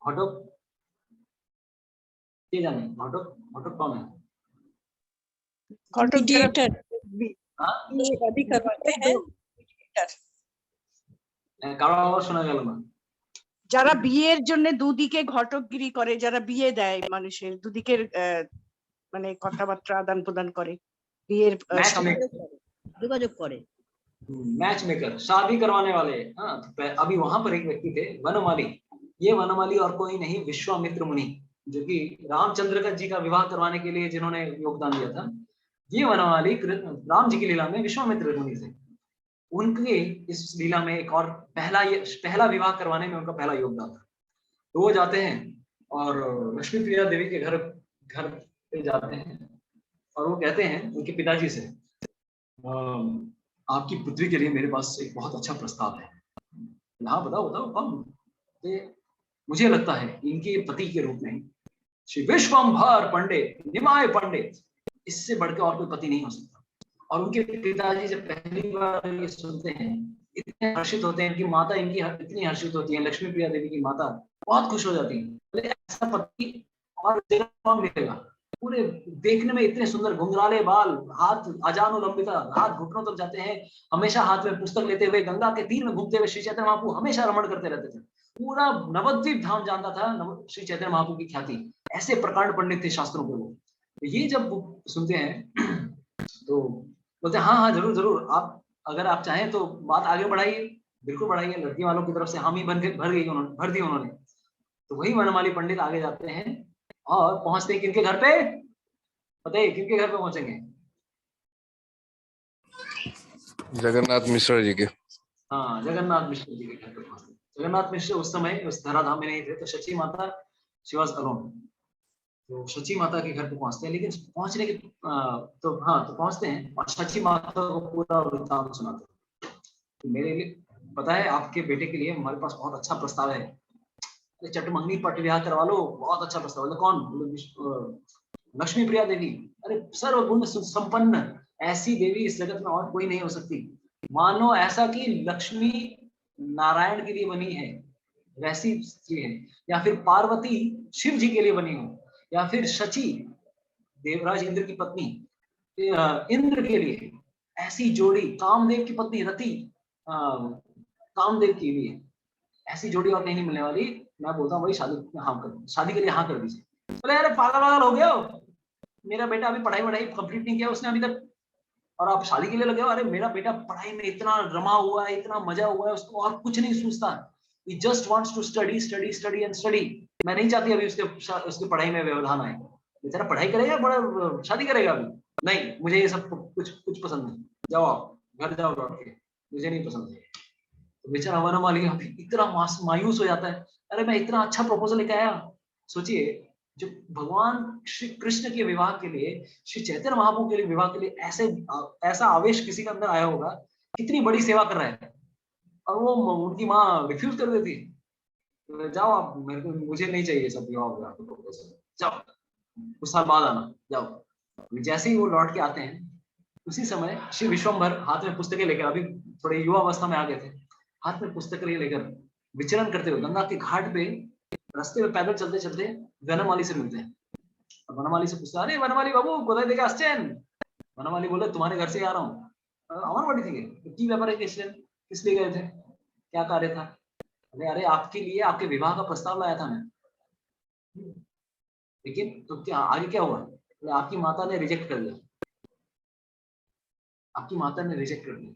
Speaker 1: घटक के जाने? घटक कौन है?
Speaker 5: शादी करवाते हैं,
Speaker 1: কারো আওয়াজ শোনা গেল না।
Speaker 5: যারা বিয়ের জন্য দুদিকে ঘটকগিরি করে, যারা বিয়ে দেয় মানুষের, দুদিকের মানে কথাবার্তা আদান প্রদান করে, বিয়ের
Speaker 3: যোগাযোগ করে।
Speaker 1: मैच मेकर, शादी करवाने वाले। हाँ, तो अभी वहां पर एक व्यक्ति थे वनमाली। ये वनमाली और कोई नहीं, विश्वामित्र मुनि, जो कि रामचंद्र का जी का विवाह करवाने के लिए जिन्होंने योगदान दिया था। ये वनमाली राम जी की लीला में विश्वामित्र मुनि थे। उनके इस लीला में एक और पहला विवाह करवाने में उनका पहला योगदान था। तो वो जाते हैं और लक्ष्मी प्रिया देवी के घर घर पे जाते हैं और वो कहते हैं उनके पिताजी से, आपकी पुत्री के लिए मेरे पास एक बहुत अच्छा प्रस्ताव है। हाँ बताओ बताओ कौन। मुझे लगता है इनके पति के रूप में श्री विश्वम्भर पंडित, निमाय पंडित, इससे बढ़कर और कोई पति नहीं हो सकता। और उनके पिताजी जब पहली बार ये सुनते हैं इतने हर्षित होते हैं, इनकी माता इनकी इतनी हर्षित होती है, लक्ष्मी प्रिया देवी की माता बहुत खुश हो जाती है। ऐसा पति और मिलेगा, पूरे देखने में इतने सुंदर, घुंघराले बाल, हाथ अजानुलंबिता, हाथ घुटनों तक जाते हैं, हमेशा हाथ में पुस्तक लेते हुए गंगा के तीर में घूमते हुए श्री चैतन्य महाप्रभु हमेशा रमण करते रहते थे। पूरा नवद्वीप धाम जानता था श्री चैतन्य महाप्रभु की ख्याति। ऐसे प्रकांड पंडित थे शास्त्रों के वो। ये जब सुनते हैं तो बोलते हैं हाँ हाँ जरूर जरूर, आप अगर आप चाहें तो बात आगे बढ़ाइए, बिल्कुल बढ़ाइए। लड़की वालों की तरफ से हामी भर दी उन्होंने। तो वही वनमाली पंडित आगे जाते हैं और पहुंचते हैं किनके घर पे, बताइए किनके घर पे पहुंचेंगे?
Speaker 4: जगन्नाथ मिश्र जी के।
Speaker 1: हाँ, जगन्नाथ मिश्र जी के घर पे पहुंचते हैं। जगन्नाथ मिश्र उस समय उस धराधाम में नहीं थे, तो शची माता शी वाज अलोन। तो शची माता के घर पे पहुंचते हैं, लेकिन पहुंचने के तो पहुंचते हैं और शची माता को पूरा वृत्तांत सुनाते हैं। तो मेरे लिए पता है आपके बेटे के लिए हमारे पास बहुत अच्छा प्रस्ताव है, चटमंगनी पट विवाह करवा लो, बहुत अच्छा प्रस्ताव। बोले कौन? लक्ष्मी प्रिया देवी। अरे सर्वगुण संपन्न ऐसी देवी इस जगत में और कोई नहीं हो सकती। मानो ऐसा कि लक्ष्मी नारायण के लिए बनी है वैसी स्त्री है, या फिर पार्वती शिव जी के लिए बनी हो, या फिर शची देवराज इंद्र की पत्नी इंद्र के लिए ऐसी जोड़ी, कामदेव की पत्नी रति कामदेव के लिए ऐसी जोड़ी और कहीं नहीं मिलने वाली। मैं बोलता हूँ भाई शादी के लिए हाँ कर दीजिए। बोले अरे पागल हो गए हो, मेरा बेटा अभी पढ़ाई कंप्लीट नहीं किया उसने अभी तक, और आप शादी के लिए लगे हो? अरे मेरा बेटा पढ़ाई में इतना रमा हुआ है, इतना मजा हुआ है उसको, और कुछ नहीं सोचता। He just wants to study and study। मैं नहीं चाहती अभी उसकी पढ़ाई में व्यवधान आए। बेचारा पढ़ाई करेगा, बड़ा शादी करेगा अभी नहीं। मुझे ये सब कुछ पसंद नहीं, जाओ आप घर जाओ लौट के, मुझे नहीं पसंद है। तो बेचारा वनमाली इतना मायूस हो जाता है। अरे मैं इतना अच्छा प्रपोजल लेके आया। सोचिए, जो भगवान श्री कृष्ण के विवाह के लिए, श्री चैतन्य महाप्रभु के लिए विवाह के लिए ऐसा आवेश किसी के अंदर आया होगा, कितनी बड़ी सेवा कर रहा है, और वो उनकी माँ रिफ्यूज कर देती है। जाओ आप, मुझे नहीं चाहिए सब विवाह प्रपोजल, जाओ कुछ साल बाद आना, जाओ। जैसे ही वो लौट के आते हैं उसी समय श्री विश्वम्भर हाथ में पुस्तकें लेकर, अभी थोड़े युवा अवस्था में आ गए थे, हाथ में पुस्तकें लेकर विचरण करते हुए गंगा के घाट पे रास्ते में पैदल चलते चलते वनमाली से मिलते हैं। वनमाली से पूछते, अरे वनमाली बाबू कोথায় থেকে আসছেন? वनमाली बोले तुम्हारे घर से आ रहा हूँ। আমার বাড়ি থেকে? কি ব্যাপারে গেছিলেন, किस लिए गए थे, क्या कार्य था? अरे आपके लिए आपके विवाह का प्रस्ताव लाया था मैं, लेकिन तो क्या आगे क्या हुआ? आपकी माता ने रिजेक्ट कर दिया, आपकी माता ने रिजेक्ट कर दिया।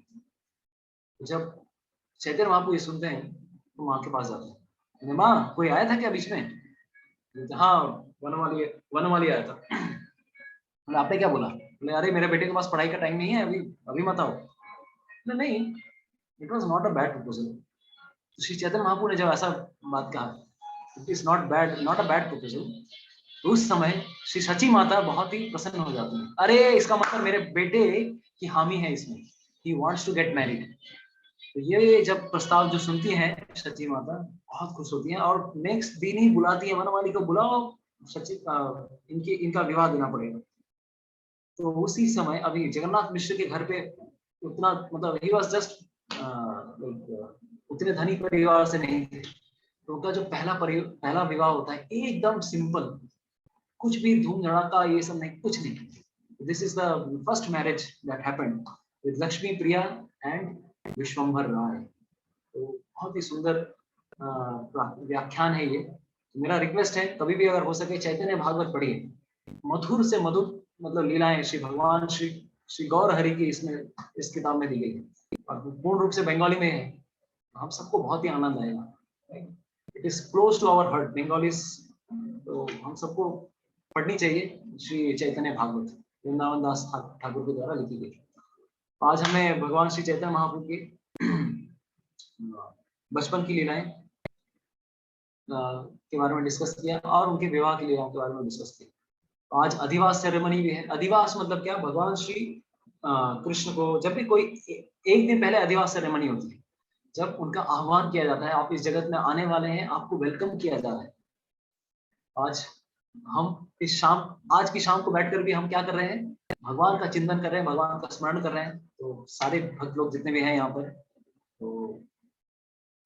Speaker 1: जब चैतन्य महाप्रभु ये सुनते हैं तो माँ के पास जाते हैं, माँ कोई आया था क्या बीच में? हाँ वनमाली आया था। बोले आपने क्या बोला? बोले अरे मेरे बेटे के पास पढ़ाई का टाइम नहीं है, अभी मत आओ। नहीं, it was not a bad proposal. Shri Chaitanya Mahaprabhu ने जब ऐसा बात कहा, it is not a bad proposal, तो उस समय श्री शची माता बहुत ही प्रसन्न हो जाती है। अरे इसका मतलब मेरे बेटे की हामी है इसमें, he wants to get married. तो ये जब प्रस्ताव जो सुनती है शची माता बहुत खुश होती है, और नेक्स्ट दिन ही बुलाती है वनमाली को, बुलाओ शची इनका विवाह देना पड़ेगा। तो उसी समय अभी जगन्नाथ मिश्र के घर पे उतना मतलब ही वाज जस्ट उतने धनी परिवार से नहीं थे, तो उनका जो पहला विवाह होता है एकदम सिंपल, कुछ भी धूम धड़ाका ये सब नहीं, कुछ नहीं। This is the first marriage that happened with Lakshmi Priya and Vishwambhar Rai. तो बहुत ही सुंदर व्याख्यान है ये। तो मेरा रिक्वेस्ट है, कभी भी अगर हो सके चैतन्य भागवत पढ़िए, मधुर से मधुर मतलब लीलाएं श्री भगवान श्री गौर हरि की इसमें इस किताब में दी गई है। और पूर्ण रूप से बंगाली में है, हम सबको बहुत ही आनंद आएगा। It is close to our heart Bengalis, तो हम सबको पढ़नी चाहिए श्री चैतन्य भागवत, वृंदावन दास ठाकुर के द्वारा लिखी गई। आज हमने भगवान श्री चैतन्य महाप्रभु की बचपन की लीलाएं के बारे में डिस्कस किया और उनके विवाह की लीलाओं के बारे में डिस्कस किया। आज अधिवास सेरेमनी भी है। अधिवास मतलब क्या? भगवान श्री कृष्ण को जब भी कोई एक दिन पहले अधिवास सेरेमनी होती है, जब उनका आह्वान किया जाता है, आप इस जगत में आने वाले हैं, आपको वेलकम किया जा रहा है। आज हम इस शाम, आज की शाम को बैठकर भी हम क्या कर रहे हैं? भगवान का चिंतन कर रहे हैं, भगवान का स्मरण कर रहे हैं। तो सारे भक्त लोग जितने भी हैं यहाँ पर, तो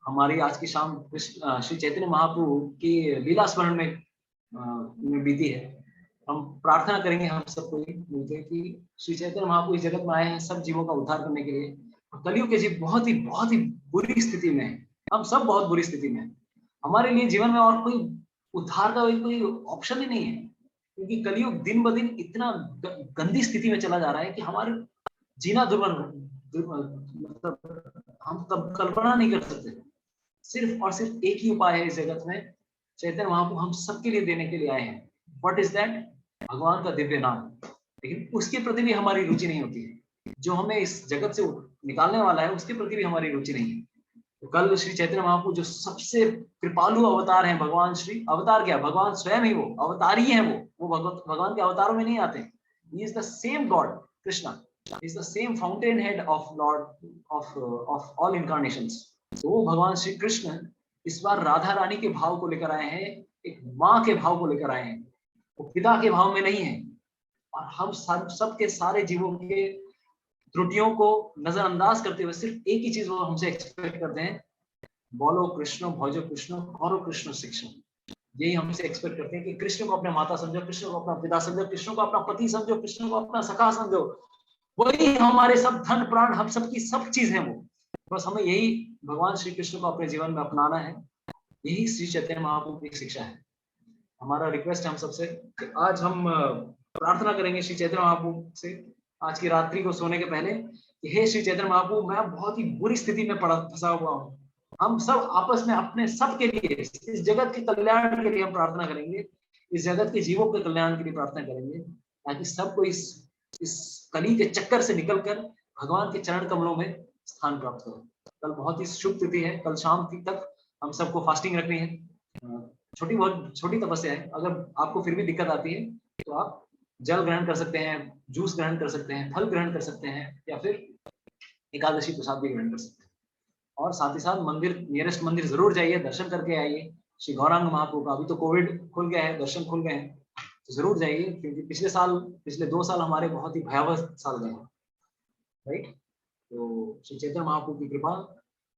Speaker 1: हमारी आज की शाम श्री चैतन्य महाप्रभु की लीला स्मरण में बीती है। हम प्रार्थना करेंगे हम सबको मिलकर कि श्री चैतन्य महाप्रभु इस जगत में आए हैं सब जीवों का उद्धार करने के लिए। कलयुग के जीव बहुत ही बुरी स्थिति में है, हम सब बहुत बुरी स्थिति में है। हमारे लिए जीवन में और कोई उद्धार का कोई ऑप्शन ही नहीं है, क्योंकि कलयुग दिन ब दिन इतना गंदी स्थिति में चला जा रहा है कि हमारे जीना मतलब हम तब कल्पना नहीं कर सकते। सिर्फ और सिर्फ एक ही उपाय है इस जगत में, चैतन्य महाप्रभु हम सबके लिए देने के लिए आए हैं। What is that? भगवान का दिव्य नाम। लेकिन उसके प्रति भी हमारी रुचि नहीं होती है। जो हमें इस जगत से निकालने वाला है उसके प्रति भी हमारी रुचि नहीं है। तो कल श्री चैतन्य महाप्रभु जो सबसे कृपालु अवतार हैं, भगवान श्री, अवतार क्या? भगवान स्वयं ही वो अवतार ही है। वो भगवान के अवतारों में नहीं आते। He is the same God Krishna, he is the same fountain head of Lord of all incarnations. तो वो भगवान श्री कृष्ण इस बार राधा रानी के भाव को लेकर आए हैं, एक माँ के भाव को लेकर आए हैं। वो पिता के भाव में नहीं है। और हम सबके सारे जीवों के त्रुटियों को नजरअंदाज करते हुए सिर्फ एक ही चीज वो हमसे एक्सपेक्ट करते हैं, बोलो कृष्ण भजो कृष्ण करो कृष्ण शिक्षण। यही हमसे एक्सपेक्ट करते हैं कि कृष्ण को अपने माता समझो, कृष्ण को अपना पिता समझो, कृष्ण को अपना पति समझो, कृष्ण को अपना सखा समझो। वही हमारे सब धन प्राण, हम सबकी सब चीज है वो। बस हमें यही भगवान श्री कृष्ण को अपने जीवन में अपनाना है। यही श्री चैतन्य महाप्रभु की शिक्षा है। हमारा रिक्वेस्ट है हम सबसे, आज हम प्रार्थना करेंगे श्री चैतन्य महाप्रभु से आज की रात्रि को सोने के पहले कि हे श्री चैतन्य महाप्रभु, मैं बहुत ही बुरी स्थिति में फंसा हुआ हूँ। हम सब आपस में अपने सब के लिए, इस जगत के कल्याण के लिए हम प्रार्थना करेंगे, इस जगत के जीवों के कल्याण के लिए प्रार्थना करेंगे, ताकि सबको इस कली के चक्कर से निकलकर भगवान के चरण कमलों में स्थान प्राप्त हो। कल बहुत ही शुभ तिथि है। कल शाम तक हम सबको फास्टिंग रखनी है। बहुत छोटी तपस्या है। अगर आपको फिर भी दिक्कत आती है तो आप जल ग्रहण कर सकते हैं, जूस ग्रहण कर सकते हैं, फल ग्रहण कर सकते हैं, या फिर एकादशी प्रसाद भी ग्रहण कर सकते हैं। और साथ ही साथ मंदिर, नियरेस्ट मंदिर जरूर जाइए, दर्शन करके आइए श्री गौरांग महाप्रभु का। अभी तो कोविड खुल गया है, दर्शन खुल गए हैं, तो जरूर जाइए, क्योंकि पिछले 2 साल हमारे बहुत ही भयावह साल गए हैं, राइट। तो श्री चैतन्य महाप्रभु की कृपा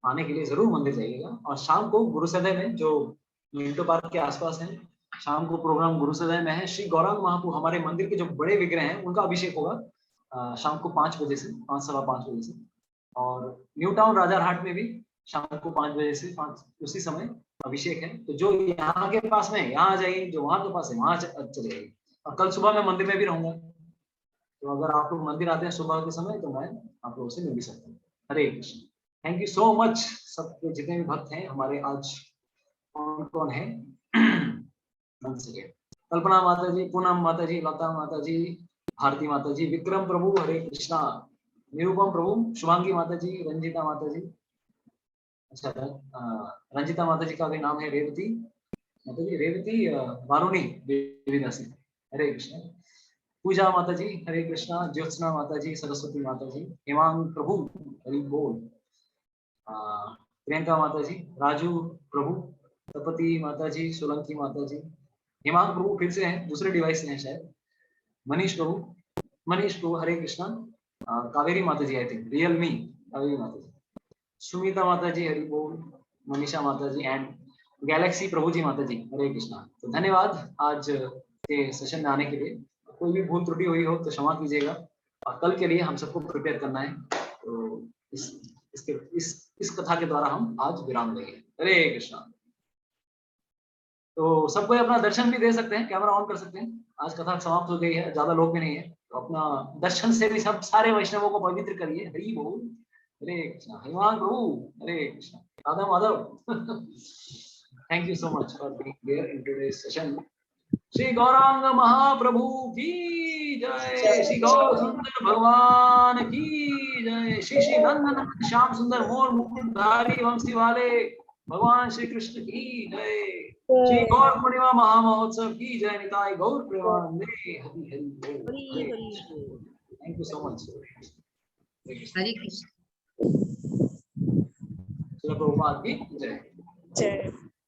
Speaker 1: पाने के लिए जरूर मंदिर जाइएगा। और शाम को गुरुसदय में, जो मिंटो पार्क के आसपास है, शाम को प्रोग्राम गुरुसदय में है। श्री गौरांग महाप्रभु हमारे मंदिर के जो बड़े विग्रह हैं उनका अभिषेक होगा शाम को 5 बजे से, 5 सवा 5 बजे से। और न्यू टाउन राजारहाट में भी शाम को 5 बजे से 5 उसी समय अभिषेक है। तो जो यहाँ के पास में यहाँ आ जाइए, जो वहाँ के पास है वहाँ चले जाइए। और कल सुबह मैं मंदिर में भी रहूंगा, तो अगर आप लोग मंदिर आते हैं सुबह के समय तो मैं आप लोगों से मिल भी सकता हूँ। Hare Krishna. Thank you so much सबके जितने भी भक्त हैं हमारे। आज कौन कौन है? कल्पना माता जी, पूनम माता जी, लता माता जी, भारती माता जी, विक्रम प्रभु, हरे कृष्णा, निरुपम प्रभु, शुभांगी माता जी, रंजिता माता जी, अच्छा रंजिता माता जी का भी नाम है रेवती माता जी, रेवती वारुणी देवीदासी, हरे कृष्णा। पूजा माता जी, हरे कृष्णा। ज्योत्सना माता जी, सरस्वती माता जी, हेमांग प्रभु, हरि बोल। प्रियंका माता जी, राजू प्रभु, तपति माता जी, सोलंकी माता जी, हेमांग प्रभु फिर से हैं, दूसरे डिवाइस से हैं शायद। मनीष प्रभु, हरे कृष्णा। कावेरी माता जी, आई थिंक रियलमी कावेरी माता जी, सुमिता माता जी, हरि बोल। मनीषा माता जी एंड गैलेक्सी प्रभु जी माता जी, हरे कृष्णा। तो धन्यवाद आज के सेशन में आने के लिए। कोई भी भूल त्रुटि हुई हो तो क्षमा कीजिएगा। और कल के लिए हम सबको प्रिपेयर करना है, तो इस कथा के द्वारा हम आज विराम देंगे। हरे कृष्णा। तो सबको अपना दर्शन भी दे सकते हैं, कैमरा ऑन कर सकते हैं। आज कथा समाप्त हो गई है, ज्यादा लोग भी नहीं है, तो अपना दर्शन से भी सब सारे वैष्णवों को पवित्र करिए। हरि बोल। हरे कृष्णा, हनुमान प्रभु, Hare Krishna, Radha Madhav. Thank you so much for being there in today's session. Shri Gauranga Mahaprabhu की जय, श्री गौर सुंदर भगवान की जय, श्री श्री नंदन श्याम सुंदर मोर मुकुटधारी वंशी वाले भगवान श्री कृष्ण की जय, श्री गौर पूर्णिमा महामहोत्सव की जय, निताई गौर प्रेमानंदे, हरि हरि बोल।
Speaker 3: हरि हरि बोल।
Speaker 1: Thank you so much.
Speaker 6: Hare Krishna.
Speaker 1: Srila Prabhupada की जय।
Speaker 3: जय।